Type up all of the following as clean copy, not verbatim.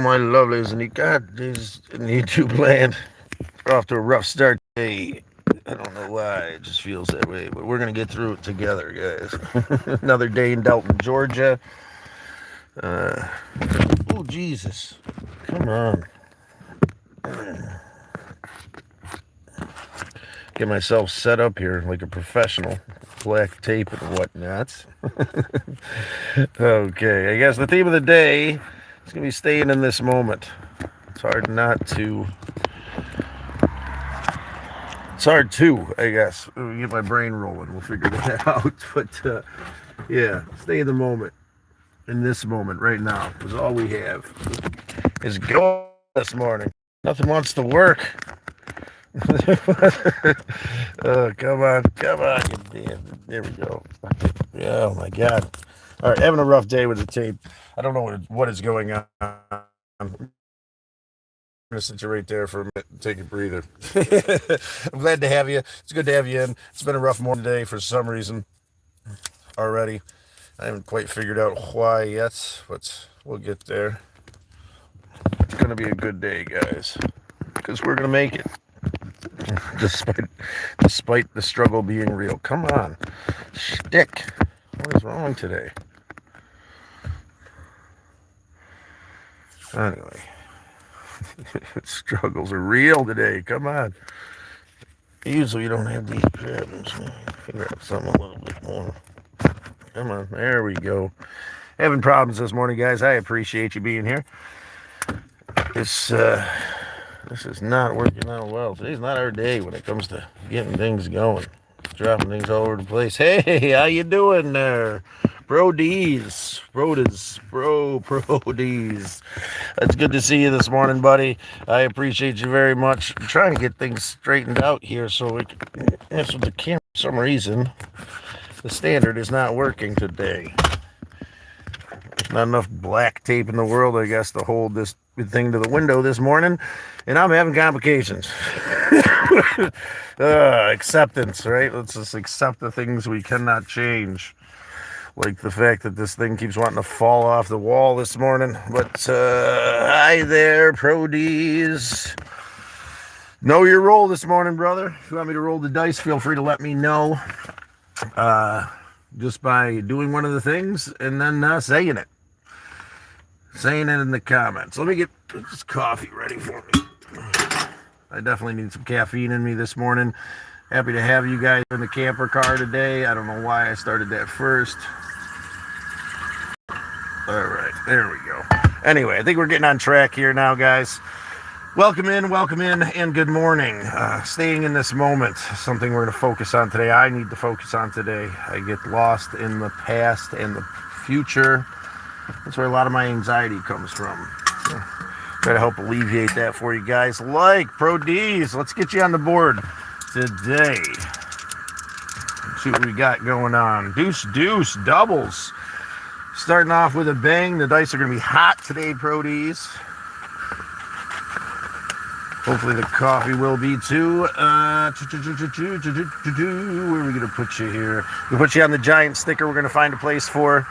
my lovelies, and you got these in YouTube land. We're off to a rough start today. I don't know why, it just feels that way, but we're going to get through it together, guys. Another day in Dalton, Georgia. Uh, oh, Jesus. Come on. Get myself set up here like a professional. Black tape and whatnot. Okay, I guess the theme of the day is going to be staying in this moment. It's hard not to. It's hard too, I guess. Let me get my brain rolling. We'll figure that out. But yeah, stay in the moment. In this moment, right now, is all we have. Is go this morning. Nothing wants to work. Oh, come on, you damn. There we go. Yeah, oh my God. All right, having a rough day with the tape. I don't know what is going on. I'm gonna sit you right there for a minute and take a breather. I'm glad to have you. It's good to have you in. It's been a rough morning today for some reason already. I haven't quite figured out why yet, but we'll get there. It's gonna be a good day, guys, because we're gonna make it, despite despite the struggle being real. Come on, stick. What is wrong today? Anyway, struggles are real today. Come on. Usually you don't have these problems. Figure out something a little bit more. Come on, there we go. Having problems this morning, guys. I appreciate you being here. This is not working out well. Today's not our day when it comes to getting things going. Dropping things all over the place. Hey, how you doing there? Bro D's. Pro D's. It's good to see you this morning, buddy. I appreciate you very much. I'm trying to get things straightened out here so we can answer the camera. For some reason, the standard is not working today. There's not enough black tape in the world, I guess, to hold this thing to the window this morning, and I'm having complications. Acceptance, right? Let's just accept the things we cannot change. Like the fact that this thing keeps wanting to fall off the wall this morning. But, hi there, Pro D's. Know your role this morning, brother. If you want me to roll the dice, feel free to let me know. Just by doing one of the things and then saying it. Saying it in the comments. Let me get this coffee ready for me. I definitely need some caffeine in me this morning. Happy to have you guys in the camper car today. I don't know why I started that first. All right, there we go. Anyway, I think we're getting on track here now, guys. Welcome in, and good morning. Staying in this moment, something we're going to focus on today. I need to focus on today. I get lost in the past and the future. That's where a lot of my anxiety comes from. So, try to help alleviate that for you guys. Like Pro D's, let's get you on the board today. Let's see what we got going on. Deuce, doubles. Starting off with a bang. The dice are going to be hot today, Pro D's. Hopefully the coffee will be too. Where are we going to put you here? We'll put you on the giant sticker. We're going to find a place for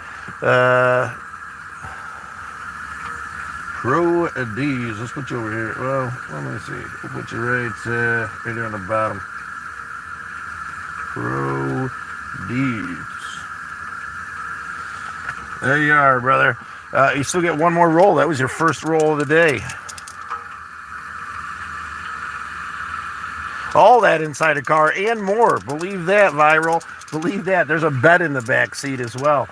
Pro D's. Let's put you over here. Well, let me see. We'll put you right there on the bottom. Pro D's. There you are, brother. You still get one more roll. That was your first roll of the day. All that inside a car and more. Believe that, Viral. Believe that. There's a bed in the back seat as well.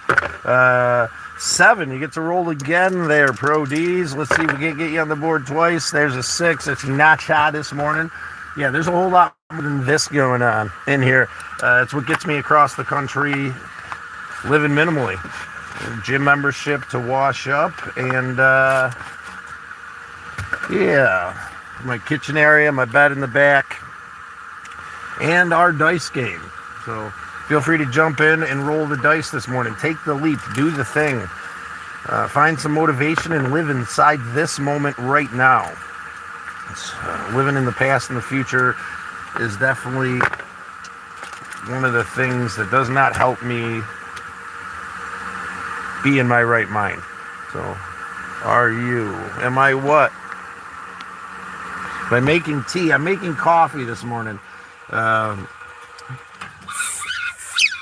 7. You get to roll again there, Pro D's. Let's see if we can get you on the board twice. There's a 6. It's not hot this morning. Yeah, there's a whole lot more than this going on in here. It's what gets me across the country living minimally. Gym membership to wash up and, yeah, my kitchen area, my bed in the back. And our dice game. So feel free to jump in and roll the dice this morning. Take the leap. Do the thing. Find some motivation and live inside this moment right now. Living in the past and the future is definitely one of the things that does not help me be in my right mind. So are you? Am I what? By making tea. I'm making coffee this morning.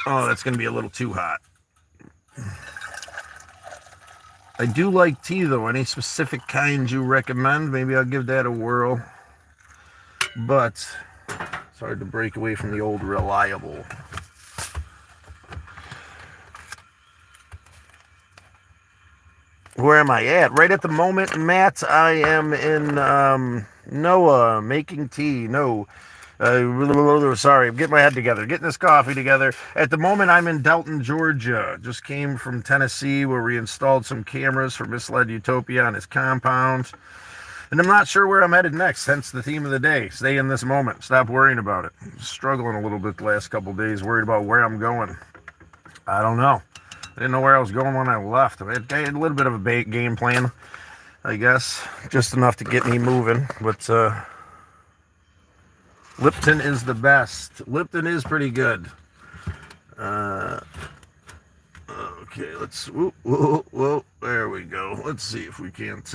Oh, that's going to be a little too hot. I do like tea, though. Any specific kind you recommend? Maybe I'll give that a whirl. But it's hard to break away from the old reliable. Where am I at? Right at the moment, Matt, I am in Noah making tea. Sorry, I'm getting my head together, getting this coffee together. At the moment, I'm in Delton, Georgia. Just came from Tennessee where we installed some cameras for Misled Utopia on his compound. And I'm not sure where I'm headed next, hence the theme of the day. Stay in this moment. Stop worrying about it. I'm struggling a little bit the last couple days, worried about where I'm going. I don't know. I didn't know where I was going when I left. I had a little bit of a game plan, I guess. Just enough to get me moving. But Lipton is the best. Lipton is pretty good. Okay, let's... Whoa, there we go. Let's see if we can't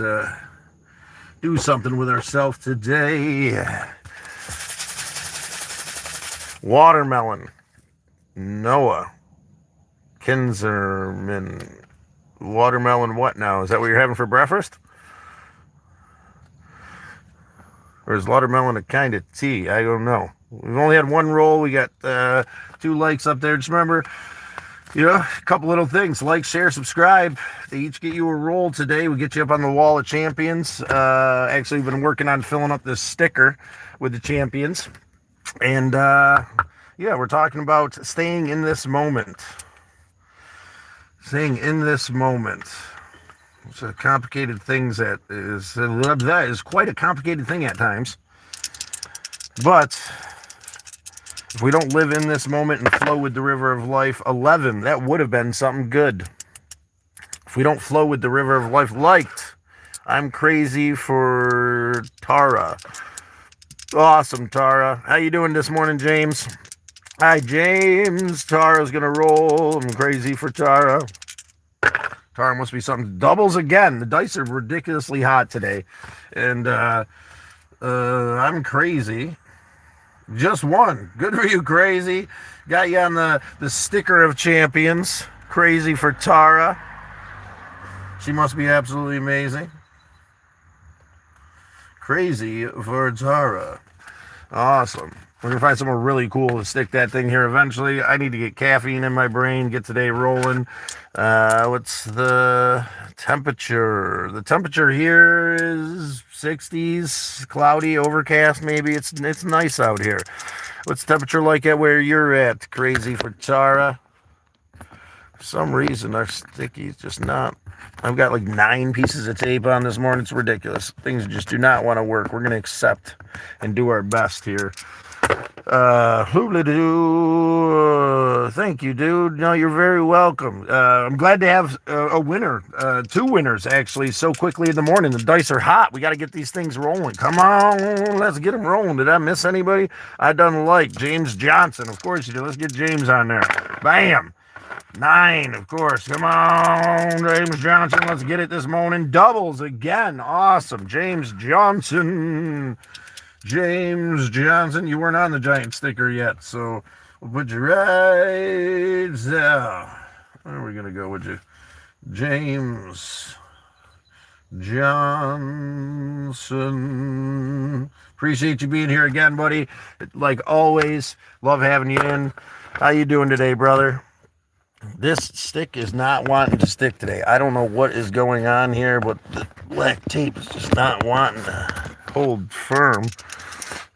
do something with ourselves today. Watermelon. Noah. Kinzerman. Watermelon what now? Is that what you're having for breakfast? Or is watermelon a kind of tea? I don't know. We've only had one roll. We got 2 likes up there. Just remember, a couple little things. Like, share, subscribe. They each get you a roll today. We get you up on the wall of champions. Actually, we've been working on filling up this sticker with the champions. And, we're talking about staying in this moment. Staying in this moment. It's a complicated thing that is quite a complicated thing at times. But if we don't live in this moment and flow with the river of life, 11, that would have been something good. If we don't flow with the river of life, liked. I'm crazy for Tara. Awesome, Tara. How you doing this morning, James? Hi, James. Tara's going to roll. I'm crazy for Tara. Tara must be something. Doubles again. The dice are ridiculously hot today. And I'm crazy. Just one. Good for you, crazy. Got you on the sticker of champions. Crazy for Tara. She must be absolutely amazing. Crazy for Tara. Awesome. We're going to find somewhere really cool to stick that thing here eventually. I need to get caffeine in my brain, get today rolling. What's the temperature? The temperature here is 60s, cloudy, overcast maybe. It's nice out here. What's the temperature like at where you're at? Crazy for Tara. For some reason, our sticky is just not... I've got like 9 pieces of tape on this morning. It's ridiculous. Things just do not want to work. We're going to accept and do our best here. Thank you, dude. No, you're very welcome. I'm glad to have a winner, 2 winners actually, so quickly in the morning. The dice are hot. We got to get these things rolling. Come on, let's get them rolling. Did I miss anybody? I done like James Johnson. Of course you do. Let's get James on there. Bam. 9, of course. Come on, James Johnson. Let's get it this morning. Doubles again. Awesome. James Johnson. James Johnson. You weren't on the giant sticker yet, so we'll put you right there. Where are we going to go with you? James Johnson. Appreciate you being here again, buddy. Like always, love having you in. How you doing today, brother? This stick is not wanting to stick today. I don't know what is going on here, but the black tape is just not wanting to hold firm.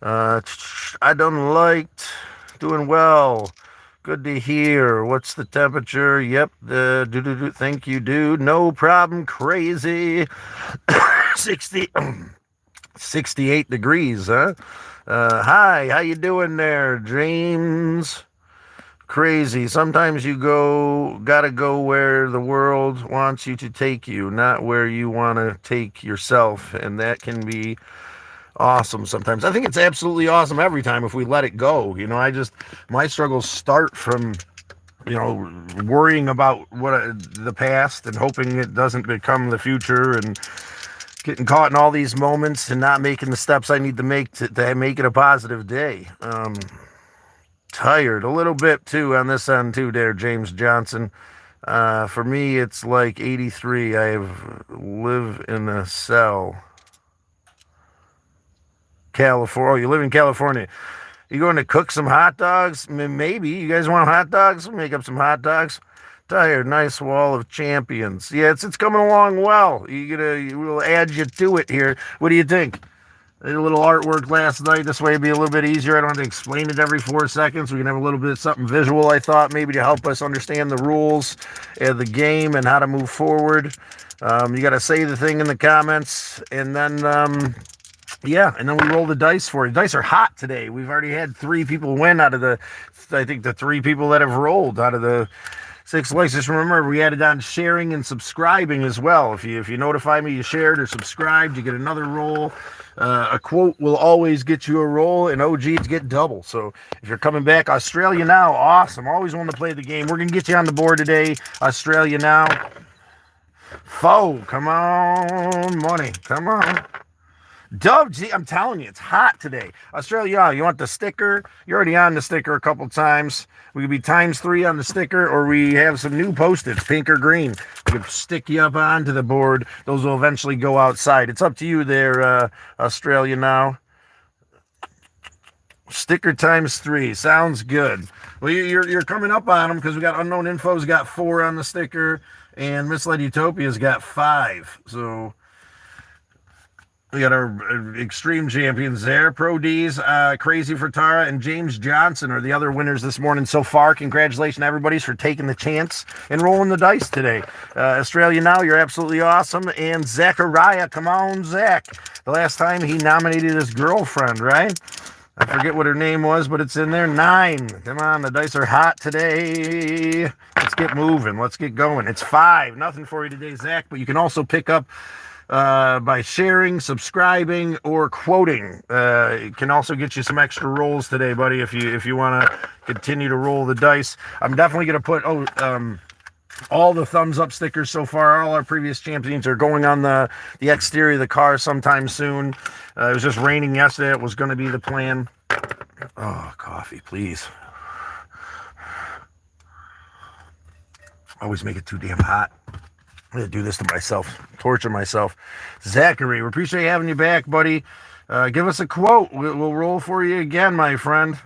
I done liked. Doing well. Good to hear. What's the temperature? Yep. Thank you, dude. No problem. Crazy. 68 degrees, huh? Hi. How you doing there, James? Crazy. Sometimes you gotta go where the world wants you to take you, not where you want to take yourself. And that can be awesome sometimes. I think it's absolutely awesome every time if we let it go. My struggles start from worrying about the past and hoping it doesn't become the future, and getting caught in all these moments and not making the steps I need to make to make it a positive day. Tired a little bit too on this end too there, James Johnson. For me, it's like 83. I live in a cell. California. Oh, you live in California. You going to cook some hot dogs? Maybe. You guys want hot dogs? We'll make up some hot dogs. Tired. Nice wall of champions. Yeah, it's coming along well. We'll add you to it here. What do you think? I did a little artwork last night. This way it'd be a little bit easier. I don't have to explain it every 4 seconds. We can have a little bit of something visual, I thought, maybe to help us understand the rules of the game and how to move forward. You got to say the thing in the comments, and then and then we roll the dice for you. The dice are hot today. We've already had 3 people win out of the 3 people that have rolled out of the 6 likes. Just remember, we added on sharing and subscribing as well. If you notify me you shared or subscribed, you get another roll. A quote will always get you a roll, and OGs get double. So if you're coming back, Australia Now, awesome. Always want to play the game. We're going to get you on the board today. Australia Now. Foe, come on, money, come on. Dub G, I'm telling you, it's hot today. Australia, you want the sticker? You're already on the sticker a couple times. We could be ×3 on the sticker, or we have some new postage, pink or green. We could stick you up onto the board. Those will eventually go outside. It's up to you there, Australia Now. Sticker ×3. Sounds good. Well, you're coming up on them because we got Unknown Info's got 4 on the sticker, and Misled Utopia's got 5. So we got our extreme champions there. Pro D's, Crazy for Tara, and James Johnson are the other winners this morning so far. Congratulations, everybody, for taking the chance and rolling the dice today. Australia Now, you're absolutely awesome. And Zachariah, come on, Zach. The last time he nominated his girlfriend, right? I forget what her name was, but it's in there. 9. Come on, the dice are hot today. Let's get moving. Let's get going. It's 5. Nothing for you today, Zach, but you can also pick up by sharing, subscribing, or quoting. It can also get you some extra rolls today, buddy, if you want to continue to roll the dice. I'm definitely going to put all the thumbs up stickers so far. All our previous champions are going on the exterior of the car sometime soon. It was just raining yesterday. It was going to be the plan. Oh, coffee, please. Always make it too damn hot. I'm going to do this to myself, torture myself. Zachary, we appreciate having you back, buddy. Give us a quote. We'll roll for you again, my friend.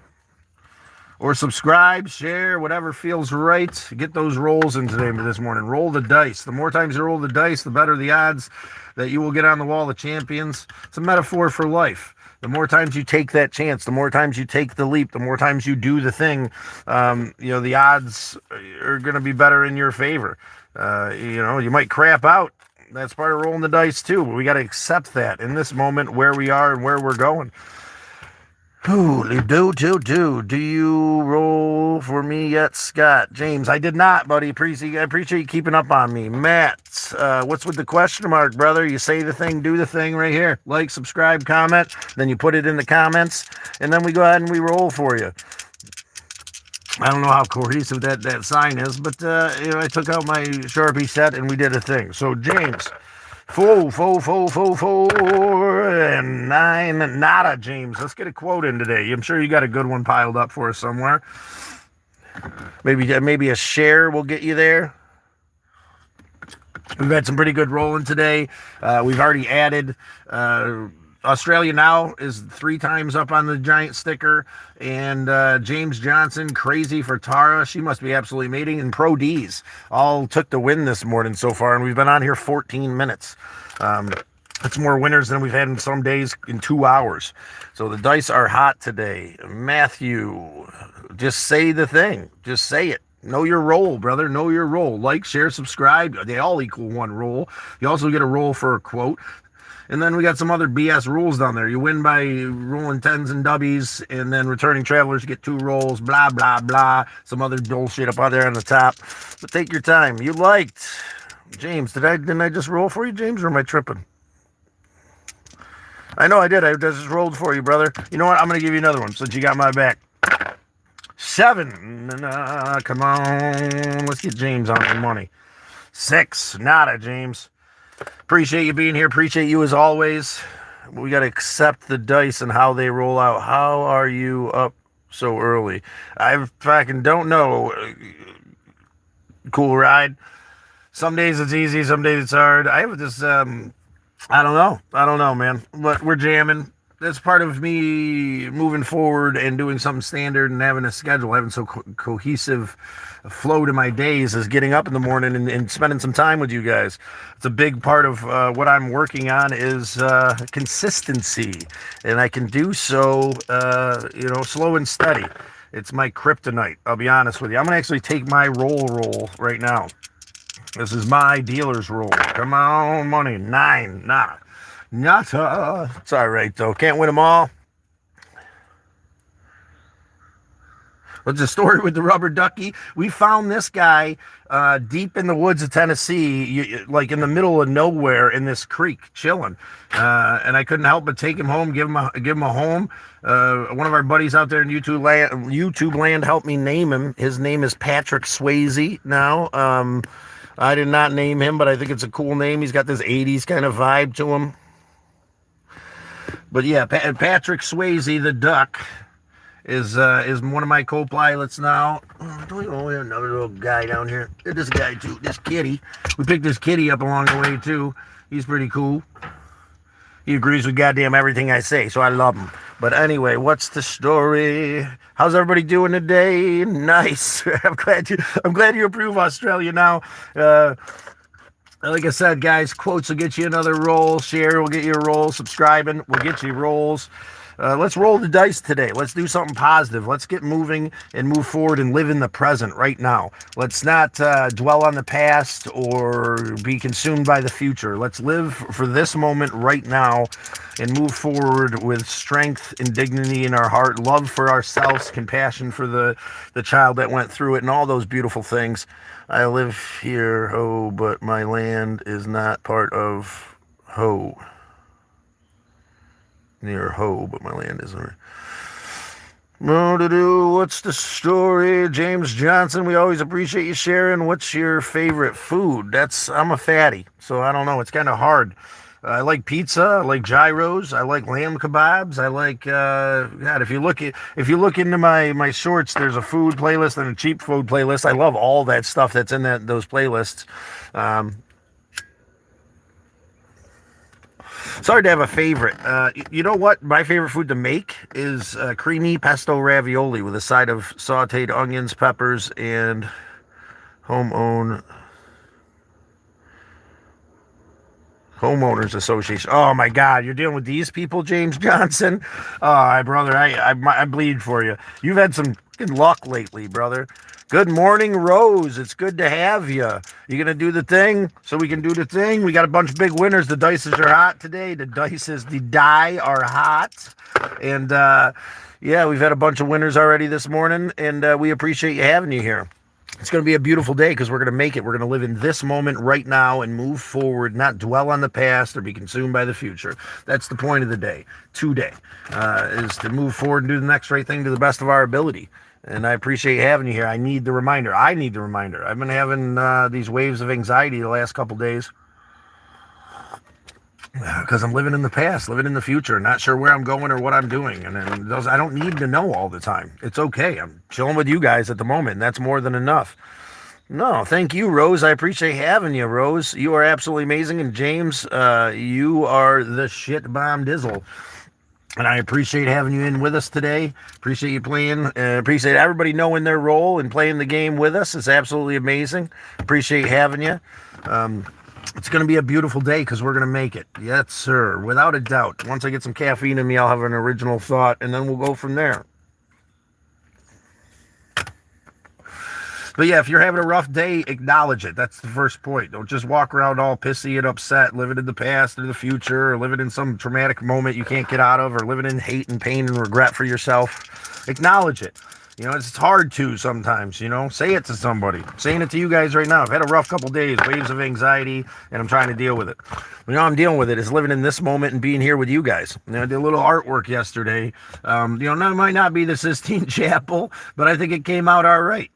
Or subscribe, share, whatever feels right. Get those rolls in today, this morning. Roll the dice. The more times you roll the dice, the better the odds that you will get on the wall of champions. It's a metaphor for life. The more times you take that chance, the more times you take the leap, the more times you do the thing, the odds are going to be better in your favor. You might crap out. That's part of rolling the dice too, but we got to accept that in this moment where we are and where we're going. Do you roll for me yet, Scott? James, I did not, buddy. I appreciate you keeping up on me. Matt, what's with the question mark, brother? You say the thing, do the thing right here. Like, subscribe, comment, then you put it in the comments, and then we go ahead and we roll for you. I don't know how cohesive that sign is, but I took out my Sharpie set and we did a thing. So James, 4, and 9, nada, James. Let's get a quote in today. I'm sure you got a good one piled up for us somewhere. Maybe a share will get you there. We've had some pretty good rolling today. We've already added Australia Now is 3 times up on the giant sticker, and James Johnson, Crazy for Tara, she must be absolutely mating, and Pro D's all took the win this morning so far, and we've been on here 14 minutes. That's more winners than we've had in some days in 2 hours. So the dice are hot today. Matthew, just say the thing. Just say it. Know your role, brother. Know your role. Like, share, subscribe. They all equal 1 roll. You also get a roll for a quote. And then we got some other BS rules down there. You win by rolling 10s and dubbies, and then returning travelers get 2 rolls, blah, blah, blah. Some other bullshit up out there on the top. But take your time. You liked. James, didn't I just roll for you, James, or am I tripping? I know I did. I just rolled for you, brother. You know what? I'm going to give you another one since you got my back. 7. Come on. Let's get James on the money. 6. Nada, James. Appreciate you being here. Appreciate you as always. We got to accept the dice and how they roll out. How are you up so early? I fucking don't know. Cool ride. Some days it's easy. Some days it's hard. I have this, I don't know, man. But we're jamming. That's part of me moving forward and doing something standard and having a schedule, having so cohesive flow to my days is getting up in the morning and spending some time with you guys. It's a big part of what I'm working on is consistency, and I can do so, slow and steady. It's my kryptonite. I'll be honest with you. I'm gonna actually take my roll right now. This is my dealer's roll. Come on, money. 9. Nada. Nada. It's all right, though. Can't win them all. What's the story with the rubber ducky? We found this guy deep in the woods of Tennessee, like in the middle of nowhere in this creek, chilling. And I couldn't help but take him home, give him a home. One of our buddies out there in YouTube land helped me name him. His name is Patrick Swayze now. I did not name him, but I think it's a cool name. He's got this 80s kind of vibe to him. But yeah, Patrick Swayze, the duck, is one of my co-pilots now. Oh, we have another little guy down here. This guy too, this kitty. We picked this kitty up along the way too. He's pretty cool. He agrees with goddamn everything I say, so I love him. But anyway, what's the story? How's everybody doing today? Nice. I'm glad you approve Australia now. Like I said, guys, quotes will get you another roll. Share will get you a roll. Subscribing will get you rolls. Let's roll the dice today. Let's do something positive. Let's get moving and move forward and live in the present right now. Let's not dwell on the past or be consumed by the future. Let's live for this moment right now and move forward with strength and dignity in our heart, love for ourselves, compassion for the child that went through it, and all those beautiful things. I live here, ho, but my land is not part of ho. Near Ho, but my land isn't. What's the story? James Johnson, we always appreciate you sharing. What's your favorite food? I'm a fatty, so I don't know. It's kind of hard. I like pizza. I like gyros. I like lamb kebabs. I like God. If you look into my shorts, there's a food playlist and a cheap food playlist. I love all that stuff that's in those playlists. It's hard to have a favorite. You know what? My favorite food to make is creamy pesto ravioli with a side of sauteed onions, peppers, and homeowners association. Oh my God, you're dealing with these people, James Johnson. Oh, brother, I bleed for you. You've had some good luck lately, brother. Good morning, Rose. It's good to have you. You gonna do the thing so we can do the thing? We got a bunch of big winners. The dices are hot today. The die are hot, and yeah, we've had a bunch of winners already this morning, and we appreciate you having you here. It's going to be a beautiful day because we're going to make it. We're going to live in this moment right now and move forward, not dwell on the past or be consumed by the future. That's the point of the day. Today is to move forward and do the next right thing to the best of our ability. And I appreciate having you here. I need the reminder. I've been having these waves of anxiety the last couple days because I'm living in the past, living in the future, not sure where I'm going or what I'm doing. And I don't need to know all the time. It's okay. I'm chilling with you guys at the moment, and that's more than enough. No, thank you, Rose. I appreciate having you, Rose. You are absolutely amazing. And James, you are the shit bomb dizzle. And I appreciate having you in with us today. Appreciate you playing. Appreciate everybody knowing their role and playing the game with us. It's absolutely amazing. Appreciate having you. It's going to be a beautiful day because we're going to make it. Yes, sir. Without a doubt. Once I get some caffeine in me, I'll have an original thought, and then we'll go from there. But yeah, if you're having a rough day, acknowledge it. That's the first point. Don't just walk around all pissy and upset, living in the past or the future, or living in some traumatic moment you can't get out of, or living in hate and pain and regret for yourself. Acknowledge it. It's hard to sometimes, say it to somebody. I'm saying it to you guys right now. I've had a rough couple days, waves of anxiety, and I'm trying to deal with it. I'm dealing with it is living in this moment and being here with you guys. I did a little artwork yesterday. It might not be the Sistine Chapel, but I think it came out all right.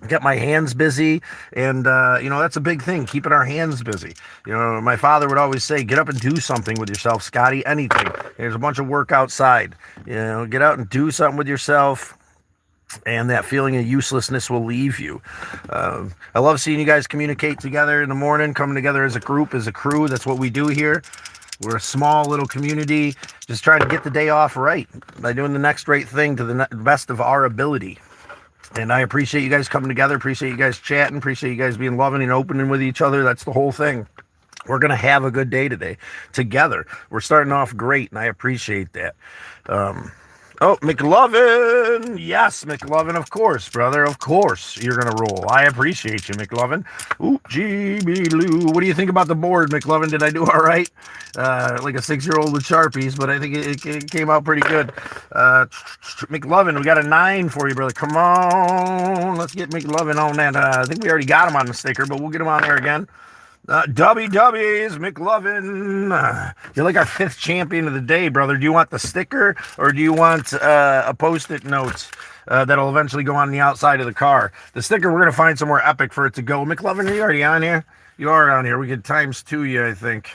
Get my hands busy, and that's a big thing, keeping our hands busy. My father would always say, get up and do something with yourself, Scotty. Anything. There's a bunch of work outside. Get out and do something with yourself, and that feeling of uselessness will leave you. I love seeing you guys communicate together in the morning, coming together as a group, as a crew. That's what we do here. We're a small little community, just trying to get the day off right by doing the next right thing to the best of our ability. And I appreciate you guys coming together, appreciate you guys chatting, appreciate you guys being loving and opening with each other. That's the whole thing. We're going to have a good day today together. We're starting off great, and I appreciate that. McLovin. Yes, McLovin, of course, brother. Of course you're going to roll. I appreciate you, McLovin. Ooh, GB Lou. What do you think about the board, McLovin? Did I do all right? Like a 6-year-old with Sharpies, but I think it came out pretty good. McLovin, we got a 9 for you, brother. Come on. Let's get McLovin on that. I think we already got him on the sticker, but we'll get him on there again. WW's McLovin. You're like our 5th champion of the day, brother. Do you want the sticker or do you want a post-it note that'll eventually go on the outside of the car? The sticker, we're going to find somewhere epic for it to go. McLovin, are you already on here? You are on here. We could ×2 you, I think.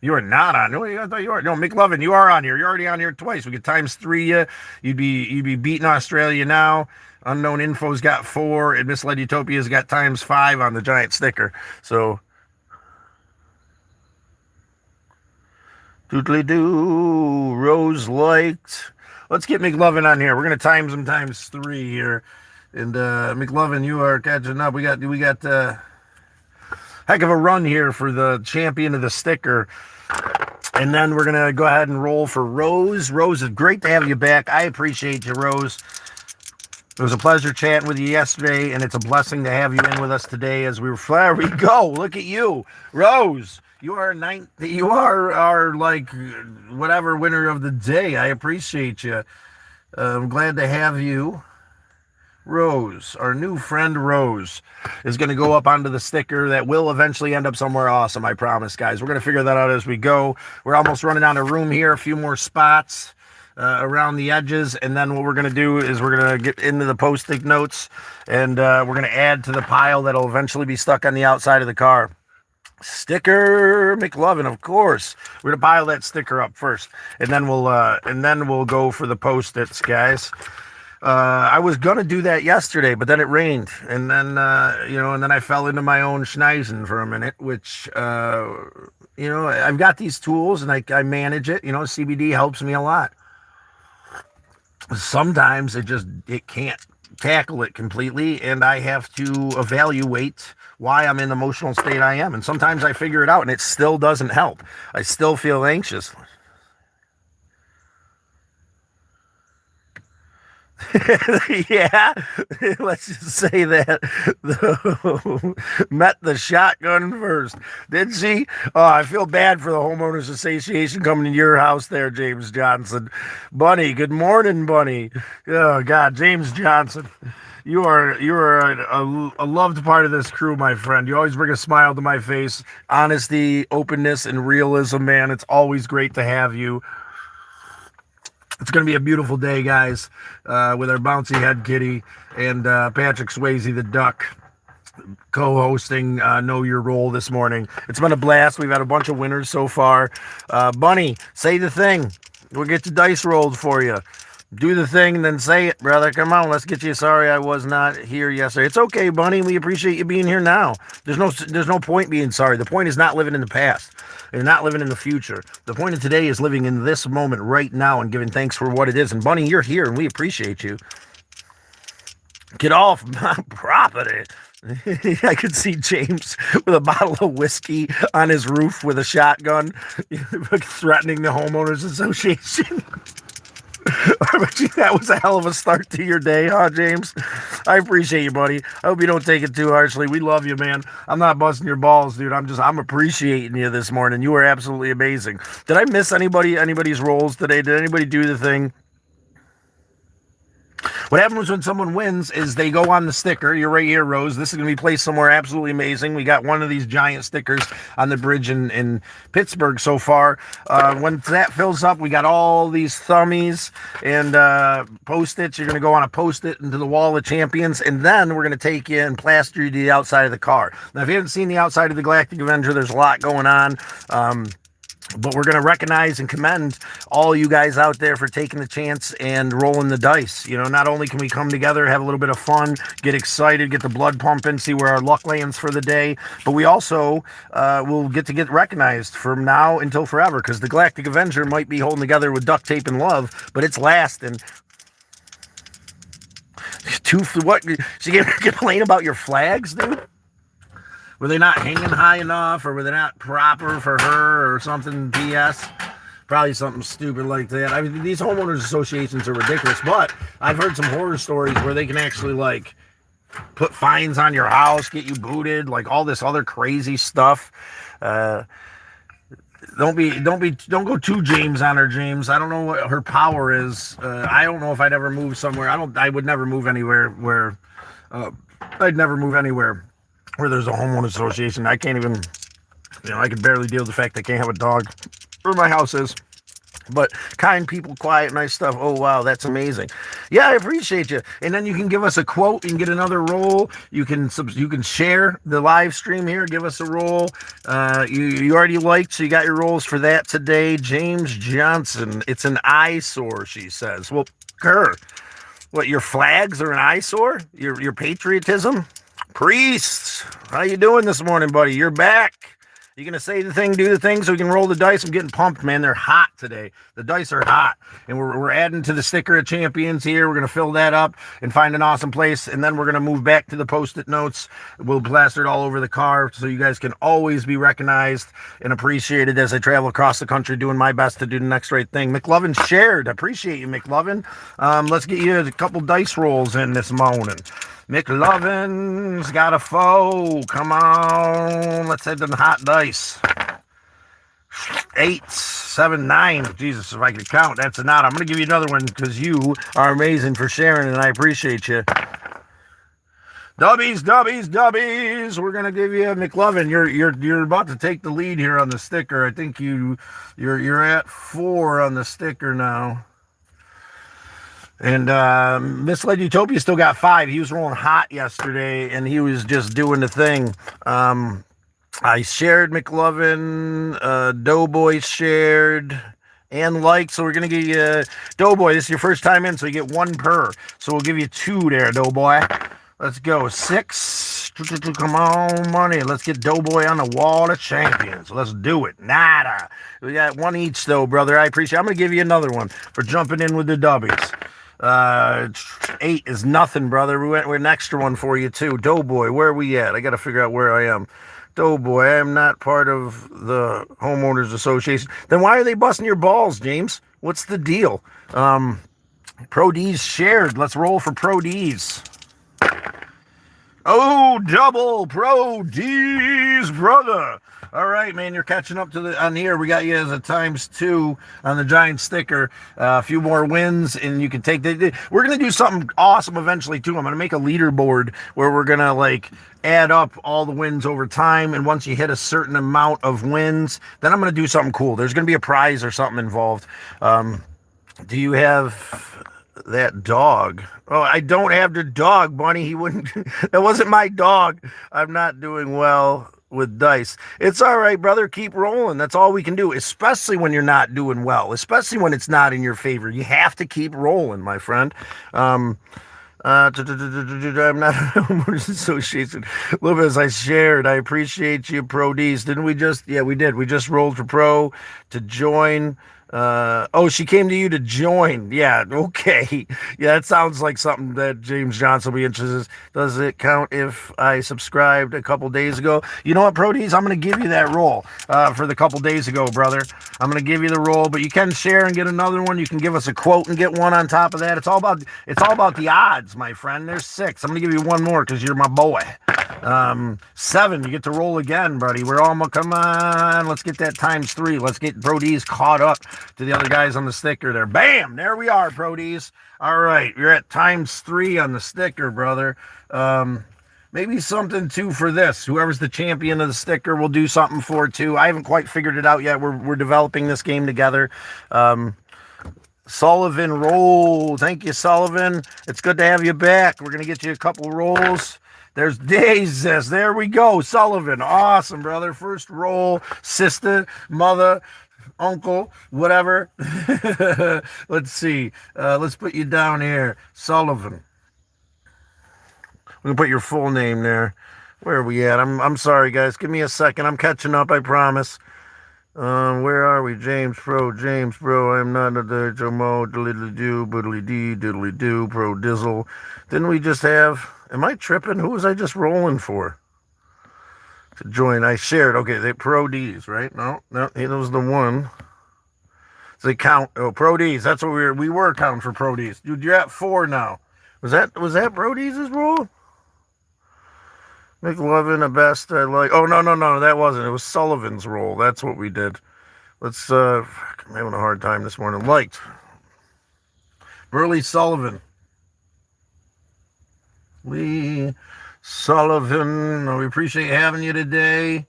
You are not on. No, I thought you are. No, McLovin, you are on here. You're already on here twice. We could ×3 you. You'd be beating Australia now. Unknown Info's got 4, and Misled Utopia's got ×5 on the giant sticker. So doodly-doo, Rose liked. Let's get McLovin on here. We're going to times him ×3 here. And McLovin, you are catching up. We got heck of a run here for the champion of the sticker. And then we're going to go ahead and roll for Rose. Rose, it's great to have you back. I appreciate you, Rose. It was a pleasure chatting with you yesterday, and it's a blessing to have you in with us today as there we go. Look at you, Rose. You are our like whatever winner of the day. I appreciate you. I'm glad to have you. Rose, our new friend Rose, is going to go up onto the sticker that will eventually end up somewhere awesome. I promise, guys. We're going to figure that out as we go. We're almost running out of room here. A few more spots around the edges, and then what we're going to do is we're going to get into the post-it notes, and we're going to add to the pile that'll eventually be stuck on the outside of the car. Sticker McLovin, of course. We're gonna pile that sticker up first, and then we'll go for the post-its, guys. I was gonna do that yesterday, but then it rained, and then and then I fell into my own schneisen for a minute, which I've got these tools and I manage it. CBD helps me a lot. Sometimes it can't tackle it completely, and I have to evaluate why I'm in the emotional state I am. And sometimes I figure it out and it still doesn't help. I still feel anxious. Yeah, let's just say that met the shotgun first. Did she? Oh, I feel bad for the homeowners association coming to your house there, James Johnson. Bunny, good morning, Bunny. Oh God, James Johnson. You are a loved part of this crew, my friend. You always bring a smile to my face. Honesty, openness, and realism, man. It's always great to have you. It's going to be a beautiful day, guys, with our bouncy head kitty and Patrick Swayze the duck co-hosting Know Your Role this morning. It's been a blast. We've had a bunch of winners so far. Bunny, say the thing. We'll get the dice rolled for you. Do the thing and then say it, brother. Come on, let's get you. Sorry I was not here yesterday. It's okay, Bunny. We appreciate you being here now. There's no point being sorry. The point is not living in the past and not living in the future. The point of today is living in this moment right now and giving thanks for what it is. And Bunny, you're here and we appreciate you. Get off my property. I could see James with a bottle of whiskey on his roof with a shotgun threatening the homeowners association. That was a hell of a start to your day, huh, James? I appreciate you, buddy. I hope you don't take it too harshly. We love you, man. I'm not busting your balls, dude. I'm appreciating you this morning. You are absolutely amazing. Did I miss anybody's roles today? Did anybody do the thing? What happens when someone wins is they go on the sticker. You're right here, Rose. This is going to be placed somewhere absolutely amazing. We got one of these giant stickers on the bridge in Pittsburgh so far. When that fills up, we got all these thummies and Post-its. You're going to go on a Post-it into the wall of champions, and then we're going to take you and plaster you to the outside of the car. Now, if you haven't seen the outside of the Galactic Avenger, there's a lot going on. But we're going to recognize and commend all you guys out there for taking the chance and rolling the dice. You know, not only can we come together, have a little bit of fun, get excited, get the blood pumping, see where our luck lands for the day, but we also will get recognized from now until forever, because the Galactic Avenger might be holding together with duct tape and love, but it's lasting. What? She gave complain about your flags, dude? Were they not hanging high enough, or were they not proper for her, or something BS? Probably something stupid like that. I mean, these homeowners associations are ridiculous, but I've heard some horror stories where they can actually, like, put fines on your house, get you booted, like all this other crazy stuff. Don't go too James on her, James. I don't know what her power is. I don't know if I'd ever move somewhere. I would never move anywhere where, I'd never move anywhere where there's a homeowner association. I can't even, I could barely deal with the fact I can't have a dog where my house is. But kind people, quiet, nice stuff. Oh, wow, that's amazing. Yeah, I appreciate you. And then you can give us a quote. You can get another roll. You can share the live stream here. Give us a roll. You already liked, so you got your rolls for that today. James Johnson. It's an eyesore, she says. Well, her. What, your flags are an eyesore? Your patriotism? Priests, how you doing this morning, buddy? You're back. You gonna say the thing, do the thing, so we can roll the dice? I'm getting pumped, man. They're hot today. The dice are hot, and we're adding to the sticker of champions here. We're gonna fill that up and find an awesome place, and then we're gonna move back to the Post-it notes. We'll plaster it all over the car, so you guys can always be recognized and appreciated as I travel across the country, doing my best to do the next right thing. McLovin shared. Appreciate you, McLovin. Let's get you a couple dice rolls in this morning. McLovin's got a foe. Come on. Let's hit them hot dice. 8, 7, 9. Jesus, if I could count, that's a knot. I'm going to give you another one because you are amazing for sharing, and I appreciate you. Dubbies. We're going to give you a McLovin. You're about to take the lead here on the sticker. I think you're at 4 on the sticker now. And Misled Utopia still got 5. He was rolling hot yesterday, and he was just doing the thing. I shared McLovin, Doughboy shared, and liked. So we're going to give you Doughboy. This is your first time in, so you get 1 per. So we'll give you 2 there, Doughboy. Let's go. 6. Come on, money. Let's get Doughboy on the wall of champions. Let's do it. Nada. We got 1 each, though, brother. I appreciate it. I'm going to give you another one for jumping in with the dubbies. 8 is nothing, brother. We're an extra one for you, too. Doughboy, where are we at? I got to figure out where I am. Doughboy, I am not part of the homeowners association. Then why are they busting your balls, James? What's the deal? Pro D's shared. Let's roll for Pro D's. Oh, double Pro D's, brother. All right, man, you're catching up to on here. We got you as a ×2 on the giant sticker. A few more wins, and you can take we're going to do something awesome eventually, too. I'm going to make a leaderboard where we're going to, like, add up all the wins over time, and once you hit a certain amount of wins, then I'm going to do something cool. There's going to be a prize or something involved. Do you have that dog? Oh, I don't have the dog, Bunny. He wouldn't. That wasn't my dog. I'm not doing well with dice. It's all right, brother. Keep rolling. That's all we can do, especially when you're not doing well, especially when it's not in your favor. You have to keep rolling, my friend. I'm not a homeowners association. A little bit as I shared. I appreciate you, Pro D's. Didn't we just? Yeah, we did. We just rolled for Pro to join. She came to you to join. Yeah, okay. Yeah, that sounds like something that James Johnson will be interested in. Does it count if I subscribed a couple days ago? You know what, Prodies? I'm going to give you that roll for the couple days ago, brother. I'm going to give you the roll, but you can share and get another one. You can give us a quote and get one on top of that. It's all about the odds, my friend. There's 6. I'm going to give you one more because you're my boy. 7, you get to roll again, buddy. We're almost, come on, let's get that ×3. Let's get Pro D's caught up to the other guys on the sticker there. Bam, there we are, Pro D's. All right, you're at ×3 on the sticker, brother. Maybe something too for this. Whoever's the champion of the sticker will do something for it too. I haven't quite figured it out yet. We're developing this game together. Sullivan roll. Thank you, Sullivan. It's good to have you back. We're gonna get you a couple rolls. There's Dazes. There we go. Sullivan. Awesome, brother. First roll. Sister, mother, uncle, whatever. Let's see. Let's put you down here. Sullivan. We can put your full name there. Where are we at? I'm sorry, guys. Give me a second. I'm catching up, I promise. Where are we? James Pro. I'm not a Jomo. Diddly-do, boodly-dee, diddly-do, Pro Dizzle. Didn't we just have... Am I tripping? Who was I just rolling for? To join. I shared. Okay, they Pro D's, right? No, he was the one. So they count. Oh, Pro D's. That's what we were counting for Pro D's. Dude, you're at 4 now. Was that Pro D's' roll? McLovin, the best I like. Oh, no, that wasn't. It was Sullivan's roll. That's what we did. Let's, I'm having a hard time this morning. Liked. Burley Sullivan. Lee Sullivan. We appreciate having you today.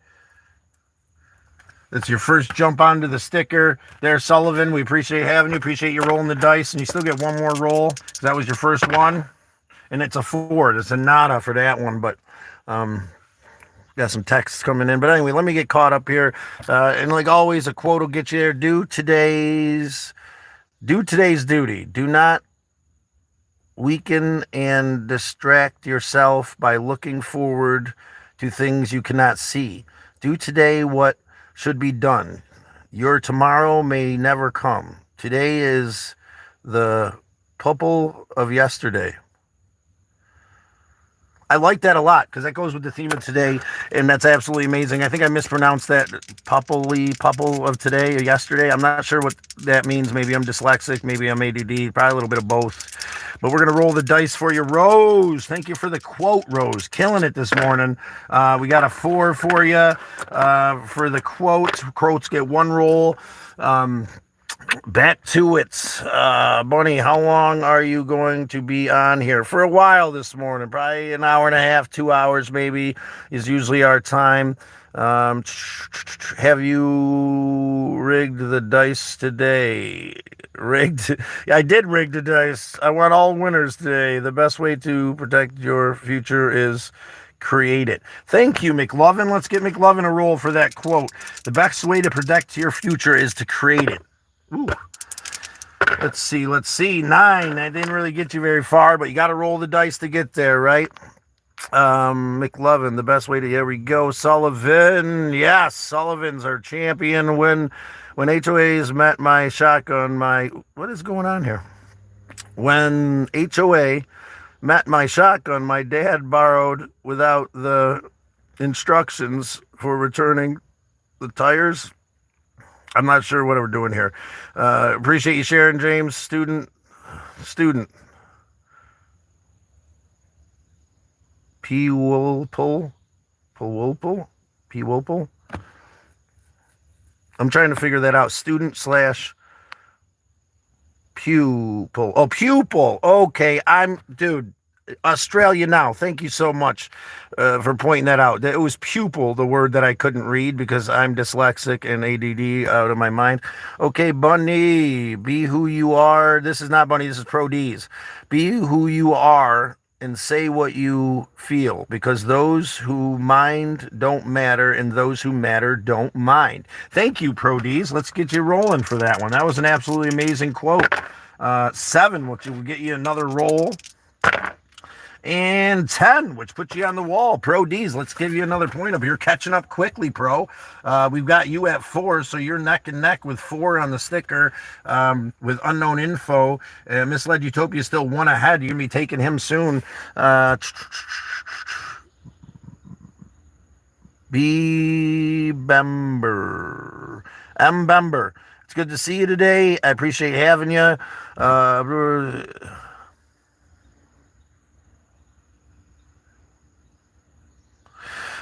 That's your first jump onto the sticker. There, Sullivan. We appreciate having you. Appreciate you rolling the dice. And you still get one more roll. That was your first one. And it's a 4. It's a nada for that one, but... got some texts coming in, but anyway, let me get caught up here. And like always, a quote will get you there. Do today's duty. Do not weaken and distract yourself by looking forward to things you cannot see. Do today what should be done. Your tomorrow may never come. Today is the pupil of yesterday. I like that a lot because that goes with the theme of today, and that's absolutely amazing. I think I mispronounced that pupil of today or yesterday. I'm not sure what that means. Maybe I'm dyslexic. Maybe I'm ADD. Probably a little bit of both. But we're going to roll the dice for you. Rose, thank you for the quote, Rose. Killing it this morning. We got a 4 for you for the quote. Quotes get 1 roll. Back to it. Bunny, how long are you going to be on here? For a while this morning. Probably an hour and a half, 2 hours maybe is usually our time. Have you rigged the dice today? Rigged? I did rig the dice. I want all winners today. The best way to protect your future is create it. Thank you, McLovin. Let's get McLovin a roll for that quote. The best way to protect your future is to create it. Ooh. Let's see. 9. That didn't really get you very far, but you got to roll the dice to get there, right? McLovin, the best way to, here we go. Sullivan, yes, Sullivan's our champion. When HOAs met my shotgun, what is going on here? When HOA met my shotgun, my dad borrowed without the instructions for returning the tires. I'm not sure what we're doing here. Appreciate you sharing, James. Student. P. Wolpole. I'm trying to figure that out. Student / pupil. Oh, pupil. Okay, dude. Australia now. Thank you so much for pointing that out. It was pupil, the word that I couldn't read because I'm dyslexic and ADD out of my mind. Okay, Bunny, be who you are. This is not Bunny, this is Pro D's. Be who you are and say what you feel, because those who mind don't matter and those who matter don't mind. Thank you, Pro D's. Let's get you rolling for that one. That was an absolutely amazing quote. 7, which will get you another roll. And 10, which puts you on the wall. Pro D's, let's give you another point up. You're catching up quickly, Pro. We've got you at 4, so you're neck and neck with 4 on the sticker with unknown info. Misled Utopia is still 1 ahead. You're going to be taking him soon. Bember. M. Bember. It's good to see you today. I appreciate having you.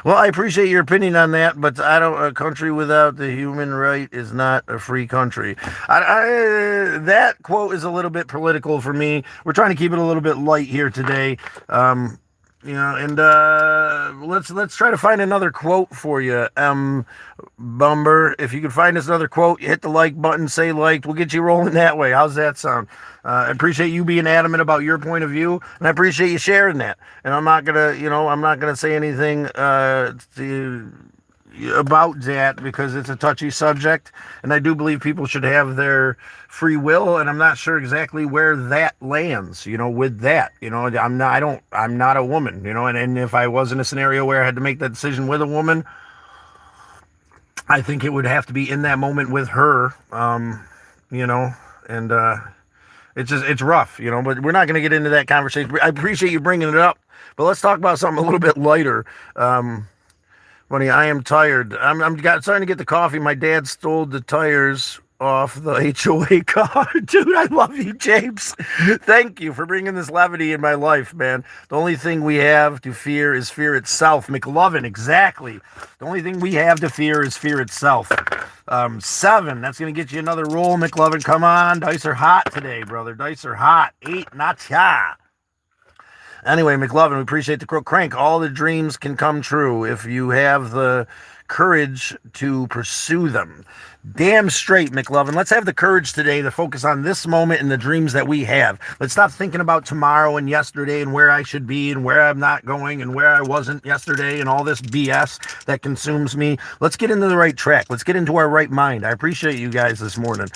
Well, I appreciate your opinion on that, but I don't. A country without the human right is not a free country. That quote is a little bit political for me. We're trying to keep it a little bit light here today. Um, and let's try to find another quote for you, Bumber. If you can find us another quote, hit the like button, say liked. We'll get you rolling that way. How's that sound? I appreciate you being adamant about your point of view, and I appreciate you sharing that. And I'm not gonna say anything about that because it's a touchy subject, and I do believe people should have their free will, and I'm not sure exactly where that lands, with that. I'm not a woman, and if I was in a scenario where I had to make that decision with a woman, I think it would have to be in that moment with her, and it's rough, but we're not going to get into that conversation. I appreciate you bringing it up, but let's talk about something a little bit lighter. Funny, I am tired. Starting to get the coffee. My dad stole the tires off the HOA car. Dude, I love you, James. Thank you for bringing this levity in my life, man. The only thing we have to fear is fear itself. McLovin, exactly. The only thing we have to fear is fear itself. 7, that's going to get you another roll, McLovin. Come on. Dice are hot today, brother. Dice are hot. 8, not ya. Anyway, McLovin, we appreciate the crank. All the dreams can come true if you have the courage to pursue them. Damn straight, McLovin. Let's have the courage today to focus on this moment and the dreams that we have. Let's stop thinking about tomorrow and yesterday and where I should be and where I'm not going and where I wasn't yesterday and all this BS that consumes me. Let's get into the right track. Let's get into our right mind. I appreciate you guys this morning.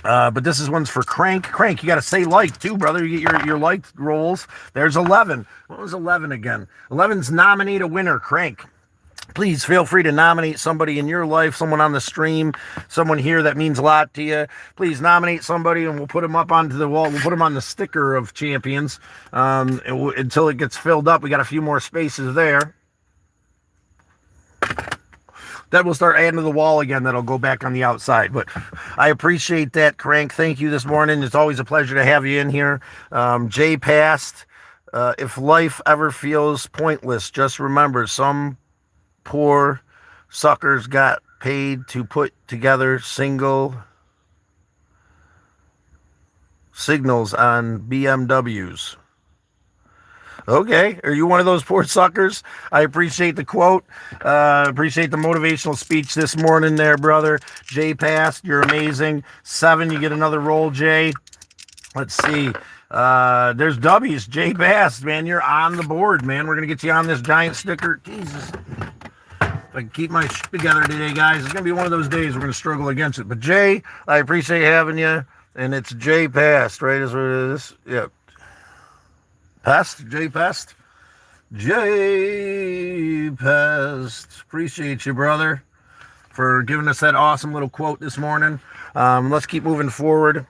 But this one's for Crank. Crank, you got to say like too, brother. You get your like rolls. There's 11. What was 11 again? 11's nominate a winner, Crank. Please feel free to nominate somebody in your life, someone on the stream, someone here that means a lot to you. Please nominate somebody and we'll put them up onto the wall. We'll put them on the sticker of champions until it gets filled up. We got a few more spaces there. Then we'll start adding to the wall again. That'll go back on the outside. But I appreciate that, Crank. Thank you this morning. It's always a pleasure to have you in here. Jay Past, if life ever feels pointless, just remember some poor suckers got paid to put together single signals on BMWs. Okay, are you one of those poor suckers? I appreciate the quote. Appreciate the motivational speech this morning there, brother. Jay Past, you're amazing. 7, you get another roll, Jay. Let's see. There's W's. Jay Past, man, you're on the board, man. We're going to get you on this giant sticker. Jesus. If I can keep my shit together today, guys, it's going to be one of those days we're going to struggle against it. But Jay, I appreciate having you. And it's Jay Past, right? Is what it is. Yep. Pest, Jay Pest. Jay Pest. Appreciate you, brother, for giving us that awesome little quote this morning. Let's keep moving forward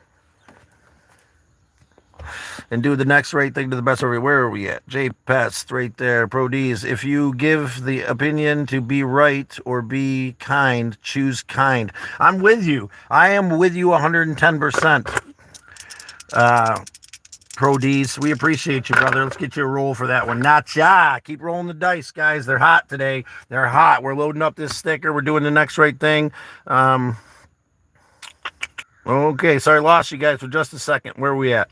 and do the next right thing to the best of it. Where are we at? Jay Pest, right there. Pro D's. If you give the opinion to be right or be kind, choose kind. I'm with you. I am with you 110%. Pro D's, we appreciate you, brother. Let's get you a roll for that one. Not ya. Keep rolling the dice, guys. They're hot today. They're hot. We're loading up this sticker. We're doing the next right thing. Okay, sorry, lost you guys for just a second. Where are we at?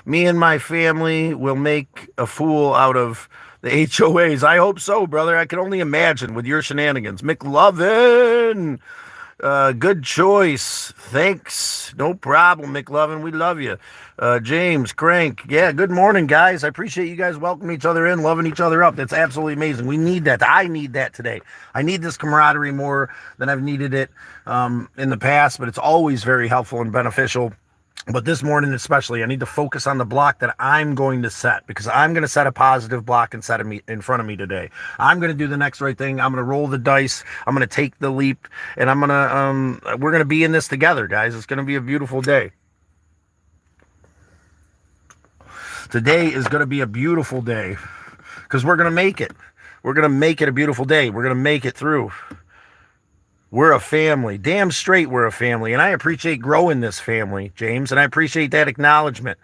Me and my family will make a fool out of the HOAs. I hope so, brother. I can only imagine with your shenanigans. McLovin, good choice. Thanks. No problem, McLovin. We love you. James, Crank. Yeah, good morning, guys. I appreciate you guys welcoming each other in, loving each other up. That's absolutely amazing. We need that. I need that today. I need this camaraderie more than I've needed it in the past, but it's always very helpful and beneficial. But this morning especially, I need to focus on the block that I'm going to set, because I'm going to set a positive block and set in front of me today. I'm going to do the next right thing. I'm going to roll the dice. I'm going to take the leap, and we're going to be in this together, guys. It's going to be a beautiful day. Today is going to be a beautiful day because we're going to make it. We're going to make it a beautiful day. We're going to make it through. We're a family. Damn straight we're a family. And I appreciate growing this family, James, and I appreciate that acknowledgement.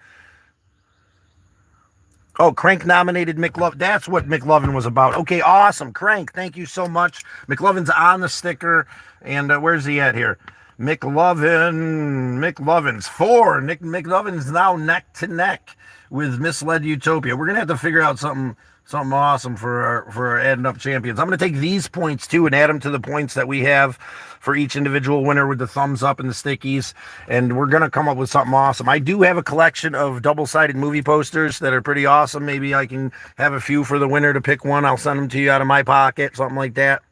Oh, Crank nominated McLovin. That's what McLovin was about. Okay, awesome. Crank, thank you so much. McLovin's on the sticker. And where's he at here? McLovin's 4. Nick McLovin's now neck to neck with Misled Utopia. We're gonna have to figure out something awesome for our adding up champions. I'm gonna take these points too and add them to the points that we have for each individual winner with the thumbs up and the stickies, and we're gonna come up with something awesome. I do have a collection of double-sided movie posters that are pretty awesome. Maybe I can have a few for the winner to pick one. I'll send them to you out of my pocket, something like that.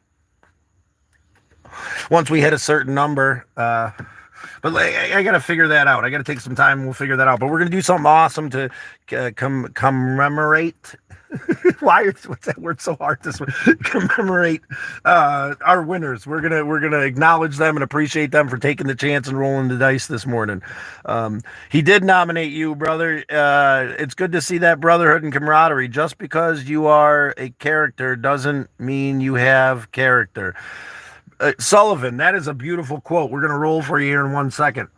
Once we hit a certain number, but I got to figure that out. I got to take some time. We'll figure that out. But we're going to do something awesome to commemorate. What's that word so hard this way? Commemorate our winners. We're gonna acknowledge them and appreciate them for taking the chance and rolling the dice this morning. He did nominate you, brother. It's good to see that brotherhood and camaraderie. Just because you are a character doesn't mean you have character. Sullivan, that is a beautiful quote. We're going to roll for you here in 1 second.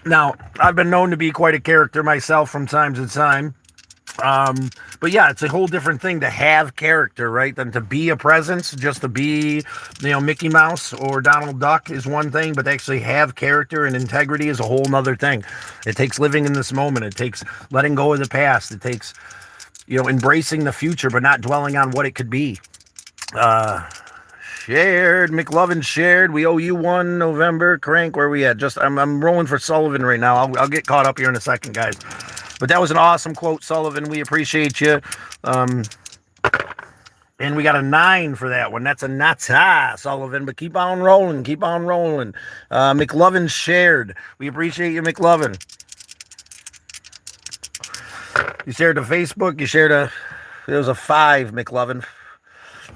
Now, I've been known to be quite a character myself from time to time. But yeah, it's a whole different thing to have character, right? Than to be a presence. Just to be, Mickey Mouse or Donald Duck is one thing, but to actually have character and integrity is a whole nother thing. It takes living in this moment. It takes letting go of the past. It takes, embracing the future, but not dwelling on what it could be. Shared, McLovin shared. We owe you one, November. Crank, where we at? I'm rolling for Sullivan right now. I'll get caught up here in a second, guys. But that was an awesome quote, Sullivan. We appreciate you. And we got a 9 for that one. That's a nata, Sullivan. But keep on rolling. Keep on rolling. McLovin shared. We appreciate you, McLovin. You shared to Facebook. It was a 5, McLovin.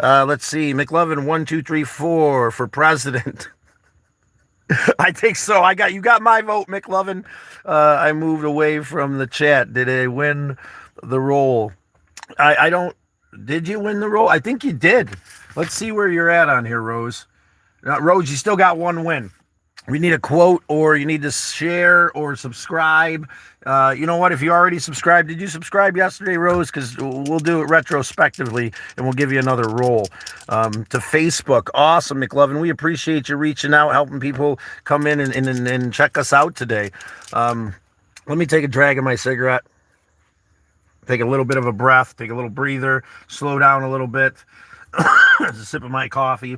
Let's see. McLovin 1, 2, 3, 4 for president. I think so. You got my vote, McLovin. I moved away from the chat. Did I win the role? I don't. Did you win the role? I think you did. Let's see where you're at on here, Rose. Rose, you still got one win. We need a quote, or you need to share or subscribe. You know what? If you already subscribed, did you subscribe yesterday, Rose? Because we'll do it retrospectively, and we'll give you another roll. To Facebook. Awesome, McLovin. We appreciate you reaching out, helping people come in and check us out today. Let me take a drag of my cigarette. Take a little bit of a breath. Take a little breather. Slow down a little bit. Just a sip of my coffee.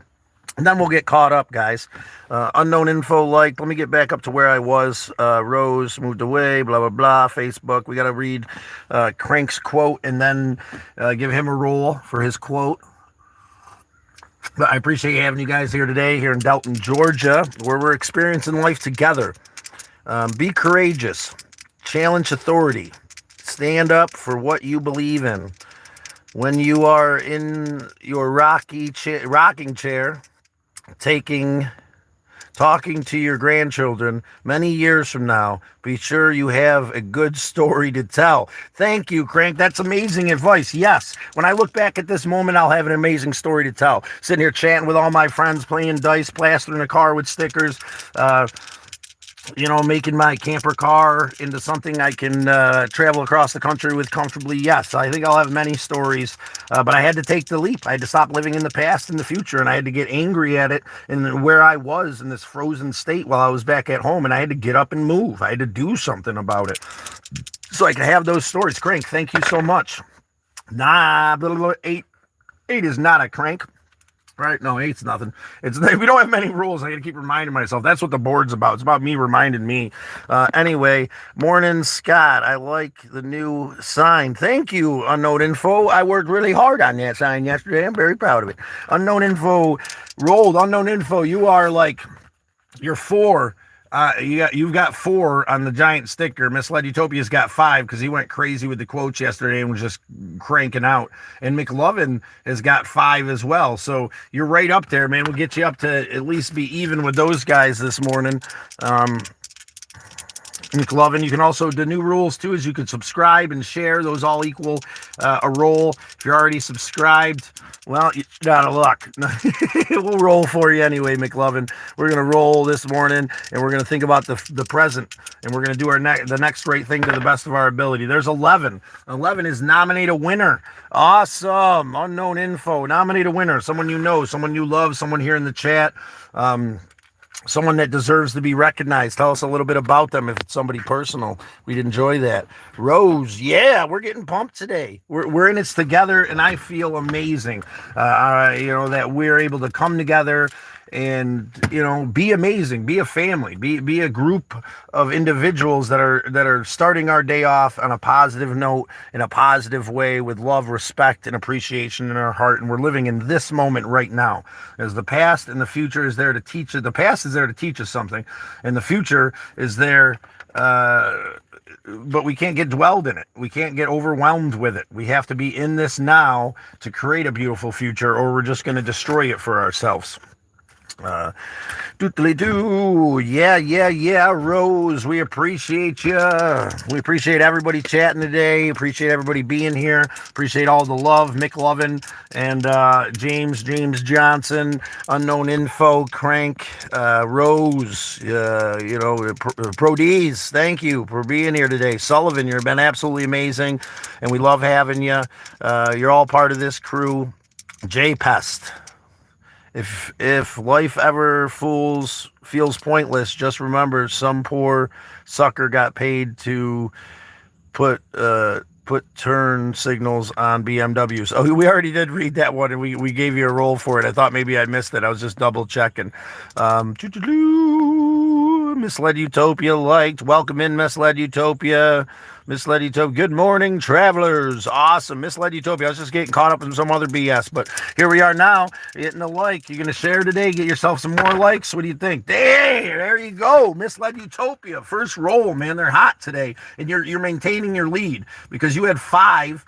And then we'll get caught up, guys. Unknown info liked. Let me get back up to where I was. Rose moved away, blah, blah, blah. Facebook. We got to read Crank's quote and then give him a roll for his quote. But I appreciate having you guys here today, here in Delton, Georgia, where we're experiencing life together. Be courageous. Challenge authority. Stand up for what you believe in. When you are in your rocking chair, talking to your grandchildren many years from now, be sure you have a good story to tell. Thank you, Crank. That's amazing advice. Yes, when I look back at this moment, I'll have an amazing story to tell. Sitting here chatting with all my friends, playing dice, plastering the car with stickers, making my camper car into something I can travel across the country with comfortably. Yes, I think I'll have many stories, but I had to take the leap. I had to stop living in the past and the future, and I had to get angry at it and where I was in this frozen state while I was back at home, and I had to get up and move. I had to do something about it so I could have those stories. Crank, thank you so much. Nah, 8 is not a Crank. Right? No, 8's nothing. We don't have many rules. I got to keep reminding myself. That's what the board's about. It's about me reminding me. Anyway, morning, Scott. I like the new sign. Thank you, Unknown Info. I worked really hard on that sign yesterday. I'm very proud of it. Unknown Info rolled. Unknown Info, you're 4. You've got 4 on the giant sticker. Misled Utopia's got 5 because he went crazy with the quotes yesterday and was just cranking out. And McLovin has got 5 as well. So you're right up there, man. We'll get you up to at least be even with those guys this morning. McLovin. You can also, the new rules too is you can subscribe and share. Those all equal a roll. If you're already subscribed, well, you're out of luck. We'll roll for you anyway, McLovin. We're going to roll this morning, and we're going to think about the present, and we're going to do the next right thing to the best of our ability. There's 11. 11 is nominate a winner. Awesome. Unknown info. Nominate a winner. Someone you know, someone you love, someone here in the chat. Someone that deserves to be recognized. Tell us a little bit about them if it's somebody personal. We'd enjoy that. Rose, yeah, we're getting pumped today. We're in this together, and I feel amazing. That we're able to come together and be amazing, be a family, be a group of individuals that are starting our day off on a positive note, in a positive way, with love, respect, and appreciation in our heart. And we're living in this moment right now, as the past and the future is there to teach us. The past is there to teach us something, and the future is there, but we can't get dwelled in it. We can't get overwhelmed with it. We have to be in this now to create a beautiful future, or we're just going to destroy it for ourselves. Yeah, Rose, we appreciate you. We appreciate everybody chatting today. Appreciate everybody being here. Appreciate all the love. McLovin and James Johnson, Unknown Info, Crank, Rose, Pro D's, thank you for being here today. Sullivan, you've been absolutely amazing, and we love having you. You're all part of this crew. J Pest. If life ever feels pointless, just remember some poor sucker got paid to put turn signals on BMWs. Oh, we already did read that one, and we gave you a roll for it. I thought maybe I missed it. I was just double checking. Misled Utopia liked. Welcome in, Misled Utopia. Misled Utopia. Good morning, travelers. Awesome. Misled Utopia. I was just getting caught up in some other BS, but here we are now, hitting a like. You're going to share today, get yourself some more likes. What do you think? Hey, there you go. Misled Utopia. First roll, man. They're hot today, and you're maintaining your lead because you had 5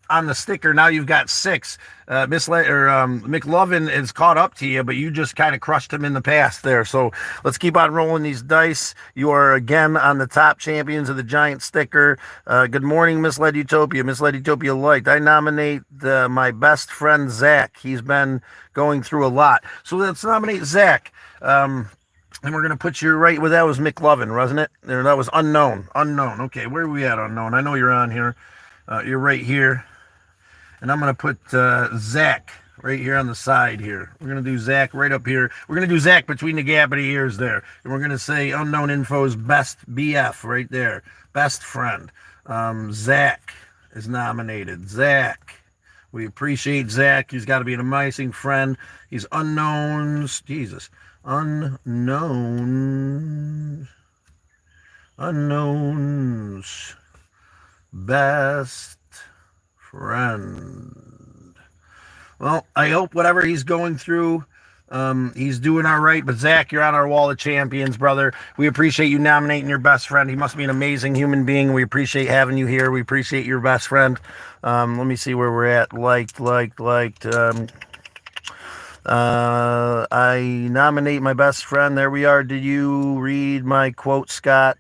on the sticker. Now you've got 6. McLovin is caught up to you, but you just kind of crushed him in the past there. So let's keep on rolling these dice. You are again on the top champions of the giant sticker. Good morning, Misled Utopia. Misled Utopia liked. I nominate my best friend Zach. He's been going through a lot. So let's nominate Zach. And we're going to put you right where that was McLovin, wasn't it? There, that was unknown. Okay, where are we at, unknown? I know you're on here. You're right here. And I'm going to put Zach right here on the side here. We're going to do Zach right up here. We're going to do Zach between the gap of the ears there. And we're going to say Unknown Info's best BF right there. Best friend. Zach is nominated. Zach. We appreciate Zach. He's got to be an amazing friend. He's unknowns. Jesus. Unknowns. Best friend. Well, I hope whatever he's going through, he's doing all right. But Zach, you're on our wall of champions, brother. We appreciate you nominating your best friend. He must be an amazing human being. We appreciate having you here. We appreciate your best friend. Let me see where we're at. Liked. I nominate my best friend. There we are. Did you read my quote, Scott?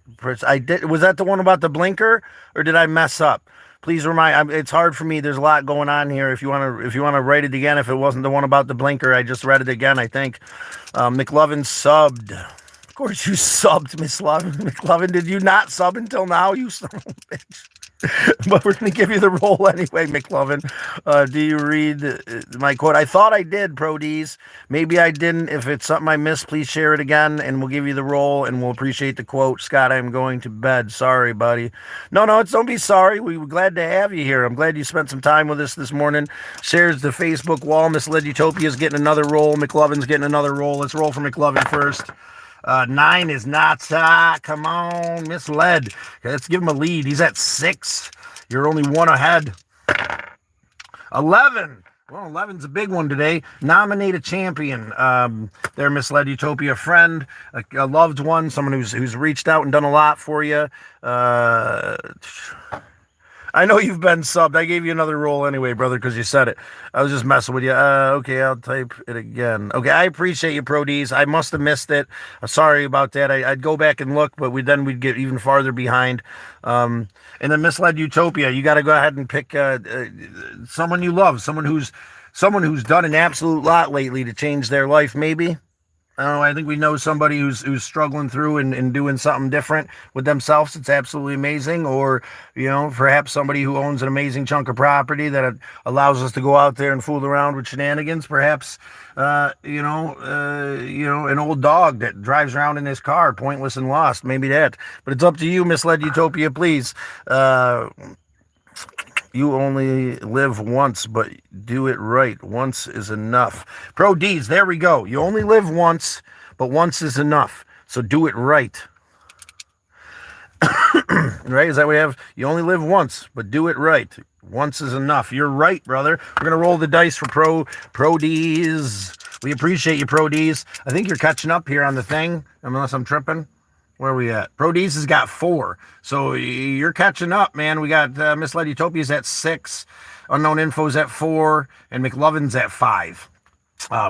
I did. Was that the one about the blinker, or did I mess up? Please remind. It's hard for me. There's a lot going on here. If you want to write it again, if it wasn't the one about the blinker, I just read it again. I think McLovin subbed. Of course, you subbed, McLovin. Did you not sub until now? You son of a bitch. But we're going to give you the roll anyway, McLovin. Do you read my quote? I thought I did, Pro D's. Maybe I didn't. If it's something I missed, please share it again, and we'll give you the roll, and we'll appreciate the quote. Scott, I'm going to bed. Sorry, buddy. No, don't be sorry. We were glad to have you here. I'm glad you spent some time with us this morning. Shares the Facebook wall. Misled Utopia is getting another roll. McLovin's getting another roll. Let's roll for McLovin first. 9 is not. Come on, Misled. Okay, let's give him a lead. He's at 6. You're only 1 ahead. 11. Well, 11's a big one today. Nominate a champion. They're Misled Utopia friend, a loved one, someone who's reached out and done a lot for you. I know you've been subbed. I gave you another roll anyway, brother, because you said it. I was just messing with you. Okay, I'll type it again. Okay, I appreciate you, Pro D's. I must have missed it. I'm sorry about that. I'd go back and look, but we'd get even farther behind. And then Misled Utopia, you got to go ahead and pick someone you love, someone who's done an absolute lot lately to change their life, maybe. I think we know somebody who's struggling through and doing something different with themselves. It's absolutely amazing. Or, perhaps somebody who owns an amazing chunk of property that allows us to go out there and fool around with shenanigans. Perhaps, an old dog that drives around in his car, pointless and lost. Maybe that. But it's up to you, Misled Utopia, please. You only live once, but do it right. Once is enough. Pro D's, there we go. You only live once, but once is enough. So do it right. Right? Is that what we have? You only live once, but do it right. Once is enough. You're right, brother. We're going to roll the dice for Pro D's. We appreciate you, Pro D's. I think you're catching up here on the thing, unless I'm tripping. Where are we at? Pro D's has got 4. So you're catching up, man. We got Misled Utopia's at 6. Unknown Info's at 4. And McLovin's at 5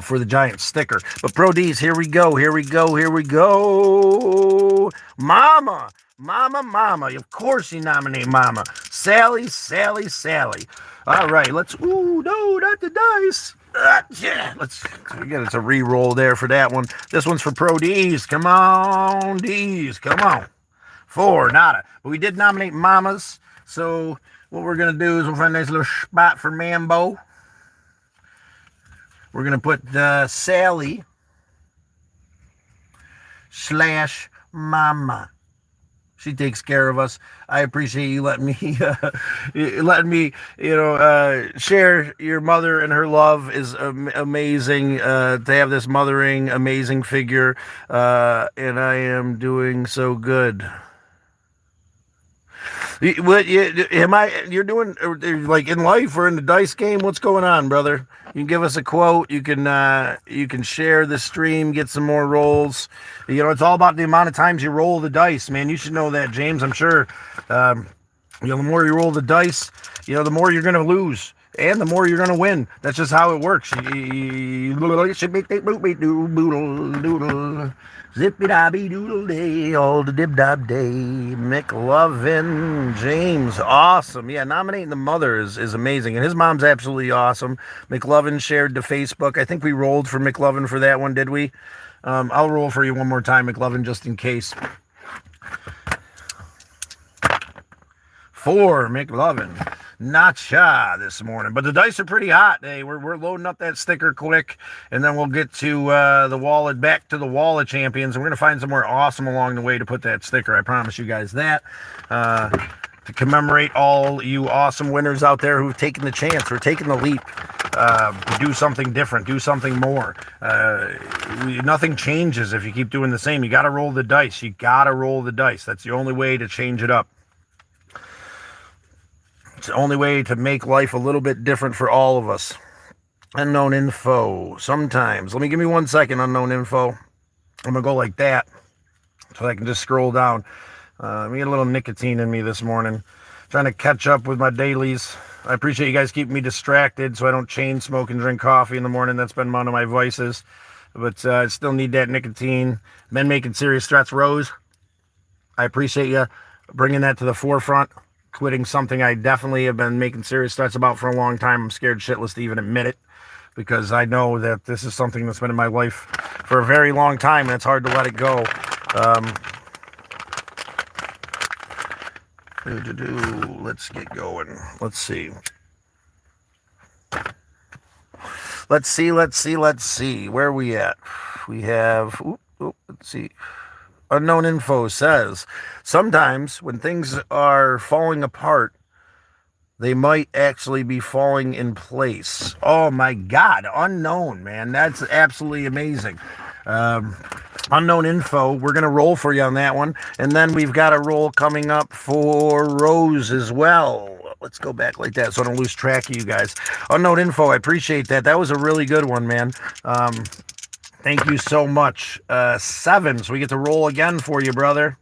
for the giant sticker. But Pro D's, here we go. Here we go. Here we go. Mama. Of course you nominate Mama. Sally. All right, let's... Ooh, no, not the dice. Yeah, again, it's a re-roll there for that one. This one's for Pro D's. Come on, D's. Come on. 4, nada. But we did nominate Mamas. So what we're going to do is we'll find a nice little spot for Mambo. We're going to put Sally / Mama. She takes care of us. I appreciate you letting me, share your mother and her love is amazing. To have this mothering, amazing figure, and I am doing so good. You're doing like in life or in the dice game? What's going on, brother? You can give us a quote. You can share the stream, get some more rolls. It's all about the amount of times you roll the dice, man. You should know that, James. I'm sure. The more you roll the dice, the more you're gonna lose, and the more you're gonna win. That's just how it works. Zippy-dobby doodle day, all the dib-dob day. McLovin, James, awesome. Yeah, nominating the mother is amazing. And his mom's absolutely awesome. McLovin shared to Facebook. I think we rolled for McLovin for that one, did we? I'll roll for you one more time, McLovin, just in case. 4, McLovin. Nacha this morning. But the dice are pretty hot. Hey, we're loading up that sticker quick, and then we'll get to back to the wall of champions, and we're going to find somewhere awesome along the way to put that sticker. I promise you guys that. To commemorate all you awesome winners out there who've taken the chance or taken the leap to do something different, do something more. Nothing changes if you keep doing the same. You got to roll the dice. That's the only way to change it up. It's the only way to make life a little bit different for all of us. Unknown info. Sometimes. Give me 1 second, unknown info. I'm going to go like that so I can just scroll down. Let me get a little nicotine in me this morning. Trying to catch up with my dailies. I appreciate you guys keeping me distracted so I don't chain smoke and drink coffee in the morning. That's been one of my vices. But I still need that nicotine. Men making serious threats. Rose, I appreciate you bringing that to the forefront. Quitting something I definitely have been making serious threats about for a long time. I'm scared shitless to even admit it because I know that this is something that's been in my life for a very long time and it's hard to let it go. Let's get going. Let's see. Let's see. Where are we at? We have, let's see. Unknown info says, sometimes when things are falling apart, they might actually be falling in place. Oh my God, unknown, man. That's absolutely amazing. Unknown info, we're going to roll for you on that one. And then we've got a roll coming up for Rose as well. Let's go back like that so I don't lose track of you guys. Unknown info, I appreciate that. That was a really good one, man. Thank you so much. 7, so we get to roll again for you, brother.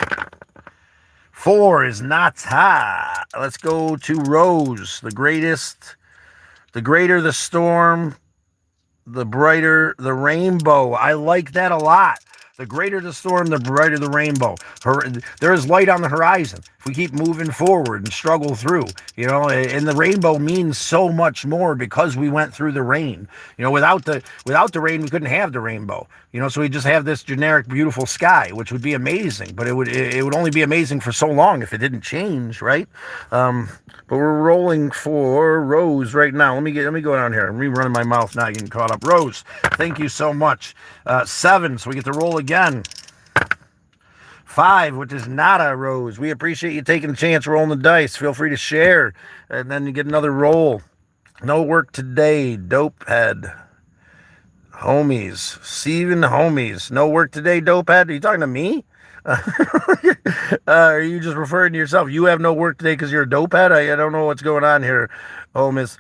4 is Nata. Let's go to Rose. The greater the storm, the brighter the rainbow. I like that a lot. The greater the storm, the brighter the rainbow. There is light on the horizon. If we keep moving forward and struggle through, and the rainbow means so much more because we went through the rain. Without the rain, we couldn't have the rainbow. So we just have this generic, beautiful sky, which would be amazing. But it would only be amazing for so long if it didn't change, right? But we're rolling for Rose right now. Let me go down here. I'm running my mouth now, getting caught up. Rose, thank you so much. 7, so we get to roll again. 5, which is not a Rose. We appreciate you taking the chance rolling the dice. Feel free to share, and then you get another roll. No work today, dope head. Homies, Steven homies. No work today, dope head. Are you talking to me? Are you just referring to yourself? You have no work today because you're a dope head? I don't know what's going on here. Oh, Miss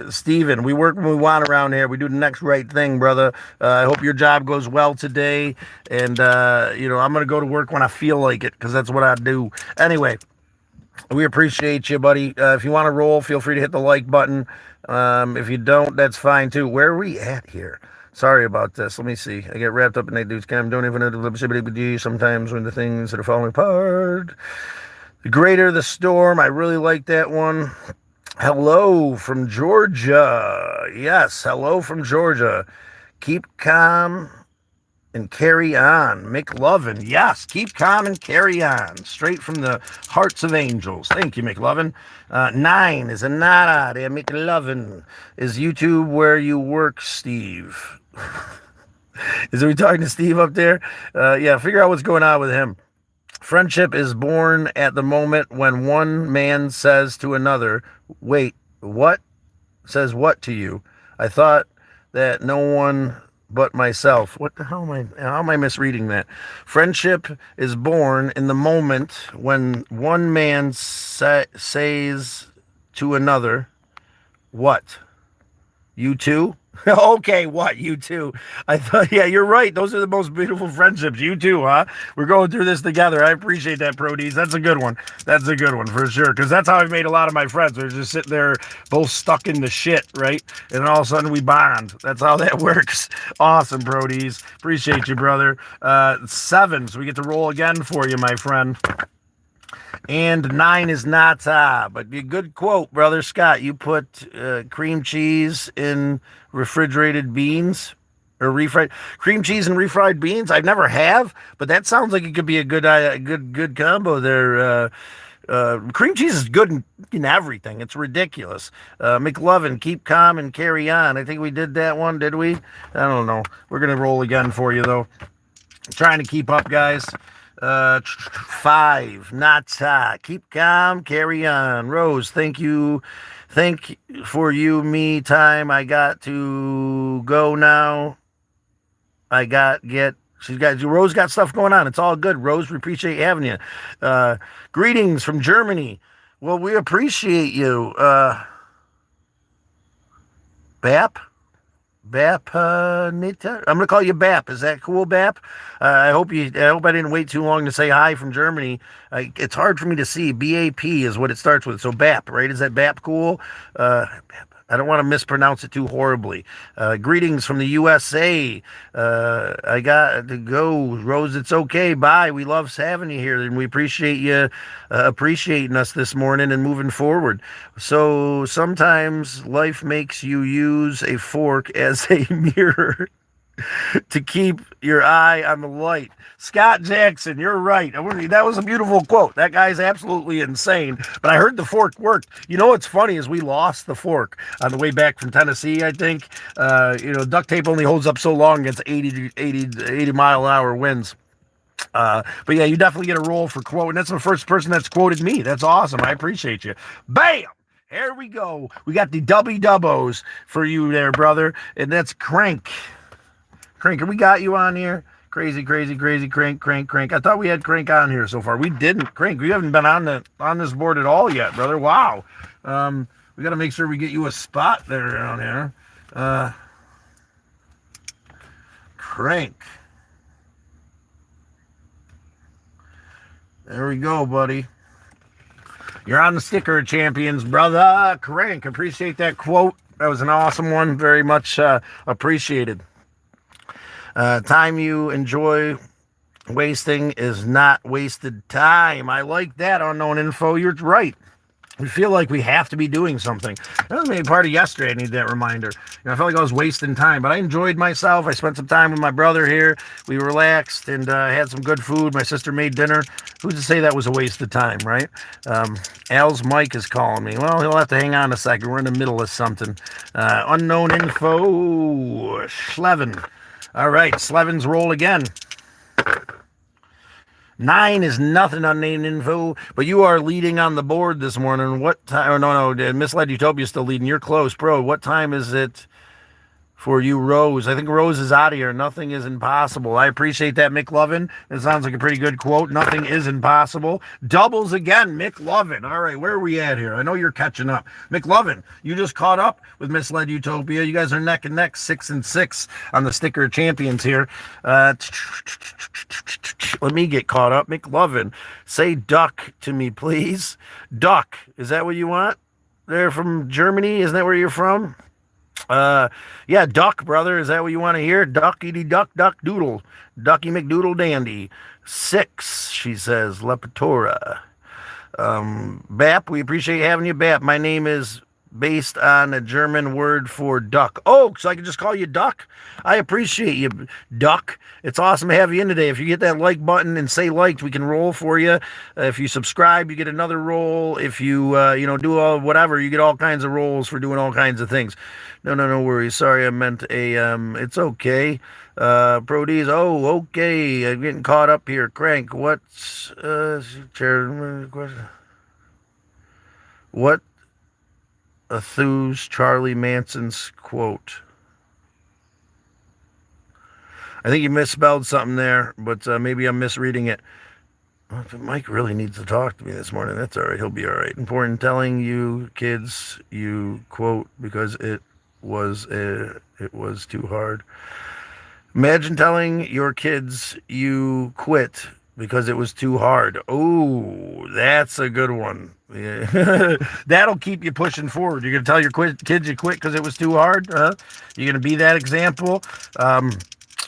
Steven, we work when we want around here. We do the next right thing, brother. I hope your job goes well today. And, I'm going to go to work when I feel like it because that's what I do. Anyway, we appreciate you, buddy. If you want to roll, feel free to hit the like button. If you don't, that's fine, too. Where are we at here? Sorry about this. Let me see. I get wrapped up in that dude's cam. Don't even know the sometimes when the things that are falling apart. The greater the storm. I really like that one. Hello from Georgia. Yes, hello from Georgia. Keep calm and carry on. McLovin. Yes, keep calm and carry on. Straight from the hearts of angels. Thank you, McLovin. 9 is a nada de McLovin. Is YouTube where you work, Steve? Is we talking to Steve up there? Yeah, figure out what's going on with him. Friendship is born at the moment when one man says to another, wait, what? Says what to you? I thought that no one but myself. What the hell how am I misreading that? Friendship is born in the moment when one man says to another, what? You too? Okay, what? You too? I thought, yeah, you're right. Those are the most beautiful friendships. You too, huh? We're going through this together. I appreciate that, Prodies. That's a good one. That's a good one for sure. Because that's how I made a lot of my friends. They're just sitting there both stuck in the shit, right? And then all of a sudden we bond. That's how that works. Awesome, Prodies. Appreciate you, brother. 7, so we get to roll again for you, my friend. And 9 is nata, but a good quote, brother Scott. You put cream cheese in refrigerated beans or refried cream cheese and refried beans. I've never have, but that sounds like it could be a good combo there. Cream cheese is good in everything. It's ridiculous. McLovin, keep calm and carry on. I think we did that one, did we? I don't know. We're gonna roll again for you though. Trying to keep up, guys. 5, nata. Keep calm, carry on. Rose, thank you. Thank for you, me time. I got to go now. Rose got stuff going on. It's all good. Rose, we appreciate having you. Greetings from Germany. Well, we appreciate you. Bap? Nita? I'm gonna call you Bap. Is that cool, Bap? I hope I didn't wait too long to say hi from Germany. It's hard for me to see. BAP is what it starts with. So Bap, right? Is that Bap cool? I don't want to mispronounce it too horribly. Greetings from the USA. I got to go. Rose, it's okay. Bye. We love having you here, and we appreciate you appreciating us this morning and moving forward. So sometimes life makes you use a fork as a mirror to keep your eye on the light. Scott Jackson, you're right. That was a beautiful quote. That guy's absolutely insane. But I heard the fork worked. You know what's funny is we lost the fork on the way back from Tennessee, I think. Duct tape only holds up so long against 80 mile an hour winds. But yeah, you definitely get a roll for quote. And that's the first person that's quoted me. That's awesome. I appreciate you. Bam! Here we go. We got the Dubbos for you there, brother. And that's Crank. Crank, we got you on here. Crazy, Crank. I thought we had Crank on here so far. We didn't. Crank, you haven't been on this board at all yet, brother. Wow. We got to make sure we get you a spot there down here. Crank. There we go, buddy. You're on the sticker of champions, brother. Crank. Appreciate that quote. That was an awesome one. Very much appreciated. Time you enjoy wasting is not wasted time. I like that, unknown info. You're right. We feel like we have to be doing something. That was maybe part of yesterday. I need that reminder. I felt like I was wasting time, but I enjoyed myself. I spent some time with my brother here. We relaxed and had some good food. My sister made dinner. Who's to say that was a waste of time, right? Al's mic is calling me. Well, he'll have to hang on a second. We're in the middle of something. Unknown info. Slevin. All right, Slevin's roll again. 9 is nothing unnamed info, but you are leading on the board this morning. What time? Oh, no, Misled Utopia still leading. You're close, bro. What time is it for you, Rose? I think Rose is out of here. Nothing is impossible. I appreciate that, McLovin. It sounds like a pretty good quote. Nothing is impossible. Doubles again, McLovin. All right, where are we at here? I know you're catching up. McLovin, you just caught up with Misled Utopia. You guys are neck and neck, 6 and 6 on the sticker of champions here. Let me get caught up. McLovin, say duck to me, please. Duck. Is that what you want? They're from Germany. Isn't that where you're from? Yeah, duck, brother. Is that what you want to hear? Duckity duck, duck doodle. Ducky McDoodle dandy. 6, she says. Lepatora. Bap, we appreciate having you, Bap. My name is based on a German word for duck. Oh, so I can just call you Duck? I appreciate you, Duck. It's awesome to have you in today. If you hit that like button and say liked, we can roll for you. If you subscribe, you get another roll. If you, do all whatever, you get all kinds of rolls for doing all kinds of things. No worries. Sorry, I meant it's okay. Prodies, okay. I'm getting caught up here. Crank, what's, chair, question? What Athus Charlie Manson's quote? I think you misspelled something there, but maybe I'm misreading it. Well, Mike really needs to talk to me this morning. That's all right. He'll be all right. Important telling you kids you quote because it was too hard. Imagine telling your kids you quit because it was too hard. Oh, that's a good one. Yeah. That'll keep you pushing forward. You're going to tell your kids you quit because it was too hard? Huh? You're going to be that example?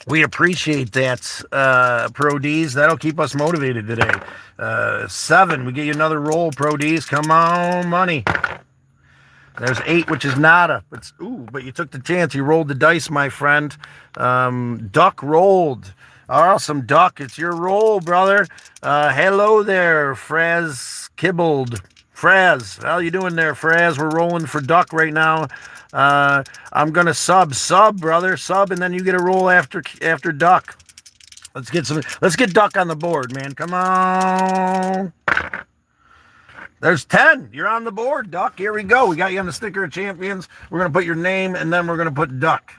We appreciate that, Pro D's. That'll keep us motivated today. 7, we get you another roll, Pro D's. Come on, money. There's 8, which is nada. But you took the chance. You rolled the dice, my friend. Duck rolled. Awesome, Duck. It's your roll, brother. Hello there, Fraz Kibbled. Fraz, how you doing there, Fraz? We're rolling for Duck right now. I'm gonna sub, brother, sub, and then you get a roll after Duck. Let's get Duck on the board, man. Come on. There's 10. You're on the board, Duck. Here we go. We got you on the sticker of champions. We're gonna put your name, and then we're gonna put Duck.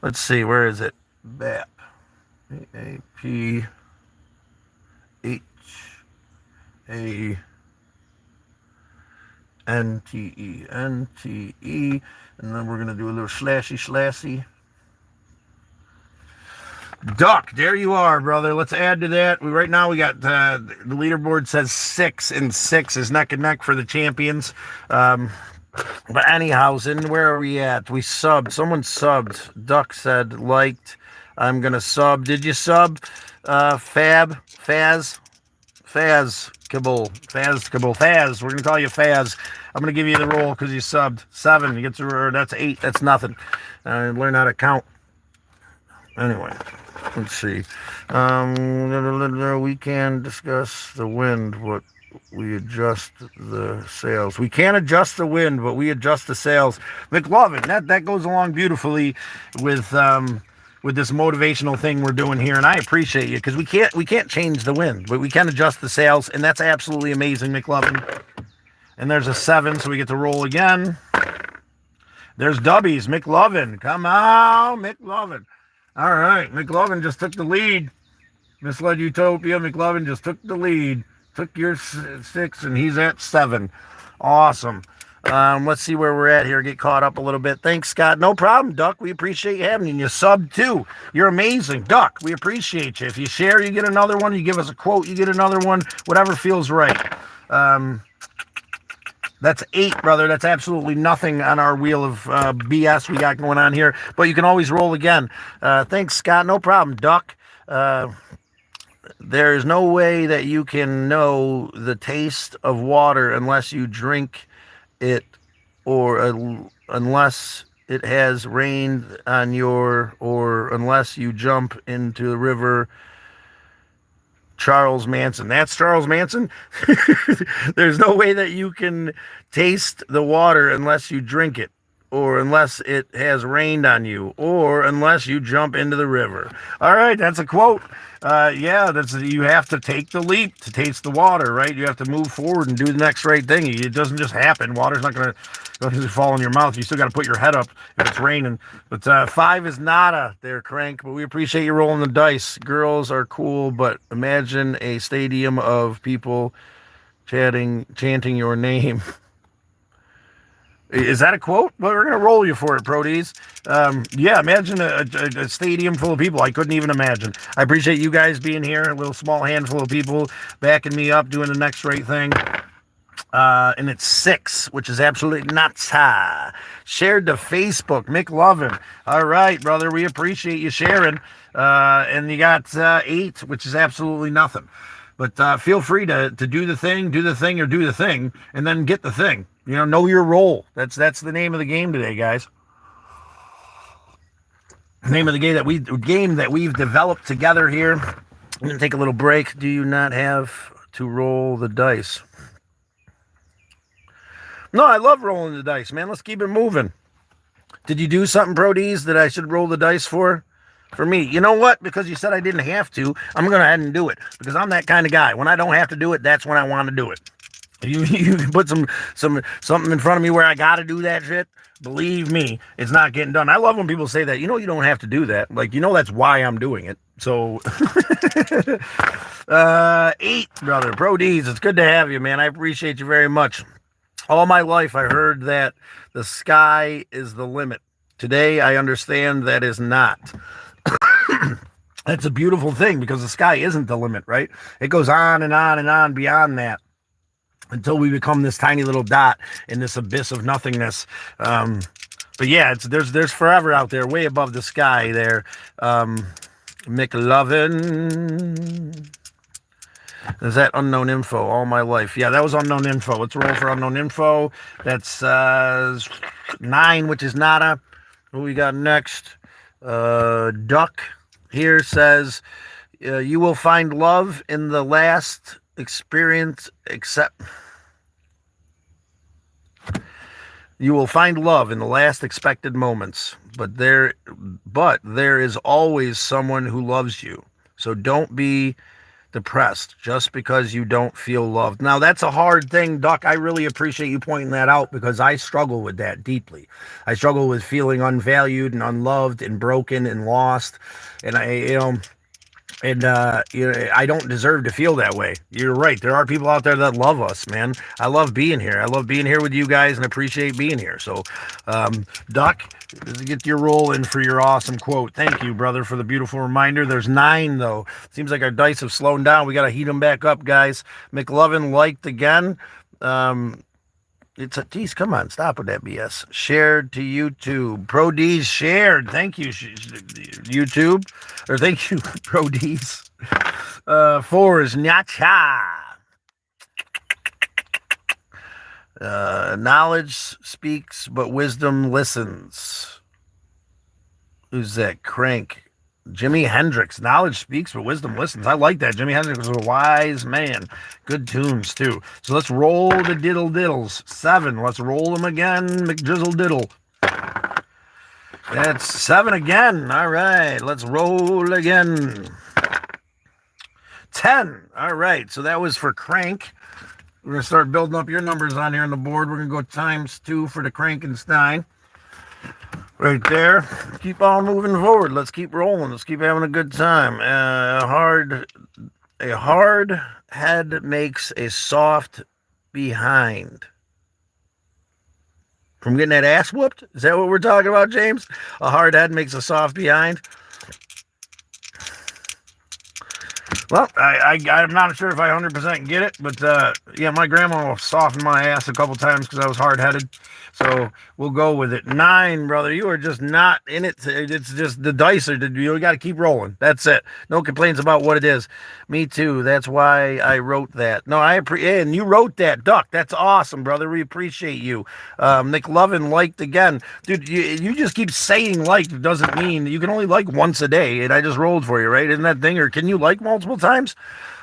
Let's see, where is it? BAP. AAP. HA. NTE, and then we're gonna do a little slashy. Duck, there you are, brother. Let's add to that. Right now we got the leaderboard says 6 and 6 is neck and neck for the champions. But anyhow, where are we at? We subbed. Someone subbed. Duck said liked. I'm gonna sub. Did you sub? Faz Kibble. Faz. We're gonna call you Faz. I'm gonna give you the roll because you subbed. 7. You get to, that's 8. That's nothing. Learn how to count. Anyway, let's see. We can discuss the wind, but we adjust the sails. We can't adjust the wind, but we adjust the sails. McLovin, that goes along beautifully with this motivational thing we're doing here, and I appreciate you because we can't change the wind, but we can adjust the sails, and that's absolutely amazing, McLovin. And there's a 7, so we get to roll again. There's Dubbies, McLovin. Come on, McLovin. All right, McLovin just took the lead. Misled Utopia, McLovin just took the lead. Took your 6, and he's at 7. Awesome. Let's see where we're at here. Get caught up a little bit. Thanks, Scott. No problem, Duck. We appreciate you having you. And you sub too. You're amazing, Duck. We appreciate you. If you share, you get another one. You give us a quote, you get another one. Whatever feels right. That's 8, brother. That's absolutely nothing on our wheel of BS we got going on here. But you can always roll again. Thanks, Scott. No problem, Duck. There is no way that you can know the taste of water unless you drink it, or unless it has rained on your, or unless you jump into the river. Charles Manson. That's Charles Manson. There's no way that you can taste the water unless you drink it, or unless it has rained on you, or unless you jump into the river. All right, that's a quote. Yeah, you have to take the leap to taste the water, right? You have to move forward and do the next right thing. It doesn't just happen. Water's not going to fall in your mouth. You still got to put your head up if it's raining. But 5 is nada there, Crank. But we appreciate you rolling the dice. Girls are cool, but imagine a stadium of people chanting your name. Is that a quote? Well, we're going to roll you for it, Prodies. Yeah, imagine a stadium full of people. I couldn't even imagine. I appreciate you guys being here. A little small handful of people backing me up, doing the next right thing. And it's 6, which is absolutely nuts. Shared to Facebook, McLovin. All right, brother, we appreciate you sharing. And you got 8, which is absolutely nothing. But feel free to do the thing, or do the thing, and then get the thing. Know your role. That's the name of the game today, guys. The name of the game that we've developed together here. I'm gonna take a little break. Do you not have to roll the dice? No, I love rolling the dice, man. Let's keep it moving. Did you do something, Prodies, that I should roll the dice for? For me, you know what? Because you said I didn't have to, I'm going to go ahead and do it. Because I'm that kind of guy. When I don't have to do it, that's when I want to do it. If you can put something in front of me where I got to do that shit, believe me, it's not getting done. I love when people say that. You don't have to do that. Like, that's why I'm doing it. So, 8, brother. Pro D's, it's good to have you, man. I appreciate you very much. All my life, I heard that the sky is the limit. Today, I understand that is not. That's a beautiful thing, because the sky isn't the limit, right? It goes on and on and on beyond that until we become this tiny little dot in this abyss of nothingness. But yeah, there's forever out there, way above the sky there. McLovin. Is that unknown info? All my life. Yeah, that was unknown info. Let's roll for unknown info. That's 9, which is nada. What we got next? Duck here says, you will find love in the last experience, except you will find love in the last expected moments, but there is always someone who loves you. So don't be depressed just because you don't feel loved. Now, that's a hard thing, Duck. I really appreciate you pointing that out, because I struggle with that deeply. I struggle with feeling unvalued and unloved and broken and lost. And I don't deserve to feel that way. You're right. There are people out there that love us, man. I love being here. I love being here with you guys and appreciate being here. So, Duck, get your roll in for your awesome quote. Thank you, brother, for the beautiful reminder. There's 9, though. Seems like our dice have slowed down. We got to heat them back up, guys. McLovin liked again. Geez, come on, stop with that BS. Shared to YouTube. Pro D's shared. Thank you, YouTube. Or thank you, Pro D's. 4 is Nyacha. Knowledge speaks, but wisdom listens. Who's that? Crank. Jimi Hendrix. Knowledge speaks, but wisdom listens. I like that. Jimi Hendrix was a wise man. Good tunes, too. So let's roll the diddle diddles. 7. Let's roll them again. McDrizzle diddle. That's 7 again. All right. Let's roll again. 10. All right. So that was for Crank. We're going to start building up your numbers on here on the board. We're going to go × 2 for the Crankenstein. Right there. Keep on moving forward. Let's keep rolling. Let's keep having a good time. A hard head makes a soft behind. From getting that ass whooped? Is that what we're talking about, James? A hard head makes a soft behind. Well, I'm not sure if I 100% get it, but yeah, my grandma softened my ass a couple times because I was hard headed. So we'll go with it. 9, brother. You are just not in it. It's just the dice are. You got to keep rolling. That's it. No complaints about what it is. Me too. That's why I wrote that. No, and you wrote that, Duck. That's awesome, brother. We appreciate you. McLovin liked again, dude. You just keep saying like doesn't mean you can only like once a day. And I just rolled for you, right? Isn't that thing? Or can you like multiple times?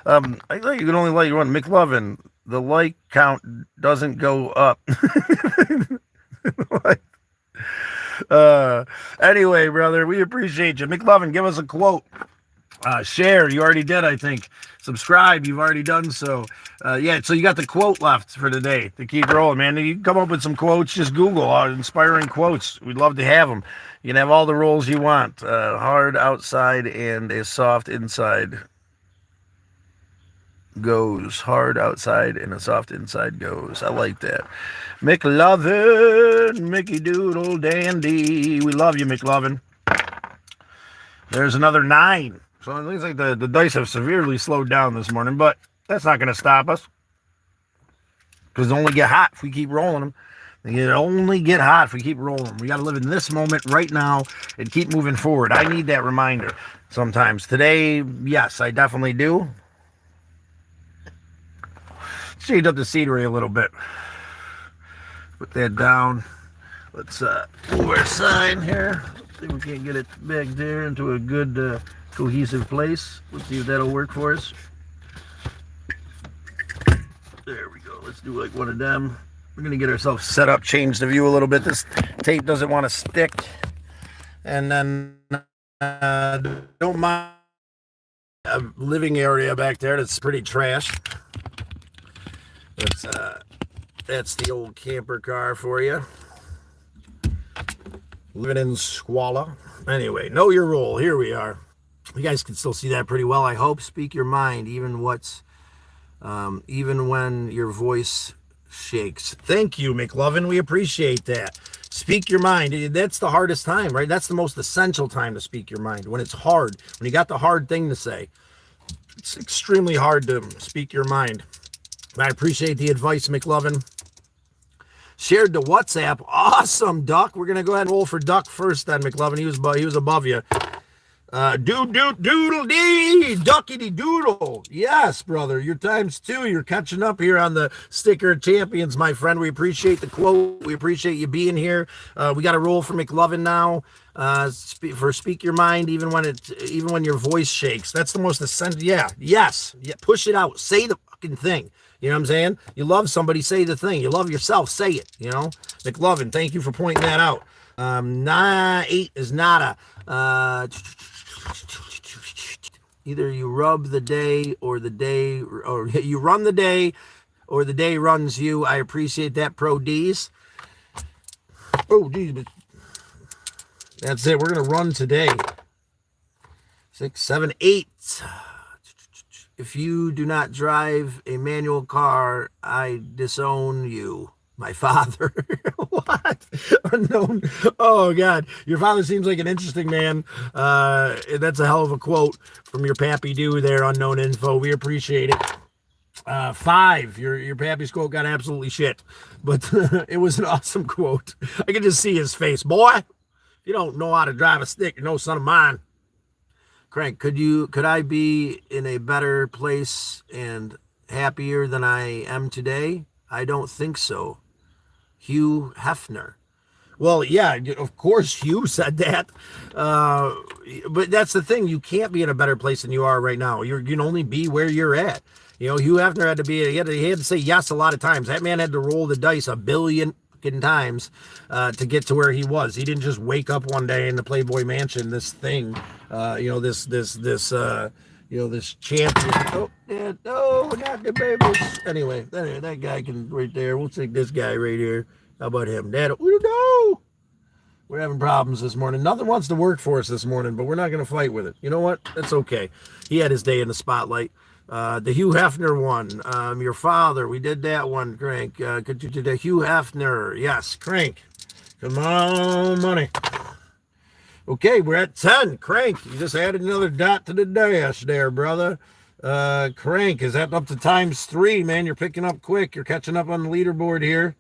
I think you can only like one. McLovin. The like count doesn't go up. Anyway, brother, we appreciate you. McLovin, give us a quote. Share, you already did, I think. Subscribe, you've already done so. Yeah, so you got the quote left for today to keep rolling, man. You can come up with some quotes. Just Google inspiring quotes. We'd love to have them. You can have all the roles you want. Hard outside and a soft inside goes. Hard outside and a soft inside goes. I like that. McLovin, Mickey Doodle Dandy. We love you, McLovin. There's another 9. So it looks like the dice have severely slowed down this morning, but that's not going to stop us. Because they only get hot if we keep rolling them. They only get hot if we keep rolling them. We got to live in this moment right now and keep moving forward. I need that reminder sometimes. Today, yes, I definitely do. Change up the scenery a little bit. Put that down. Let's move our sign here. Let's see if we can get it back there into a good cohesive place. Let's see if that'll work for us. There we go. Let's do like one of them. We're going to get ourselves set up, change the view a little bit. This tape doesn't want to stick. And then don't mind a living area back there that's pretty trash. That's the old camper car for you. Living in squalor. Anyway, know your role. Here we are. You guys can still see that pretty well, I hope. Speak your mind, even when your voice shakes. Thank you, McLovin. We appreciate that. Speak your mind. That's the hardest time, right? That's the most essential time to speak your mind. When it's hard, when you got the hard thing to say, it's extremely hard to speak your mind. I appreciate the advice, McLovin. Shared to WhatsApp. Awesome, Duck. We're going to go ahead and roll for Duck first then, McLovin. He was above you. Doodle-dee, duckity-doodle. Yes, brother. Your times 2. You're catching up here on the Sticker Champions, my friend. We appreciate the quote. We appreciate you being here. We got to roll for McLovin now. For speak your mind, even when your voice shakes. That's the most essential. Yeah. Yes. Yeah. Push it out. Say the fucking thing. You know what I'm saying? You love somebody, say the thing. You love yourself, say it. You know, McLovin, thank you for pointing that out. 8 is nada. Either you rub the day or you run the day or the day runs you. I appreciate that, Pro D's. Oh, geez, but that's it. We're going to run today. 6, 7, 8. If you do not drive a manual car, I disown you. My father. What? Unknown. Oh, God. Your father seems like an interesting man. That's a hell of a quote from your pappy do there, Unknown Info. We appreciate it. 5. Your pappy's quote got absolutely shit. But it was an awesome quote. I can just see his face. Boy, if you don't know how to drive a stick, you're no son of mine. Crank, could I be in a better place and happier than I am today? I don't think so. Hugh Hefner. Well, yeah, of course Hugh said that. But that's the thing. You can't be in a better place than you are right now. You can only be where you're at. You know, Hugh Hefner had to be, he had to say yes a lot of times. That man had to roll the dice a billion times to get to where he was. He didn't just wake up one day in the Playboy Mansion, this thing, this champion. Oh, yeah, no, not the babies. Anyway, that guy can right there. We'll take this guy right here. How about him? Dad, we don't know. We're having problems this morning. Nothing wants to work for us this morning, but we're not going to fight with it. You know what? That's okay. He had his day in the spotlight. The Hugh Hefner one. Your father. We did that one, Crank. Could you do the Hugh Hefner? Yes, Crank. Come on, money. Okay, we're at 10. Crank, you just added another dot to the dash there, brother. Crank, is that up to times 3, man? You're picking up quick. You're catching up on the leaderboard here.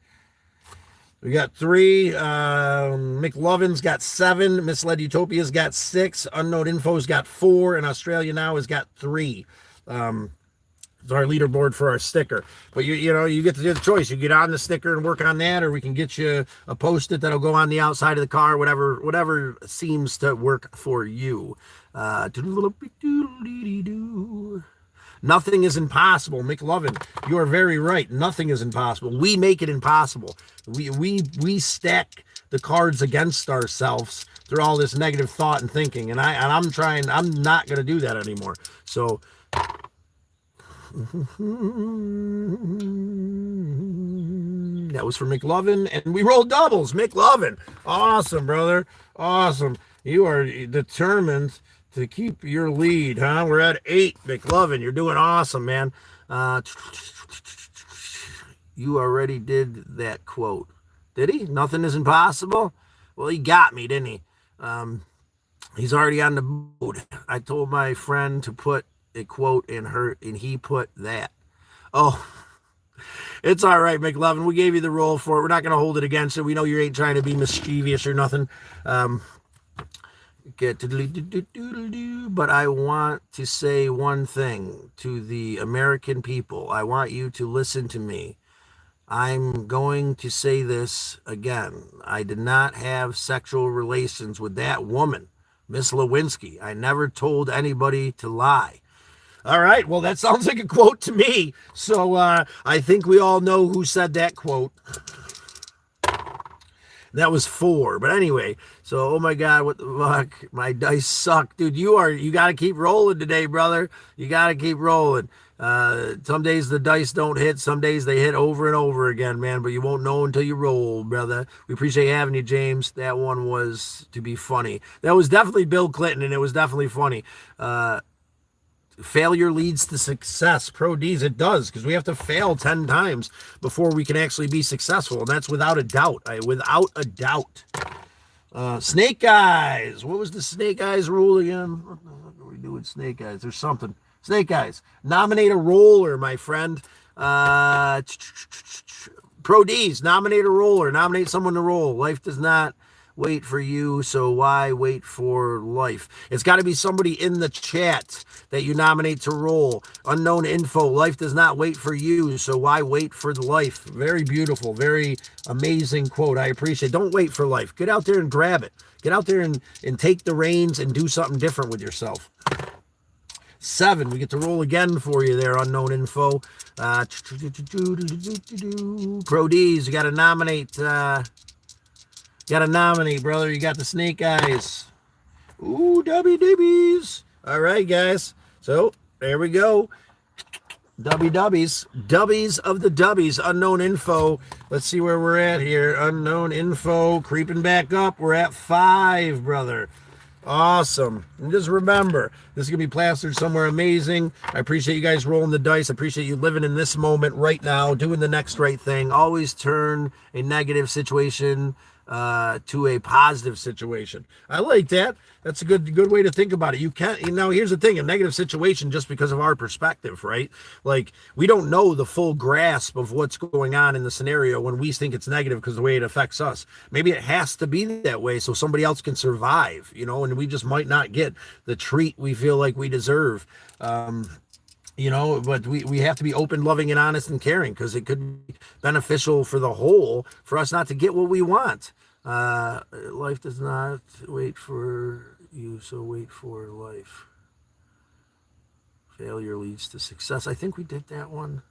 We got 3. McLovin's got 7. Misled Utopia's got 6. Unknown Info's got 4. And Australia Now has got 3. It's our leaderboard for our sticker. But you get to do the choice. You get on the sticker and work on that, or we can get you a post-it that'll go on the outside of the car, whatever seems to work for you. Nothing is impossible. McLovin, you are very right. Nothing is impossible. We make it impossible. We stack the cards against ourselves through all this negative thought and thinking. And I'm not gonna do that anymore. So that was for McLovin, and we rolled doubles. McLovin, awesome, brother, awesome. You are determined to keep your lead, huh? We're at 8. McLovin, you're doing awesome, man. You already did that quote. Did he? Nothing is impossible? Well, he got me, didn't he? He's already on the boat. I told my friend to put a quote in her, and he put that. Oh, it's all right, McLovin. We gave you the roll for it. We're not going to hold it against you. We know you ain't trying to be mischievous or nothing. But I want to say one thing to the American people. I want you to listen to me. I'm going to say this again. I did not have sexual relations with that woman, Miss Lewinsky. I never told anybody to lie. All right, well, that sounds like a quote to me. So I think we all know who said that quote. That was 4. But anyway, so, oh my God, what the fuck? My dice suck. Dude, you got to keep rolling today, brother. You got to keep rolling. Some days the dice don't hit. Some days they hit over and over again, man. But you won't know until you roll, brother. We appreciate having you, James. That one was to be funny. That was definitely Bill Clinton, and it was definitely funny. Failure leads to success. Pro D's, it does, because we have to fail 10 times before we can actually be successful. And that's without a doubt. Without a doubt. Snake Eyes. What was the Snake Eyes rule again? What the fuck are we doing, Snake Eyes? There's something. Snake Eyes. Nominate a roller, my friend. Pro D's, nominate a roller. Nominate someone to roll. Life does not wait for you, so why wait for life? It's got to be somebody in the chat that you nominate to roll. Unknown Info, life does not wait for you, so why wait for the life? Very beautiful, very amazing quote. I appreciate it. Don't wait for life. Get out there and grab it. Get out there and take the reins and do something different with yourself. 7, we get to roll again for you there, Unknown Info. Pro D's, you got to nominate. Got to nominate, brother. You got the Snake Eyes. Ooh, WDBs. All right, guys. So, there we go. WWs. Dubbies of the Dubbies. Unknown Info. Let's see where we're at here. Unknown Info. Creeping back up. We're at 5, brother. Awesome. And just remember, this is going to be plastered somewhere amazing. I appreciate you guys rolling the dice. I appreciate you living in this moment right now, doing the next right thing. Always turn a negative situation to a positive situation. I like that. That's a good way to think about it. You can't, here's the thing, a negative situation just because of our perspective, right? Like, we don't know the full grasp of what's going on in the scenario when we think it's negative because of the way it affects us. Maybe it has to be that way so somebody else can survive, and we just might not get the treat we feel like we deserve. But we have to be open, loving, and honest and caring, because it could be beneficial for the whole for us not to get what we want. Life does not wait for you, so wait for life. Failure leads to success. I think we did that one.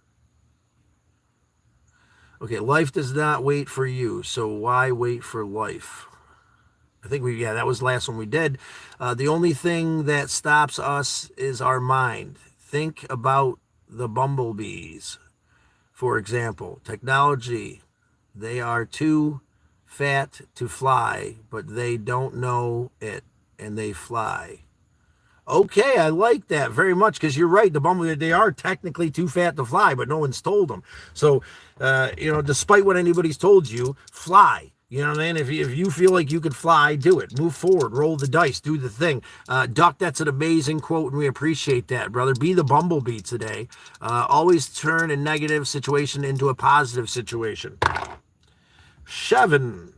Okay, life does not wait for you, so why wait for life? I think that was the last one we did. The only thing that stops us is our mind. Think about the bumblebees, for example. Technology, they are too fat to fly, but they don't know it, and they fly. Okay, I like that very much because you're right. The bumblebee, they are technically too fat to fly, but no one's told them. So, despite what anybody's told you, fly. You know what I mean? If you feel like you could fly, do it. Move forward, roll the dice, do the thing. Duck, that's an amazing quote, and we appreciate that, brother. Be the bumblebee today. Always turn a negative situation into a positive situation. Shevin,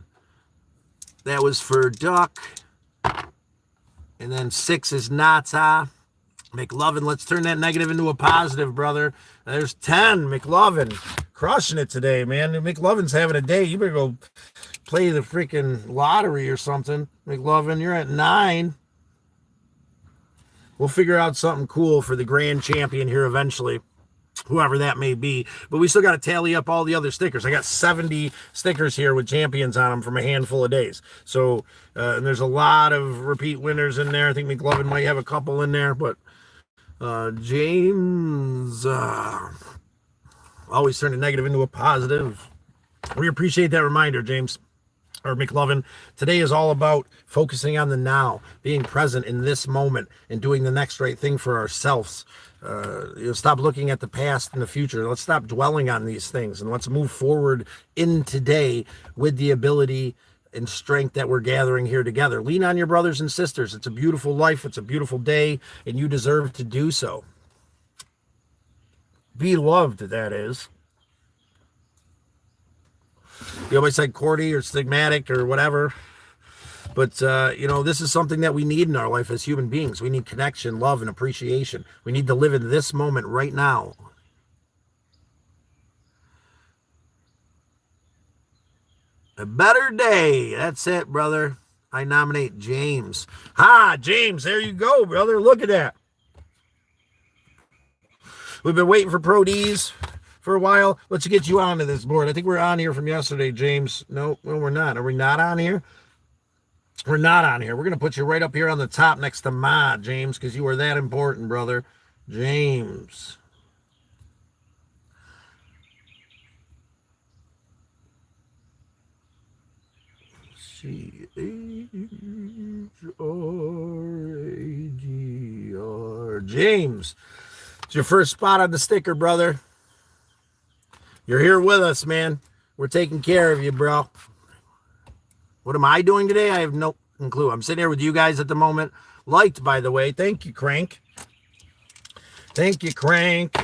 that was for Duck. And then 6 is Nata. McLovin, let's turn that negative into a positive, brother. There's 10. McLovin, crushing it today, man. McLovin's having a day. You better go play the freaking lottery or something. McLovin, you're at 9. We'll figure out something cool for the grand champion here eventually, whoever that may be. But we still got to tally up all the other stickers. I got 70 stickers here with champions on them from a handful of days. So, and there's a lot of repeat winners in there. I think McLovin might have a couple in there, but James, always turn a negative into a positive. We appreciate that reminder, James. Or McLovin. Today is all about focusing on the now, being present in this moment, and doing the next right thing for ourselves. Stop looking at the past and the future. Let's stop dwelling on these things, and let's move forward in today with the ability and strength that we're gathering here together. Lean on your brothers and sisters. It's a beautiful life. It's a beautiful day, and you deserve to do so. Be loved, that is. You always said Cordy or stigmatic or whatever. But, this is something that we need in our life as human beings. We need connection, love, and appreciation. We need to live in this moment right now. A better day. That's it, brother. I nominate James. James, there you go, brother. Look at that. We've been waiting for Pro D's for a while. Let's get you onto this board. I think we're on here from yesterday, James. No, we're not. Are we not on here? We're not on here. We're going to put you right up here on the top next to Ma, James, because you are that important, brother. James. C-H-R-A-G-R. James. It's your first spot on the sticker, brother. You're here with us, man. We're taking care of you, bro. What am I doing today? I have no clue. I'm sitting here with you guys at the moment. Liked, by the way. Thank you, Crank. Thank you, Crank.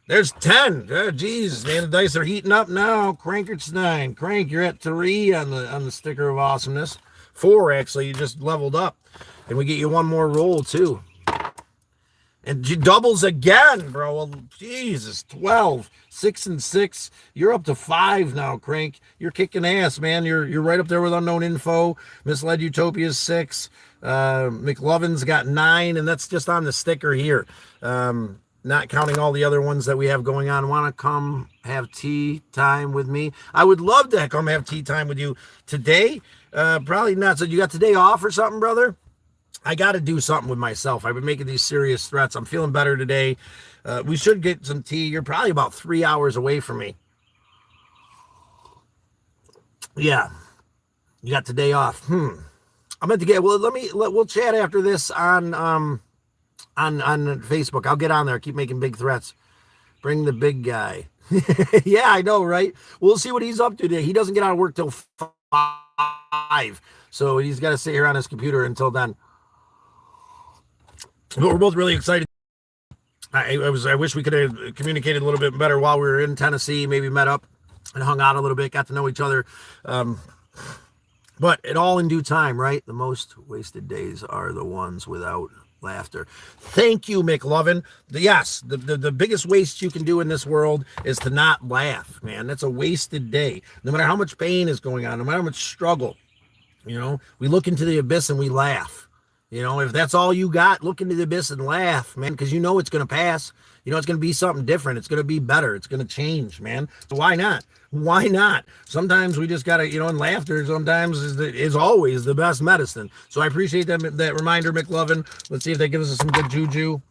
There's 10. Oh, geez, man, the dice are heating up now. Crank, it's 9. Crank, you're at 3 on the sticker of awesomeness. 4, actually. You just leveled up. And we get you one more roll, too. And doubles again, bro. Well, Jesus, 12, 6 and 6. You're up to 5 now, Crank. You're kicking ass, man. You're right up there with Unknown Info. Misled Utopia's 6. McLovin's got 9, and that's just on the sticker here. Not counting all the other ones that we have going on. Want to come have tea time with me? I would love to come have tea time with you today. Probably not. So you got today off or something, brother? I got to do something with myself. I've been making these serious threats. I'm feeling better today. We should get some tea. You're probably about 3 hours away from me. Yeah. You got today off. I'm going to get, we'll chat after this on Facebook. I'll get on there. Keep making big threats. Bring the big guy. Yeah, I know, right? We'll see what he's up to today. He doesn't get out of work till 5. So he's got to sit here on his computer until then. But we're both really excited. I wish we could have communicated a little bit better while we were in Tennessee, maybe met up and hung out a little bit, got to know each other. But it all in due time, right? The most wasted days are the ones without laughter. Thank you, McLovin. Yes, the biggest waste you can do in this world is to not laugh, man. That's a wasted day. No matter how much pain is going on, no matter how much struggle, we look into the abyss and we laugh. If that's all you got, look into the abyss and laugh, man, because it's going to pass. It's going to be something different. It's going to be better. It's going to change, man. So why not? Why not? Sometimes we just got to, and laughter sometimes is always the best medicine. So I appreciate that reminder, McLovin. Let's see if that gives us some good juju.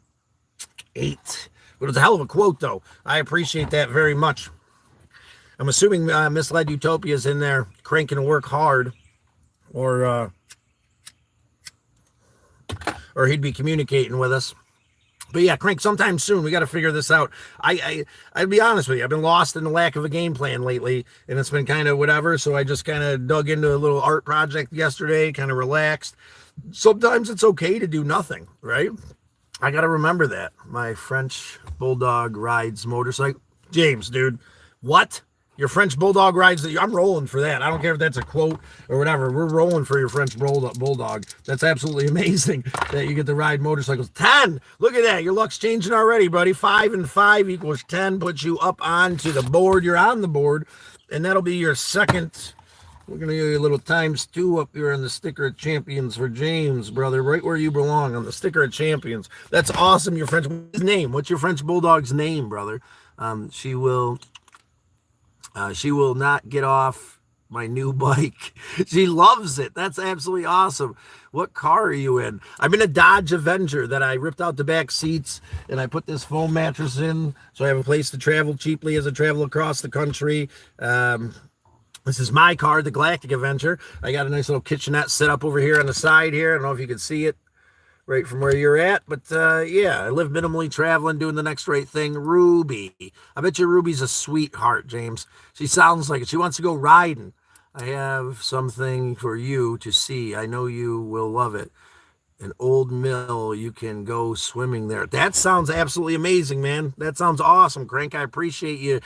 8. It was a hell of a quote, though. I appreciate that very much. I'm assuming Misled Utopia's in there cranking to work hard or or he'd be communicating with us. But yeah, Crank, sometime soon we got to figure this out. I'd be honest with you, I've been lost in the lack of a game plan lately, and it's been kind of whatever. So I just kind of dug into a little art project yesterday, kind of relaxed. Sometimes it's okay to do nothing, right? I got to remember that. My French bulldog rides motorcycle. James, dude, what? Your French bulldog rides that I'm rolling for that. I don't care if that's a quote or whatever. We're rolling for your French bulldog. That's absolutely amazing that you get to ride motorcycles. 10. Look at that. Your luck's changing already, buddy. 5 and 5 equals 10. Puts you up onto the board. You're on the board, and that'll be your second. We're going to give you a little ×2 up here on the sticker of champions for James, brother. Right where you belong on the sticker of champions. That's awesome. Your French name. What's your French bulldog's name, brother? She will not get off my new bike. She loves it. That's absolutely awesome. What car are you in? I'm in a Dodge Avenger that I ripped out the back seats and I put this foam mattress in so I have a place to travel cheaply as I travel across the country. This is my car, the Galactic Avenger. I got a nice little kitchenette set up over here on the side here. I don't know if you can see it right from where you're at, but yeah, I live minimally, traveling, doing the next right thing. Ruby, I bet you Ruby's a sweetheart, James. She sounds like it. She wants to go riding. I have something for you to see. I know you will love it. An old mill, you can go swimming there. That sounds absolutely amazing, man. That sounds awesome, Crank. I appreciate you,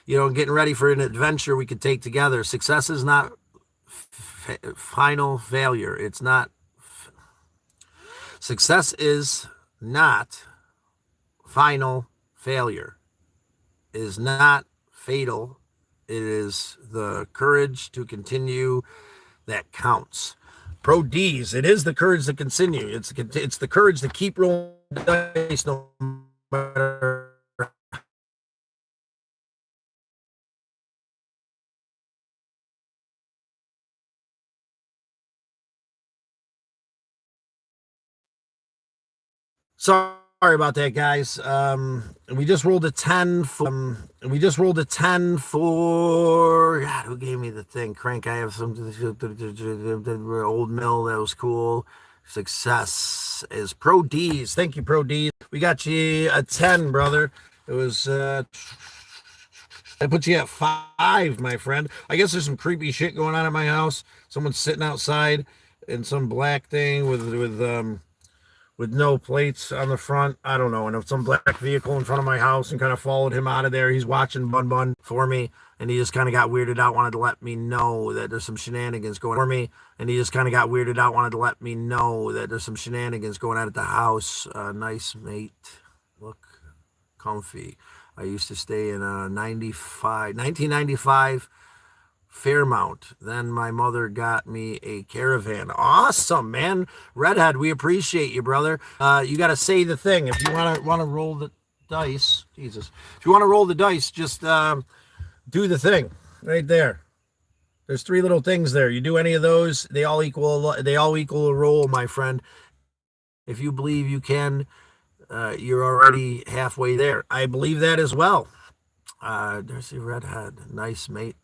getting ready for an adventure we could take together. Success is not final failure. It's not. Success is not final failure. It is not fatal. It is the courage to continue that counts. Pro D's, it is the courage to continue. It's the courage to keep rolling the dice no matter. Sorry about that, guys. We just rolled a 10 for. God, who gave me the thing? Crank. I have some old mill that was cool. Success is Pro D's. Thank you, Pro D's. We got you a 10, brother. It was. I put you at 5, my friend. I guess there's some creepy shit going on at my house. Someone's sitting outside in some black thing with no plates on the front. I don't know. And if some black vehicle in front of my house and kind of followed him out of there. He's watching Bun Bun for me. And he just kind of got weirded out, wanted to let me know that there's some shenanigans going on for me. And he just kind of got weirded out, wanted to let me know that there's some shenanigans going on at the house. Nice, mate. Look comfy. I used to stay in a 1995 Fairmount. Then my mother got me a Caravan. Awesome, man. Redhead, we appreciate you, brother. You got to say the thing. If you want to roll the dice, Jesus. If you want to roll the dice, just do the thing right there. There's 3 little things there. You do any of those, they all equal a roll, my friend. If you believe you can, you're already halfway there. I believe that as well. There's the Redhead. Nice, mate.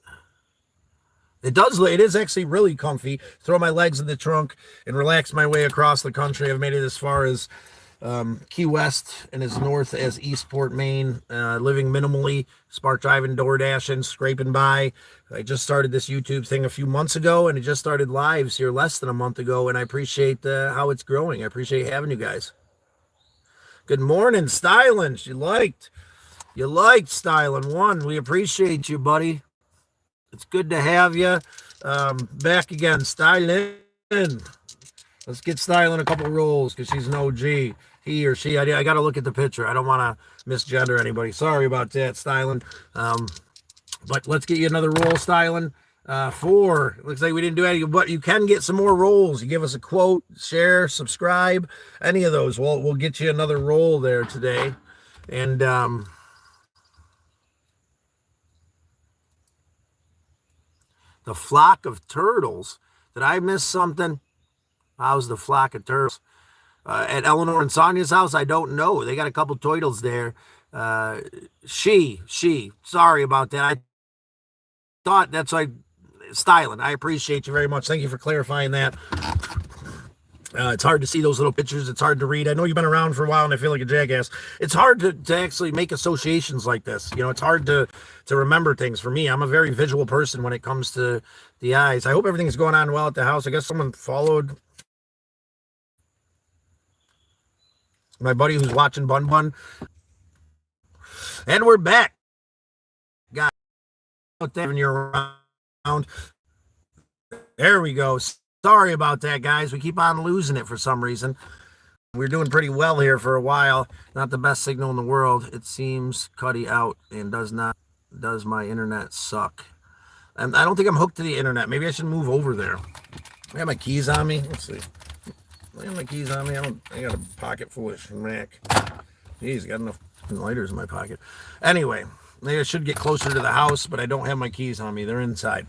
It is actually really comfy. Throw my legs in the trunk and relax my way across the country. I've made it as far as Key West and as north as Eastport, Maine, living minimally, spark driving, door dashing, scraping by. I just started this YouTube thing a few months ago, and it just started lives here less than a month ago, and I appreciate how it's growing. I appreciate having you guys. Good morning, Styling. You liked Styling 1. We appreciate you, buddy. It's good to have you back again, Styling. Let's get Styling a couple rolls because she's an OG. He or she. I got to look at the picture. I don't want to misgender anybody. Sorry about that, Styling. But let's get you another roll, Styling. 4. Looks like we didn't do any, but you can get some more rolls. You give us a quote, share, subscribe, any of those. We'll get you another roll there today. And the flock of turtles. Did I miss something? How's the flock of turtles? At Eleanor and Sonia's house, I don't know. They got a couple turtles there. She. Sorry about that. I thought that's like Styling. I appreciate you very much. Thank you for clarifying that. It's hard to see those little pictures. It's hard to read. I know you've been around for a while, and I feel like a jackass. It's hard to actually make associations like this. You know, it's hard to remember things. For me, I'm a very visual person when it comes to the eyes. I hope everything's going on well at the house. I guess someone followed my buddy who's watching Bun Bun. And we're back. God, out there when you're around. There we go. Sorry about that, guys. We keep on losing it for some reason. We're doing pretty well here for a while. Not the best signal in the world. It seems cutty out and does my internet suck. And I don't think I'm hooked to the internet. Maybe I should move over there. I have my keys on me. Let's see. I have my keys on me. I got a pocket full of Mac. Jeez, I got enough lighters in my pocket. Anyway, maybe I should get closer to the house, but I don't have my keys on me. They're inside.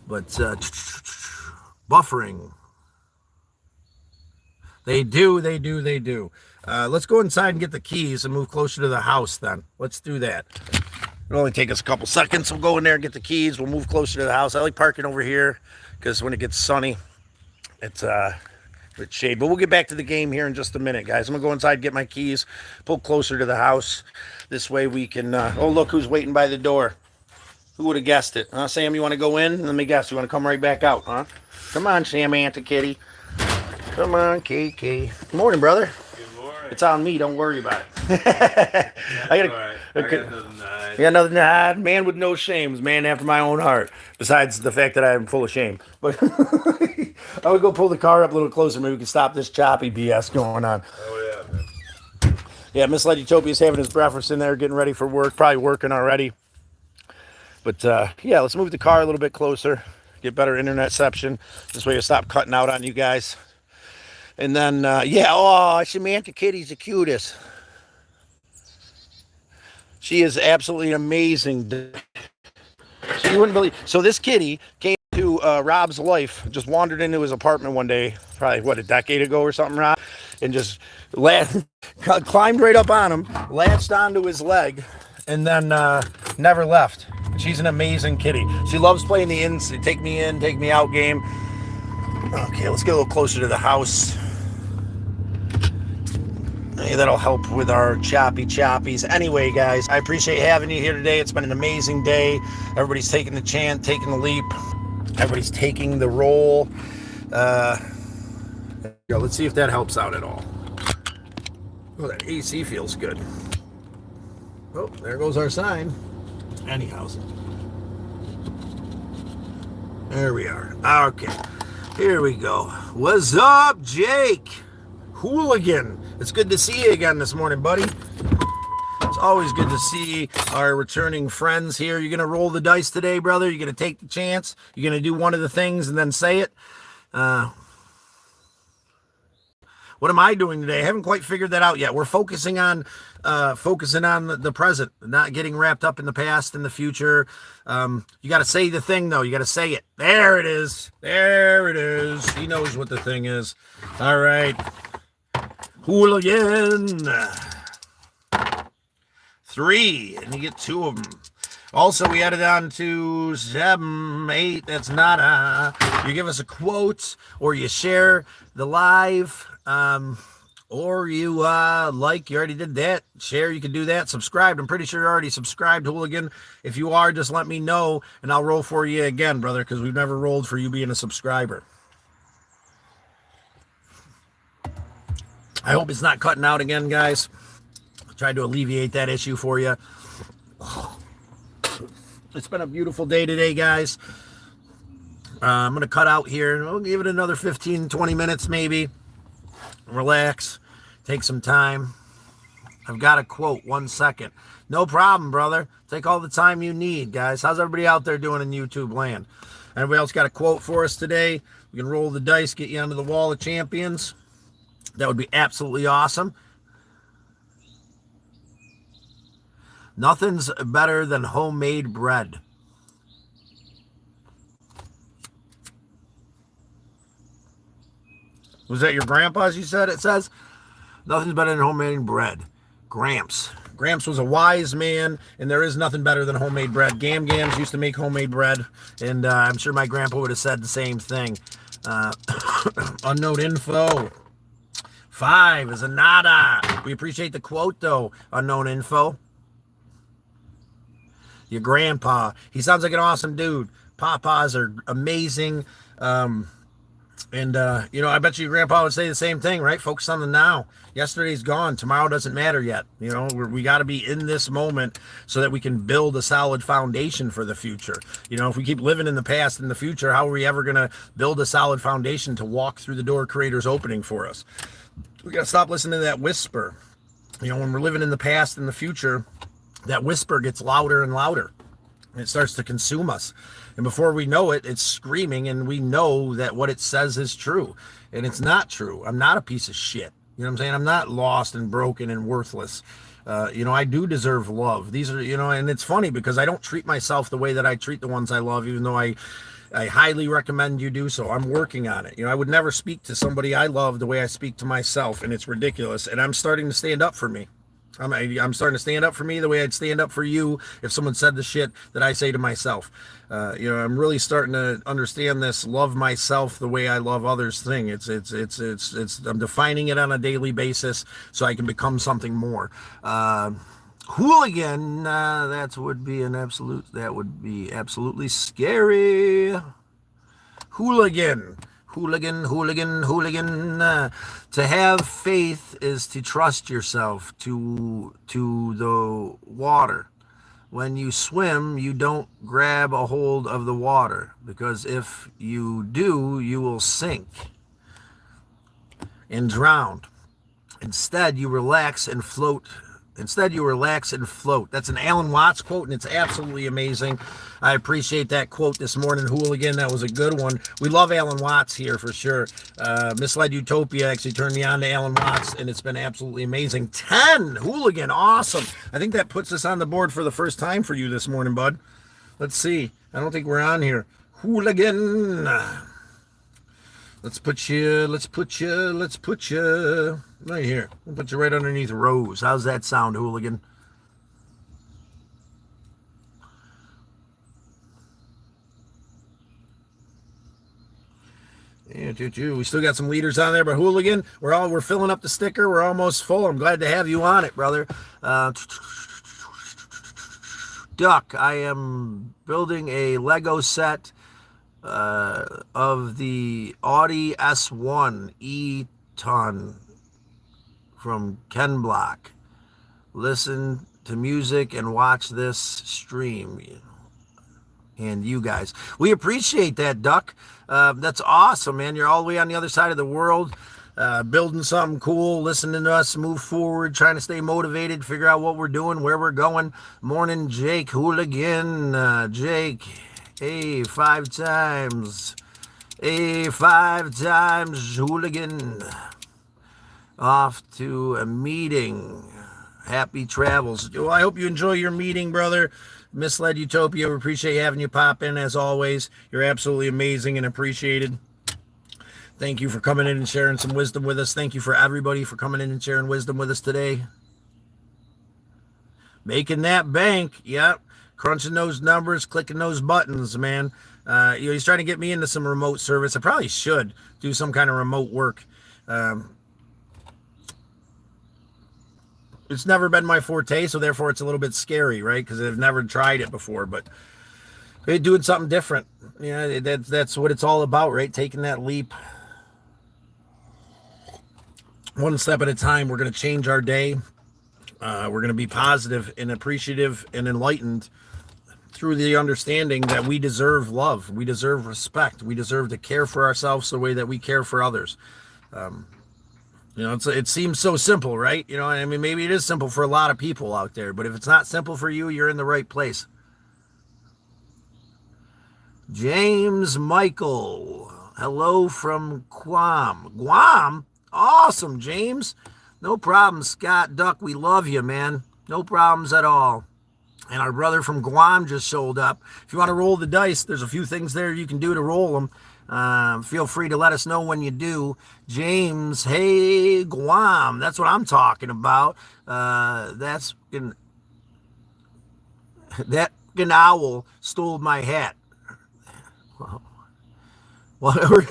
But buffering. They do. Let's go inside and get the keys and move closer to the house then. Let's do that. It'll only take us a couple seconds. We'll go in there and get the keys. We'll move closer to the house. I like parking over here because when it gets sunny, it's shade. But we'll get back to the game here in just a minute, guys. I'm going to go inside and get my keys, pull closer to the house. This way we can... oh, look who's waiting by the door. Who would have guessed it? Huh, Sam, you want to go in? Let me guess. You want to come right back out, huh? Come on, Samantha Kitty. Come on, KK. Good morning, brother. Good morning. It's on me. Don't worry about it. I got nothing to hide. I got nothing to hide. Man with no shames. Man after my own heart. Besides the fact that I am full of shame. But I would go pull the car up a little closer. Maybe we can stop this choppy BS going on. Oh, yeah, man. Yeah, Miss Legutopia's having his breakfast in there, getting ready for work. Probably working already. But, yeah, let's move the car a little bit closer. Get better internet-ception. This way you'll stop cutting out on you guys. And then, yeah, oh, Samantha Kitty's the cutest. She is absolutely amazing. So you wouldn't believe. So this kitty came to Rob's life, just wandered into his apartment one day, probably, what, a decade ago or something, Rob? And just climbed right up on him, latched onto his leg, and then never left. She's an amazing kitty. She loves playing the take me in, take me out game. Okay, let's get a little closer to the house. Hey, that'll help with our choppies. Anyway, guys, I appreciate having you here today. It's been an amazing day. Everybody's taking the chance, taking the leap. Everybody's taking the role. Let's see if that helps out at all. Oh, that AC feels good. Oh, there goes our sign. Anyhow, there we are. Okay, here we go. What's up, Jake? Hooligan. It's good to see you again this morning, buddy. It's always good to see our returning friends here. You're going to roll the dice today, brother? You're going to take the chance? You're going to do one of the things and then say it? What am I doing today? I haven't quite figured that out yet. We're focusing on the present, not getting wrapped up in the past and the future. You got to say the thing, though. You got to say it. There it is. There it is. He knows what the thing is. All right. Hooligan. 3, and you get 2 of them. Also, we added on to 7, 8. That's nada. You give us a quote, or you share the live, or you like. You already did that. Share. You can do that. Subscribe. I'm pretty sure you're already subscribed, Hooligan. If you are, just let me know, and I'll roll for you again, brother, because we've never rolled for you being a subscriber. I hope it's not cutting out again, guys. I tried to alleviate that issue for you. It's been a beautiful day today, guys. I'm going to cut out here. We'll give it another 15, 20 minutes maybe. Relax. Take some time. I've got a quote. 1 second. No problem, brother. Take all the time you need, guys. How's everybody out there doing in YouTube land? Everybody else got a quote for us today? We can roll the dice, get you onto the wall of champions. That would be absolutely awesome. Nothing's better than homemade bread. Was that your grandpa's, you said? It says, nothing's better than homemade bread. Gramps. Gramps was a wise man, and there is nothing better than homemade bread. Gams used to make homemade bread, and I'm sure my grandpa would have said the same thing. Unknown info. 5 is a nada. We appreciate the quote, though. Unknown info. Your grandpa. He sounds like an awesome dude. Papas are amazing. I bet you your grandpa would say the same thing, right? Focus on the now. Yesterday's gone. Tomorrow doesn't matter yet. We got to be in this moment so that we can build a solid foundation for the future. If we keep living in the past and the future, how are we ever going to build a solid foundation to walk through the door Creator's opening for us? We got to stop listening to that whisper. When we're living in the past and the future, that whisper gets louder and louder. And it starts to consume us. And before we know it, it's screaming, and we know that what it says is true. And it's not true. I'm not a piece of shit. You know what I'm saying? I'm not lost and broken and worthless. I do deserve love. These are, and it's funny because I don't treat myself the way that I treat the ones I love, even though I highly recommend you do so. I'm working on it. I would never speak to somebody I love the way I speak to myself, and it's ridiculous. And I'm starting to stand up for me. I'm starting to stand up for me the way I'd stand up for you if someone said the shit that I say to myself. I'm really starting to understand this love myself the way I love others thing. I'm defining it on a daily basis so I can become something more. Hooligan, that would be absolutely scary. Hooligan. To have faith is to trust yourself to the water. When you swim, you don't grab a hold of the water, because if you do, you will sink and drown. Instead, you relax and float. That's an Alan Watts quote, and it's absolutely amazing. I appreciate that quote this morning, Hooligan. That was a good one. We love Alan Watts here for sure. Misled Utopia actually turned me on to Alan Watts, and it's been absolutely amazing. 10, Hooligan, awesome. I think that puts us on the board for the first time for you this morning, bud. Let's see. I don't think we're on here. Hooligan. Let's put you right here. We'll put you right underneath Rose. How's that sound, Hooligan? Yeah, we still got some leaders on there, but Hooligan, we're filling up the sticker. We're almost full. I'm glad to have you on it, brother. Duck, I am building a Lego set of the Audi S1 E-Ton from Ken Block. Listen to music and watch this stream. And you guys, we appreciate that, Duck. That's awesome, man. You're all the way on the other side of the world, building something cool, listening to us move forward, trying to stay motivated, figure out what we're doing, where we're going. Morning, Jake Hooligan. Jake, hey, 5 times. Hey, 5 times, Hooligan. Off to a meeting. Happy travels. Well, I hope you enjoy your meeting, brother. Misled Utopia, we appreciate having you pop in as always. You're absolutely amazing and appreciated. Thank you for coming in and sharing some wisdom with us. Thank you for everybody for coming in and sharing wisdom with us today. Making that bank. Yep. Crunching those numbers, clicking those buttons, man. He's trying to get me into some remote service. I probably should do some kind of remote work. It's never been my forte, so therefore it's a little bit scary, right? Because I've never tried it before, but doing something different. Yeah, that's what it's all about, right? Taking that leap. One step at a time. We're going to change our day. We're going to be positive and appreciative and enlightened through the understanding that we deserve love. We deserve respect. We deserve to care for ourselves the way that we care for others. It seems so simple, right? Maybe it is simple for a lot of people out there, but if it's not simple for you, you're in the right place. James Michael, hello from Guam. Guam? Awesome, James. No problem, Scott Duck. We love you, man. No problems at all. And our brother from Guam just showed up. If you want to roll the dice, there's a few things there you can do to roll them. Feel free to let us know when you do. James, hey, Guam. That's what I'm talking about. That owl stole my hat. Whatever.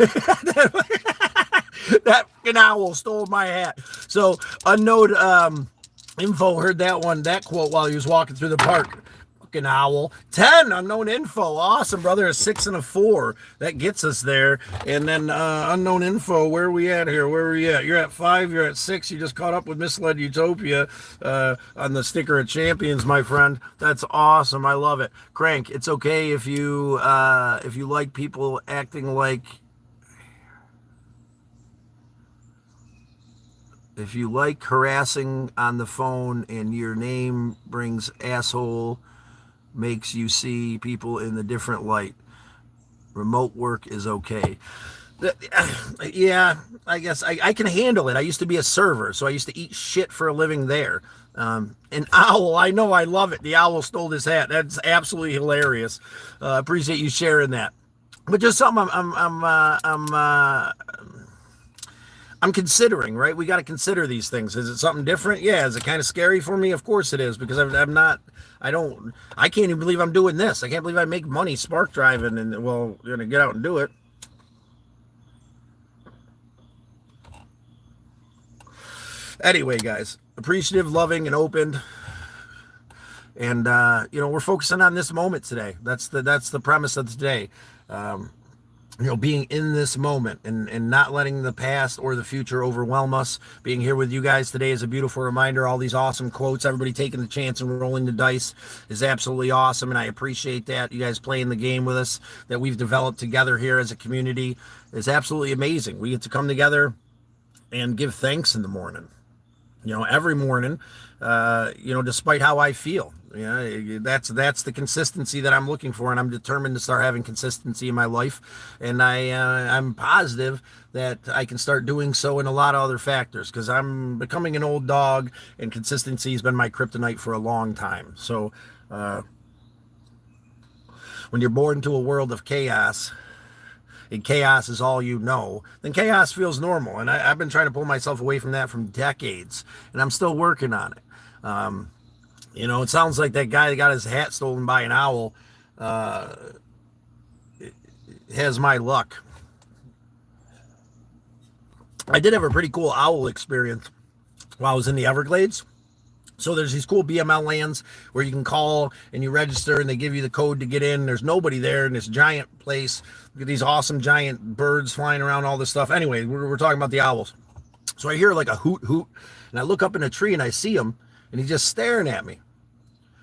That fucking owl stole my hat. So unknown info heard that quote while he was walking through the park. Fucking owl. 10 unknown info. Awesome, brother. A 6 and a 4. That gets us there. And then unknown info. Where are we at here? Where are we at? You're at 5. You're at 6. You just caught up with Misled Utopia on the Sticker of Champions, my friend. That's awesome. I love it. Crank. It's okay if you like people acting like. If you like harassing on the phone and your name brings asshole, makes you see people in a different light, remote work is okay. Yeah, I guess I can handle it. I used to be a server, so I used to eat shit for a living there. An owl, I know, I love it. The owl stole his hat. That's absolutely hilarious. Appreciate you sharing that. But just something I'm considering, right? We got to consider these things. Is it something different? Yeah. Is it kind of scary for me? Of course it is, because I can't even believe I'm doing this. I can't believe I make money spark driving and, well, you're going to get out and do it. Anyway, guys, appreciative, loving, and open. And, we're focusing on this moment today. That's the premise of today. Being in this moment and not letting the past or the future overwhelm us. Being here with you guys today is a beautiful reminder. All these awesome quotes, everybody taking the chance and rolling the dice is absolutely awesome. And I appreciate that. You guys playing the game with us that we've developed together here as a community is absolutely amazing. We get to come together and give thanks in the morning. Every morning, despite how I feel. That's the consistency that I'm looking for, and I'm determined to start having consistency in my life. And I'm positive that I can start doing so in a lot of other factors, because I'm becoming an old dog, and consistency has been my kryptonite for a long time. So when you're born into a world of chaos, and chaos is all you know, then chaos feels normal. And I've been trying to pull myself away from that for decades, and I'm still working on it. It sounds like that guy that got his hat stolen by an owl has my luck. I did have a pretty cool owl experience while I was in the Everglades. So there's these cool BML lands where you can call and you register and they give you the code to get in. There's nobody there in this giant place. Look at these awesome giant birds flying around, all this stuff. Anyway, we're talking about the owls. So I hear like a hoot, hoot, and I look up in a tree and I see him and he's just staring at me.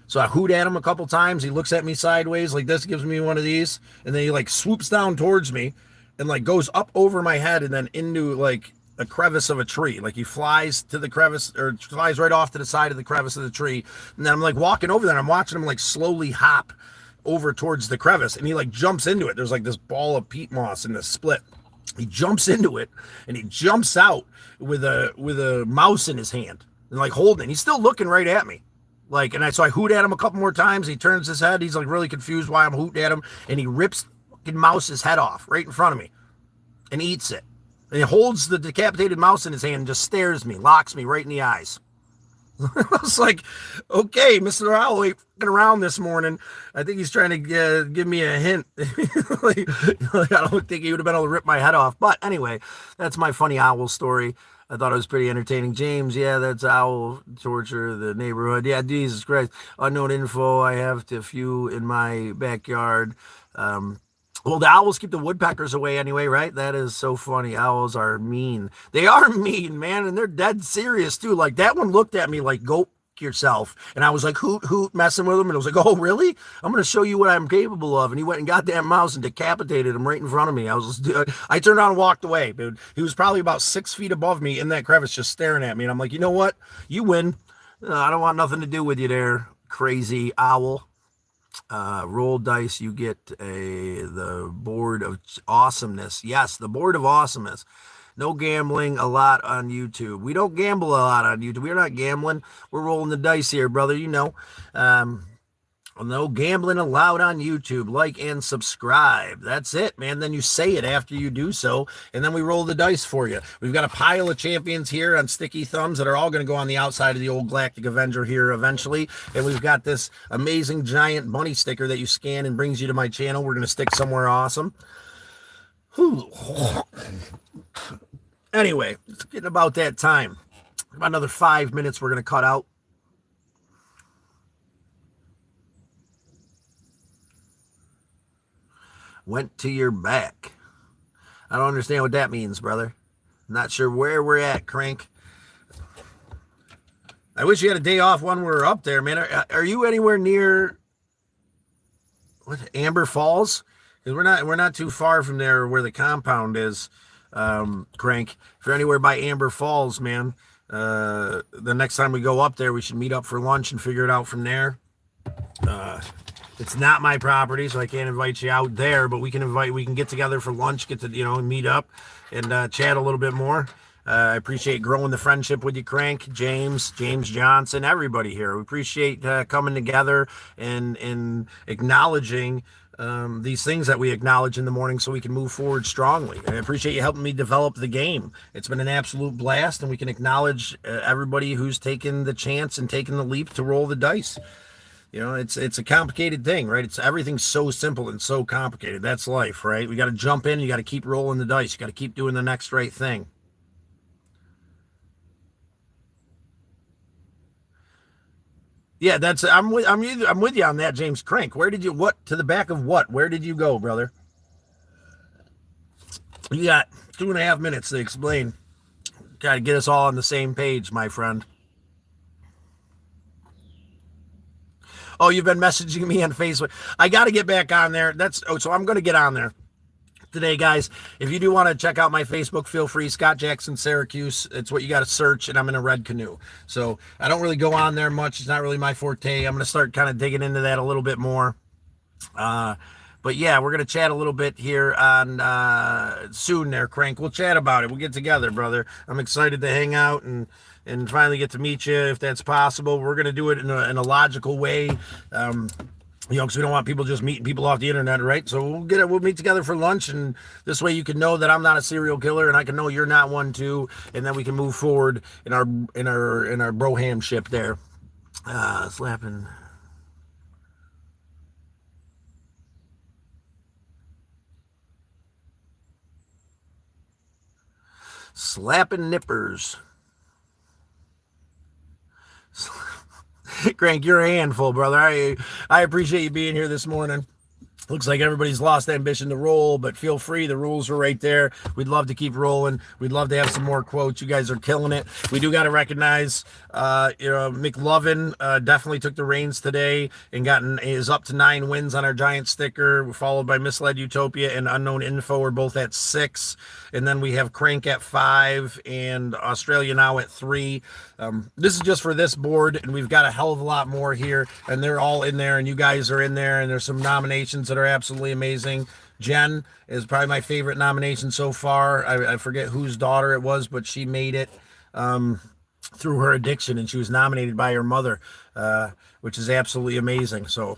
So I hoot at him a couple times. He looks at me sideways like this, gives me one of these, and then he like swoops down towards me and like goes up over my head and then into like a crevice of a tree. Like he flies to the crevice, or flies right off to the side of the crevice of the tree. And then I'm like walking over there and I'm watching him like slowly hop over towards the crevice, and he like jumps into it. There's like this ball of peat moss in the split. He jumps into it and he jumps out with a mouse in his hand and like holding it. He's still looking right at me. So I hoot at him a couple more times. He turns his head. He's like really confused why I'm hooting at him. And he rips the fucking mouse's head off right in front of me and eats it. And he holds the decapitated mouse in his hand and just stares at me, locks me right in the eyes. I was like, okay, Mr. Owl ain't fucking around this morning. I think he's trying to give me a hint. I don't think he would have been able to rip my head off. But anyway, that's my funny owl story. I thought it was pretty entertaining. James, yeah, that's owl torture, the neighborhood. Yeah, Jesus Christ. Unknown info. I have a few in my backyard. Well, the owls keep the woodpeckers away anyway, right? That is so funny. Owls are mean. They are mean, man, and they're dead serious, too. Like, that one looked at me like, go yourself. And I was like, hoot, hoot, messing with him. And I was like, oh, really? I'm going to show you what I'm capable of. And he went and got that mouse and decapitated him right in front of me. I turned around and walked away, dude. He was probably about 6 feet above me in that crevice just staring at me. And I'm like, you know what? You win. I don't want nothing to do with you there, crazy owl. Roll dice, you get the board of awesomeness. Yes, the board of awesomeness. No gambling a lot on YouTube. We don't gamble a lot on YouTube. We're not gambling. We're rolling the dice here, brother. No gambling allowed on YouTube. Like and subscribe. That's it, man. Then you say it after you do so, and then we roll the dice for you. We've got a pile of champions here on Sticky Thumbs that are all going to go on the outside of the old Galactic Avenger here eventually. And we've got this amazing giant bunny sticker that you scan and brings you to my channel. We're going to stick somewhere awesome. Whew. Anyway, it's getting about that time. About another 5 minutes we're going to cut out. Went to your back. I don't understand what that means, brother. Not sure where we're at, Crank. I wish you had a day off when we were up there, man. Are you anywhere near what, Amber Falls? Because we're not too far from there where the compound is, Crank. If you're anywhere by Amber Falls, man, the next time we go up there, we should meet up for lunch and figure it out from there. It's not my property, so I can't invite you out there, but we can get together for lunch, get to, meet up and chat a little bit more. I appreciate growing the friendship with you, Crank, James Johnson, everybody here. We appreciate coming together and acknowledging these things that we acknowledge in the morning so we can move forward strongly. And I appreciate you helping me develop the game. It's been an absolute blast, and we can acknowledge everybody who's taken the chance and taken the leap to roll the dice. It's a complicated thing, right? Everything's so simple and so complicated. That's life, right? We got to jump in. You got to keep rolling the dice. You got to keep doing the next right thing. Yeah, I'm with you on that, James Crank. To the back of what? Where did you go, brother? You got 2.5 minutes to explain. Got to get us all on the same page, my friend. Oh, you've been messaging me on Facebook. I got to get back on there. So I'm going to get on there today, guys. If you do want to check out my Facebook, feel free. Scott Jackson, Syracuse. It's what you got to search, and I'm in a red canoe. So I don't really go on there much. It's not really my forte. I'm going to start kind of digging into that a little bit more. But yeah, we're going to chat a little bit here on soon there, Crank. We'll chat about it. We'll get together, brother. I'm excited to hang out and finally get to meet you if that's possible. We're going to do it in a logical way. Because we don't want people just meeting people off the internet, right? So we'll meet together for lunch, and this way you can know that I'm not a serial killer, and I can know you're not one too, and then we can move forward in our broham ship there. Slapping nippers. Crank, you're a handful, brother. I appreciate you being here this morning. Looks like everybody's lost ambition to roll, but feel free. The rules are right there. We'd love to keep rolling. We'd love to have some more quotes. You guys are killing it. We do got to recognize, McLovin definitely took the reins today and is up to 9 wins on our giant sticker, followed by Misled Utopia and Unknown Info. We're both at 6. And then we have Crank at 5 and Australia now at 3. This is just for this board, and we've got a hell of a lot more here, and they're all in there, and you guys are in there, and there's some nominations that are absolutely amazing. Jen is probably my favorite nomination so far. I forget whose daughter it was, but she made it through her addiction, and she was nominated by her mother, which is absolutely amazing. So,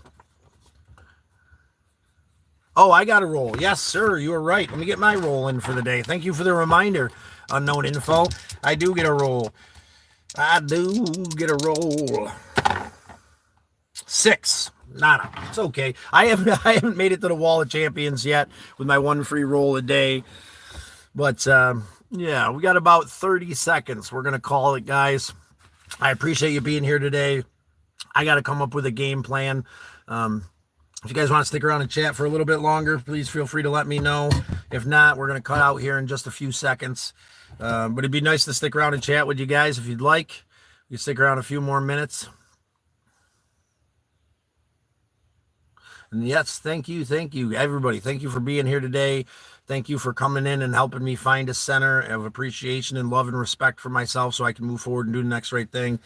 oh, I got a roll. Yes, sir, you were right. Let me get my roll in for the day. Thank you for the reminder, Unknown Info. I do get a roll. 6. Nada. It's okay. I haven't made it to the Wall of Champions yet with my 1 free roll a day. But yeah, we got about 30 seconds. We're gonna call it, guys. I appreciate you being here today. I got to come up with a game plan. If you guys want to stick around and chat for a little bit longer, please feel free to let me know. If not, we're gonna cut out here in just a few seconds. But it'd be nice to stick around and chat with you guys if you'd like. You stick around a few more minutes. And yes, thank you, everybody. Thank you for being here today. Thank you for coming in and helping me find a center of appreciation and love and respect for myself so I can move forward and do the next right thing.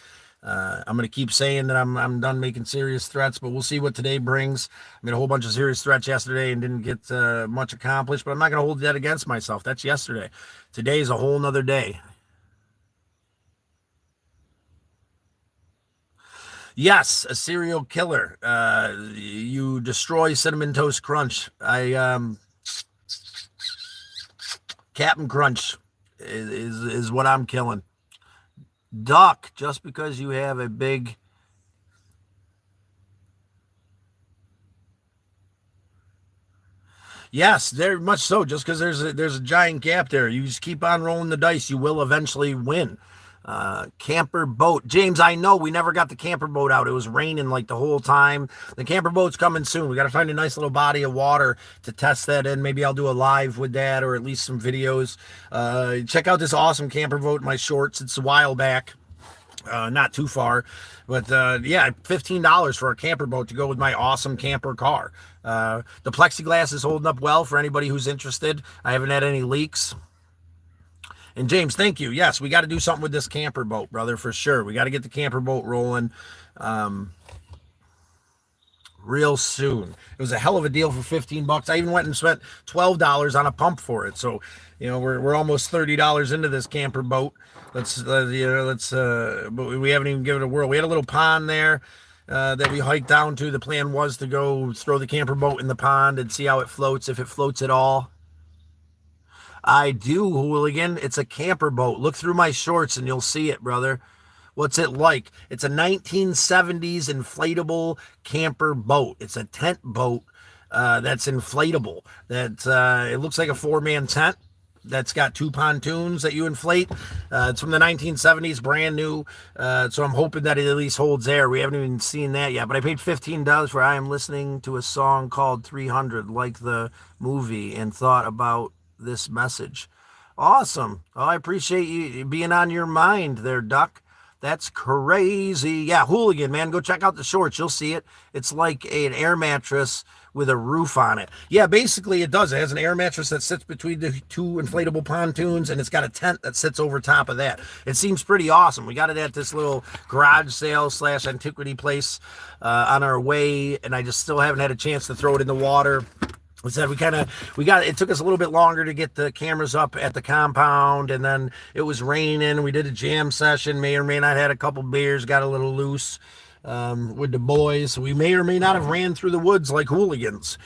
I'm going to keep saying that I'm done making serious threats, but we'll see what today brings. I made a whole bunch of serious threats yesterday and didn't get much accomplished, but I'm not going to hold that against myself. That's yesterday. Today is a whole nother day. Yes, a serial killer. You destroy Cinnamon Toast Crunch. Captain Crunch is what I'm killing. Duck, just because you have a big... Yes, very much so. Just because there's a giant gap there, you just keep on rolling the dice. You will eventually win. Camper boat, James. I know we never got the camper boat out. It was raining like the whole time. The camper boat's coming soon. We got to find a nice little body of water to test that in. Maybe I'll do a live with that, or at least some videos. Check out this awesome camper boat in my shorts. It's a while back. Not too far, but yeah, $15 for a camper boat to go with my awesome camper car. The plexiglass is holding up well for anybody who's interested. I haven't had any leaks. And James, thank you. Yes, we got to do something with this camper boat, brother, for sure. We got to get the camper boat rolling real soon. It was a hell of a deal for $15. I even went and spent $12 on a pump for it. So, we're almost $30 into this camper boat. But we haven't even given it a whirl. We had a little pond there that we hiked down to. The plan was to go throw the camper boat in the pond and see how it floats, if it floats at all. I do, hooligan. It's a camper boat. Look through my shorts and you'll see it, brother. What's it like? It's a 1970s inflatable camper boat. It's a tent boat that's inflatable. It looks like a 4-man tent that's got 2 pontoons that you inflate. It's from the 1970s, brand new. So I'm hoping that it at least holds air. We haven't even seen that yet. But I paid $15 for I am listening to a song called 300, like the movie, and thought about this message. Awesome. Oh, I appreciate you being on your mind there, Duck. That's crazy. Yeah, hooligan, man. Go check out the shorts. You'll see it. It's like an air mattress with a roof on it. Yeah, basically it does. It has an air mattress that sits between the 2 inflatable pontoons, and it's got a tent that sits over top of that. It seems pretty awesome. We got it at this little garage sale / antiquity place on our way, and I just still haven't had a chance to throw it in the water. We said it took us a little bit longer to get the cameras up at the compound, and then it was raining. We did a jam session, may or may not had a couple beers, got a little loose with the boys. We may or may not have ran through the woods like hooligans.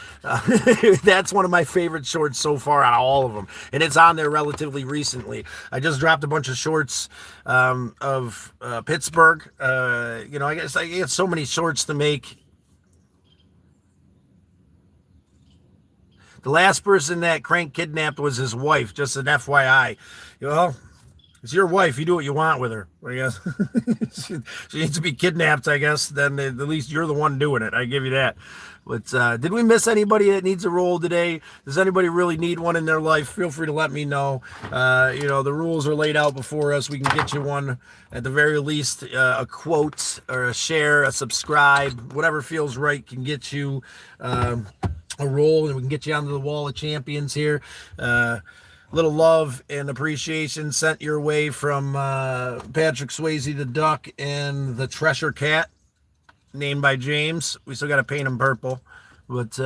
That's one of my favorite shorts so far out of all of them, and it's on there relatively recently. I just dropped a bunch of shorts of Pittsburgh. I guess I get so many shorts to make. The last person that Crank kidnapped was his wife, just an FYI. It's your wife. You do what you want with her, I guess. she needs to be kidnapped, I guess. Then at least you're the one doing it. I give you that. But did we miss anybody that needs a role today? Does anybody really need one in their life? Feel free to let me know. The rules are laid out before us. We can get you one, at the very least, a quote or a share, a subscribe, whatever feels right can get you a role, and we can get you onto the wall of champions here. Little love and appreciation sent your way from Patrick Swayze the Duck and the Treasure Cat, named by James. We still got to paint him purple, but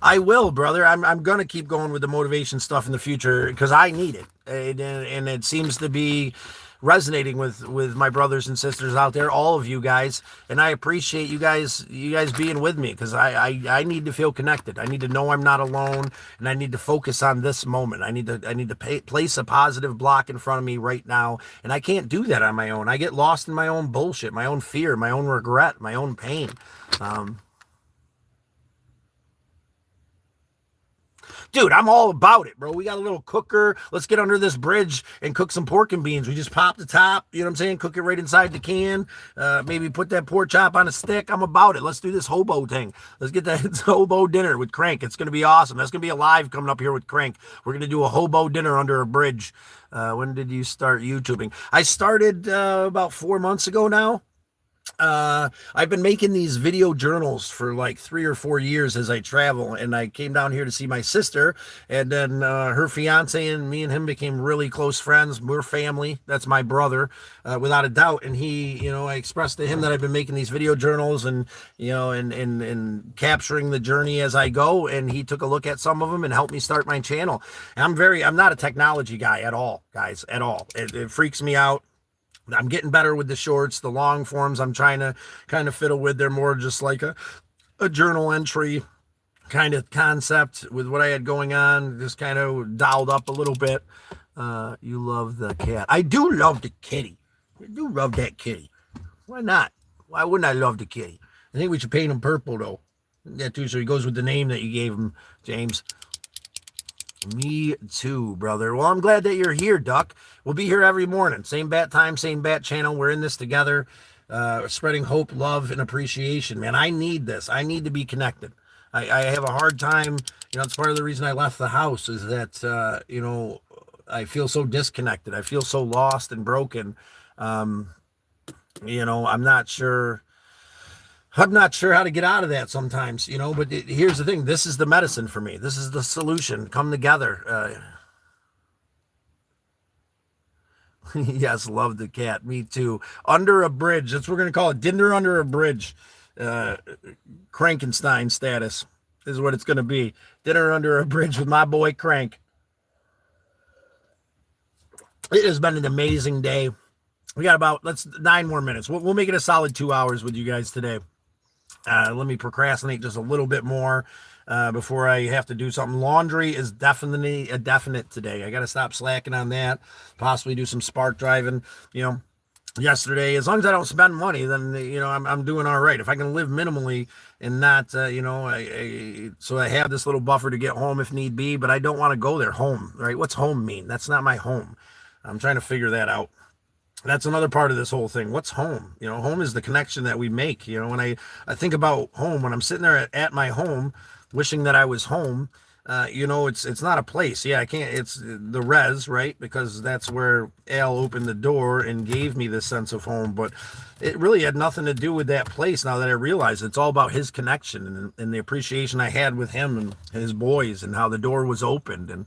I will, brother. I'm gonna keep going with the motivation stuff in the future because I need it, and it seems to be resonating with my brothers and sisters out there, all of you guys, and I appreciate you guys being with me, because I need to feel connected. I need to know I'm not alone, and I need to focus on this moment. I need to place a positive block in front of me right now, and I can't do that on my own. I get lost in my own bullshit, my own fear, my own regret, my own pain. Dude, I'm all about it, bro. We got a little cooker. Let's get under this bridge and cook some pork and beans. We just pop the top, you know what I'm saying? Cook it right inside the can. Maybe put that pork chop on a stick. I'm about it. Let's do this hobo thing. Let's get that hobo dinner with Crank. It's going to be awesome. That's going to be a live coming up here with Crank. We're going to do a hobo dinner under a bridge. When did you start YouTubing? I started about 4 months ago now. I've been making these video journals for like 3 or 4 years as I travel, and I came down here to see my sister, and then her fiance and me and him became really close friends. We're family. That's my brother, without a doubt. And he, I expressed to him that I've been making these video journals and and capturing the journey as I go, and he took a look at some of them and helped me start my channel. And I'm not a technology guy at all, guys, at all. It freaks me out. I'm getting better with the shorts. The long forms I'm trying to kind of fiddle with. They're more just like a journal entry kind of concept with what I had going on, just kind of dialed up a little bit. You love the cat. I do love the kitty. I do love that kitty. Why not? Why wouldn't I love the kitty? I think we should paint him purple though. Yeah, too. So he goes with the name that you gave him, James. Me too, brother. Well, I'm glad that you're here, Duck. We'll be here every morning. Same bat time, same bat channel. We're in this together, spreading hope, love, and appreciation. Man, I need this. I need to be connected. I have a hard time. It's part of the reason I left the house is that, I feel so disconnected. I feel so lost and broken. I'm not sure. I'm not sure how to get out of that sometimes, but here's the thing. This is the medicine for me. This is the solution. Come together. Yes, love the cat. Me too. Under a bridge. That's what we're going to call it. Dinner under a bridge. Crankenstein status is what it's going to be. Dinner under a bridge with my boy Crank. It has been an amazing day. We got about 9 more minutes. We'll make it a solid 2 hours with you guys today. Let me procrastinate just a little bit more before I have to do something. Laundry is definitely a definite today. I got to stop slacking on that. Possibly do some spark driving. Yesterday, as long as I don't spend money, then I'm doing all right. If I can live minimally and not, so I have this little buffer to get home if need be. But I don't want to go there. Home, right? What's home mean? That's not my home. I'm trying to figure that out. That's another part of this whole thing. What's home? Home is the connection that we make. When I think about home, when I'm sitting there at my home, wishing that I was home, it's not a place. Yeah, I can't. It's the res, right? Because that's where Al opened the door and gave me this sense of home. But it really had nothing to do with that place. Now that I realize it's all about his connection and the appreciation I had with him and his boys and how the door was opened. And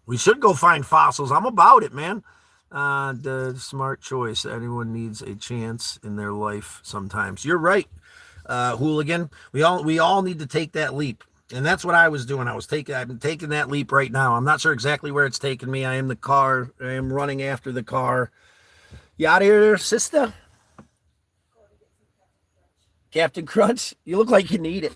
we should go find fossils. I'm about it, man. The smart choice. Anyone needs a chance in their life sometimes. You're right, hooligan. We all need to take that leap. And that's what I was doing. I'm taking that leap right now. I'm not sure exactly where it's taking me. I am the car. I am running after the car. You out of here, sister? Captain Crunch, you look like you need it.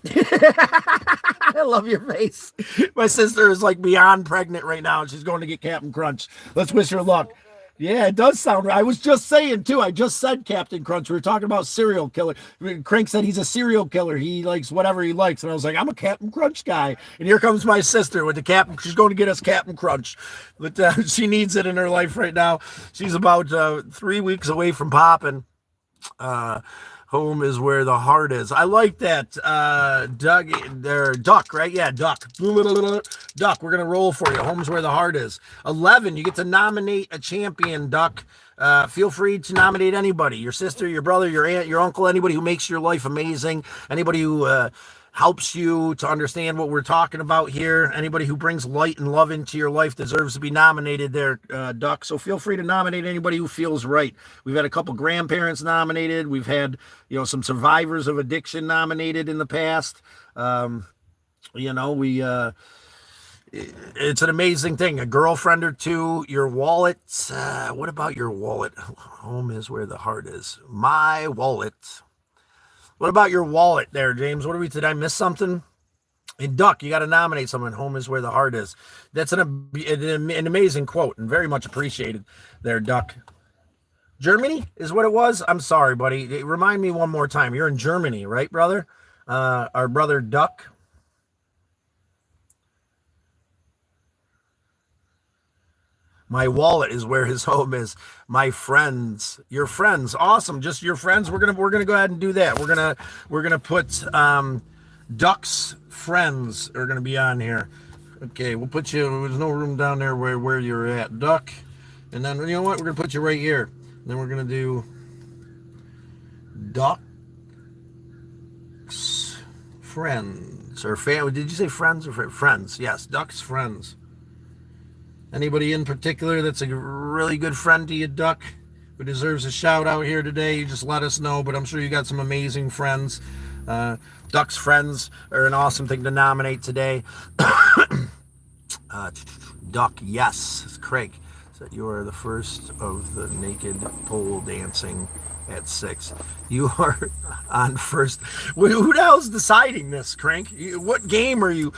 I love your face. My sister is like beyond pregnant right now, and she's going to get Captain Crunch. Let's wish her luck. Yeah, it does sound right. I was just saying, too. I just said Captain Crunch. We were talking about serial killer. Crank said he's a serial killer. He likes whatever he likes. And I was like, I'm a Captain Crunch guy. And here comes my sister with the Captain. She's going to get us Captain Crunch. But she needs it in her life right now. She's about 3 weeks away from popping. Home is where the heart is. I like that. Duck, right? Yeah, Duck. Duck, we're going to roll for you. Home's where the heart is. 11, you get to nominate a champion, Duck. Feel free to nominate anybody. Your sister, your brother, your aunt, your uncle, anybody who makes your life amazing. Anybody who helps you to understand what we're talking about here. Anybody who brings light and love into your life deserves to be nominated there, Duck. So feel free to nominate anybody who feels right. We've had a couple grandparents nominated. We've had, some survivors of addiction nominated in the past. It's an amazing thing. A girlfriend or two, your wallet. What about your wallet? Home is where the heart is. My wallet. What about your wallet there, James? Did I miss something? And Duck, you got to nominate someone. Home is where the heart is. That's an amazing quote and very much appreciated there, Duck. Germany is what it was? I'm sorry, buddy. Remind me one more time. You're in Germany, right, brother? Our brother Duck. My wallet is where his home is. My friends, your friends, awesome. Just your friends. We're gonna go ahead and do that. We're gonna put Duck's friends are gonna be on here. Okay, we'll put you. There's no room down there where you're at, Duck. And then you know what? We're gonna put you right here. And then we're gonna do Duck's friends or family. Did you say friends or friends? Yes, Duck's friends. Anybody in particular that's a really good friend to you, Duck, who deserves a shout out here today, you just let us know. But I'm sure you got some amazing friends. Duck's friends are an awesome thing to nominate today. Duck, yes, it's Craig. So you are the first of the naked pole dancing at 6. You are on first. Who the hell's deciding this, Crank? What game are you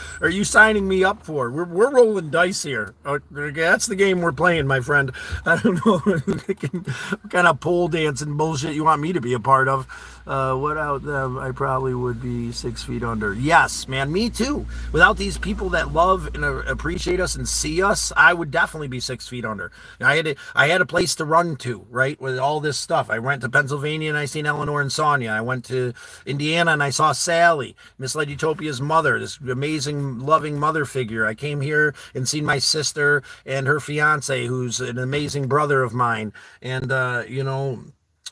signing me up for? We're rolling dice here. Okay, that's the game we're playing, my friend. I don't know what kind of pole dancing bullshit you want me to be a part of. Without them, I probably would be 6 feet under. Yes, man, me too. Without these people that love and appreciate us and see us, I would definitely be 6 feet under. I had a place to run to, right, with all this stuff. I went to Pennsylvania and I seen Eleanor and Sonia. I went to Indiana and I saw Sally, Misled Utopia's mother, this amazing, loving mother figure. I came here and seen my sister and her fiance, who's an amazing brother of mine. And,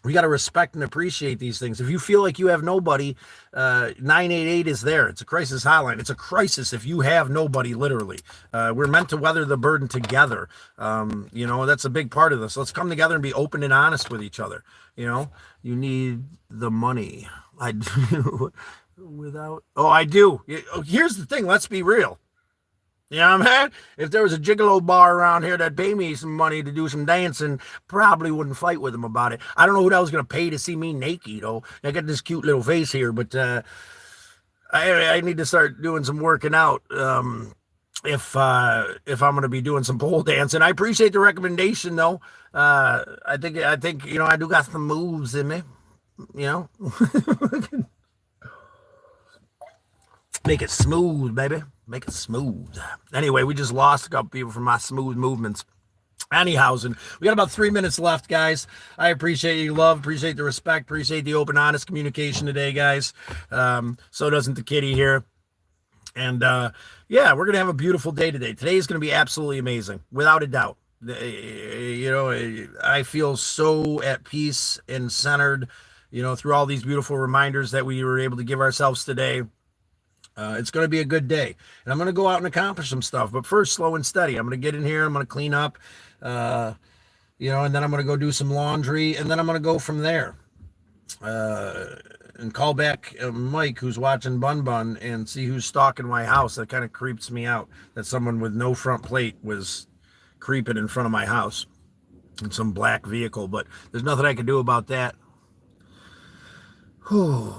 we got to respect and appreciate these things. If you feel like you have nobody, 988 is there. It's a crisis hotline. It's a crisis if you have nobody, literally. We're meant to weather the burden together. That's a big part of this. Let's come together and be open and honest with each other. You need the money. I do. I do. Here's the thing. Let's be real. You know what I mean? If there was a gigolo bar around here that'd pay me some money to do some dancing, probably wouldn't fight with him about it. I don't know who that was going to pay to see me naked, though. I got this cute little face here, but I need to start doing some working out if I'm going to be doing some pole dancing. I appreciate the recommendation, though. I think I do got some moves in me. Make it smooth, baby. Make it smooth. Anyway, we just lost a couple people from my smooth movements. Anyhowsen, we got about 3 minutes left, guys. I appreciate your love, appreciate the respect, appreciate the open, honest communication today, guys. So doesn't the kitty here. And we're going to have a beautiful day today. Today is going to be absolutely amazing, without a doubt. I feel so at peace and centered, through all these beautiful reminders that we were able to give ourselves today. It's going to be a good day, and I'm going to go out and accomplish some stuff, but first, slow and steady. I'm going to get in here. I'm going to clean up, and then I'm going to go do some laundry, and then I'm going to go from there, and call back Mike, who's watching Bun Bun, and see who's stalking my house. That kind of creeps me out that someone with no front plate was creeping in front of my house in some black vehicle, but there's nothing I can do about that. Whew.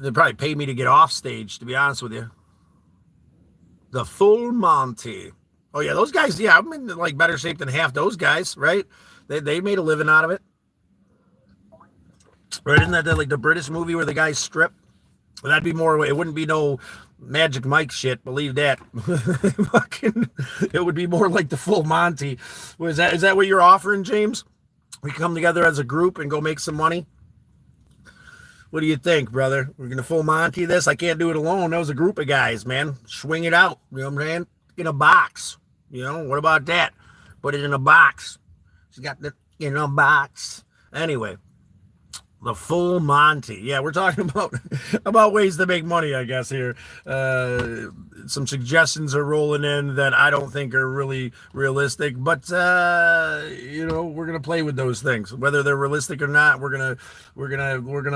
They'd probably pay me to get off stage, to be honest with you. The Full Monty. Oh, yeah, those guys, I'm in like better shape than half those guys, right? They made a living out of it. Right? Isn't that like the British movie where the guys strip? Well, that'd be more, it wouldn't be no Magic Mike shit, believe that. It would be more like the Full Monty. Is that what you're offering, James? We come together as a group and go make some money? What do you think, brother? We're going to Full Monty this? I can't do it alone. That was a group of guys, man. Swing it out. You know what I'm saying? In a box. What about that? Put it in a box. She's got it in a box. Anyway, the Full Monty. Yeah, we're talking about ways to make money, I guess, here. Some suggestions are rolling in that I don't think are really realistic, but we're gonna play with those things, whether they're realistic or not. We're gonna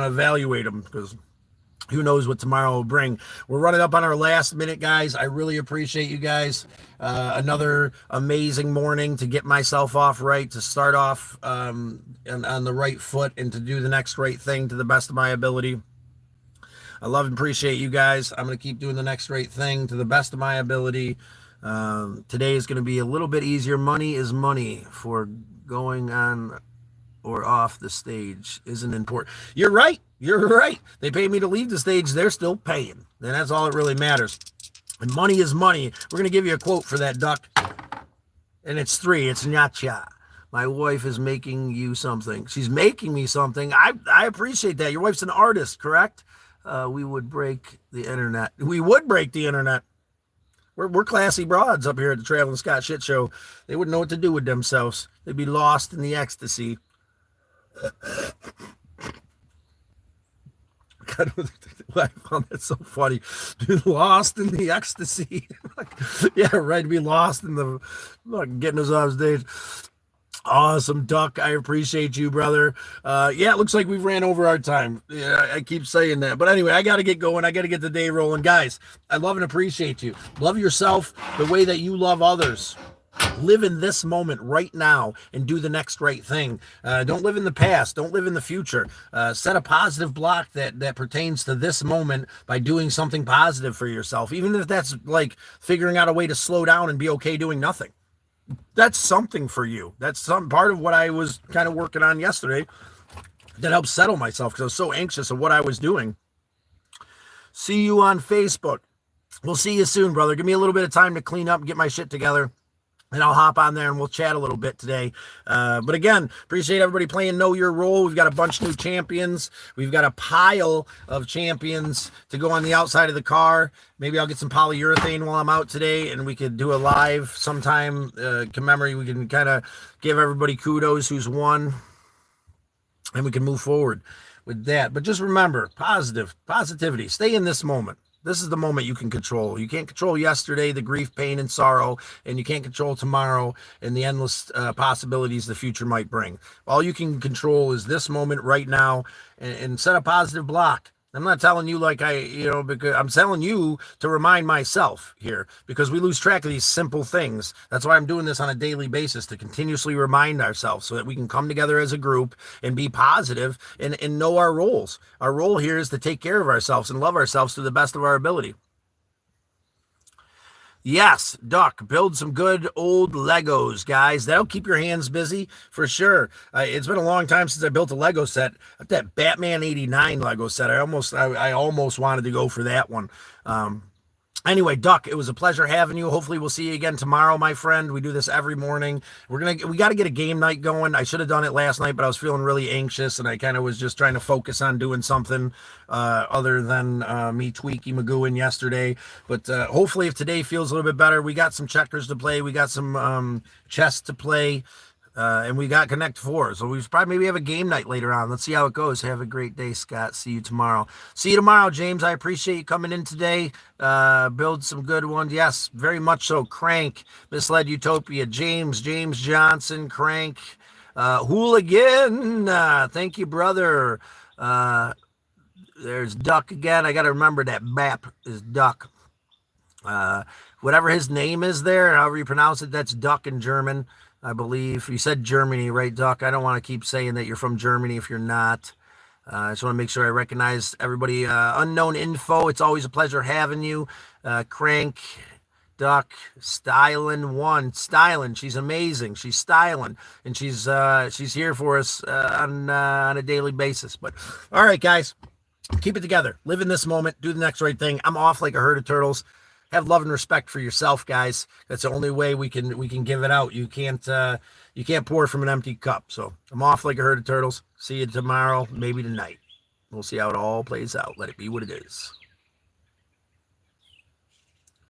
evaluate them, because who knows what tomorrow will bring. We're running up on our last minute, guys. I really appreciate you guys. Another amazing morning to get myself off right, to start off on the right foot, and to do the next right thing to the best of my ability. I love and appreciate you guys. I'm going to keep doing the next right thing to the best of my ability. Today is going to be a little bit easier. Money is money for going on or off the stage isn't important. You're right. They pay me to leave the stage. They're still paying. And that's all that really matters. And money is money. We're going to give you a quote for that, Duck. And it's 3. It's Nyacha. My wife is making you something. She's making me something. I appreciate that. Your wife's an artist, correct? We would break the internet. We would break the internet. We're classy broads up here at the Traveling Scott Shit Show. They wouldn't know what to do with themselves. They'd be lost in the ecstasy. God, I found that so funny. Lost in the ecstasy. Yeah, right. To be lost in the getting us off stage. Awesome, Duck. I appreciate you, brother. It looks like we've ran over our time. Yeah, I keep saying that. But anyway, I got to get going. I got to get the day rolling. Guys, I love and appreciate you. Love yourself the way that you love others. Live in this moment right now and do the next right thing. Don't live in the past. Don't live in the future. Set a positive block that pertains to this moment by doing something positive for yourself, even if that's like figuring out a way to slow down and be okay doing nothing. That's something for you. That's some part of what I was kind of working on yesterday that helped settle myself because I was so anxious of what I was doing. See you on Facebook. We'll see you soon, brother. Give me a little bit of time to clean up and get my shit together. And I'll hop on there and we'll chat a little bit today. But again, appreciate everybody playing Know Your Role. We've got a bunch of new champions. We've got a pile of champions to go on the outside of the car. Maybe I'll get some polyurethane while I'm out today and we could do a live sometime commemorate. We can kind of give everybody kudos who's won and we can move forward with that. But just remember, positivity. Stay in this moment. This is the moment you can control. You can't control yesterday, the grief, pain, and sorrow, and you can't control tomorrow and the endless possibilities the future might bring. All you can control is this moment right now and set a positive block. I'm not telling you because I'm telling you to remind myself here because we lose track of these simple things. That's why I'm doing this on a daily basis to continuously remind ourselves so that we can come together as a group and be positive and know our roles. Our role here is to take care of ourselves and love ourselves to the best of our ability. Yes, Duck, build some good old Legos, guys. That'll keep your hands busy for sure. It's been a long time since I built a Lego set. That Batman 89 Lego set, I almost wanted to go for that one. Anyway, Duck, it was a pleasure having you. Hopefully we'll see you again tomorrow, my friend. We do this every morning. We got to get a game night going. I should have done it last night, but I was feeling really anxious and I kind of was just trying to focus on doing something other than me tweaky magooing yesterday. But hopefully if today feels a little bit better, we got some checkers to play. We got some chess to play. And we got Connect 4. So we probably maybe have a game night later on. Let's see how it goes. Have a great day, Scott. See you tomorrow. See you tomorrow, James. I appreciate you coming in today. Build some good ones. Yes, very much so. Crank, Misled Utopia, James Johnson, Crank, Hooligan. Thank you, brother. There's Duck again. I got to remember that Bap is Duck. Whatever his name is there, however you pronounce it, that's Duck in German. I believe you said Germany, right, Duck? I don't want to keep saying that you're from Germany if you're not. I just want to make sure I recognize everybody. Unknown info. It's always a pleasure having you. Crank, Duck, Stylin'. She's amazing. She's styling, and she's here for us on a daily basis. But all right, guys, keep it together. Live in this moment. Do the next right thing. I'm off like a herd of turtles. Have love and respect for yourself, guys. That's the only way we can give it out. You can't pour from an empty cup. So I'm off like a herd of turtles. See you tomorrow, maybe tonight. We'll see how it all plays out. Let it be what it is.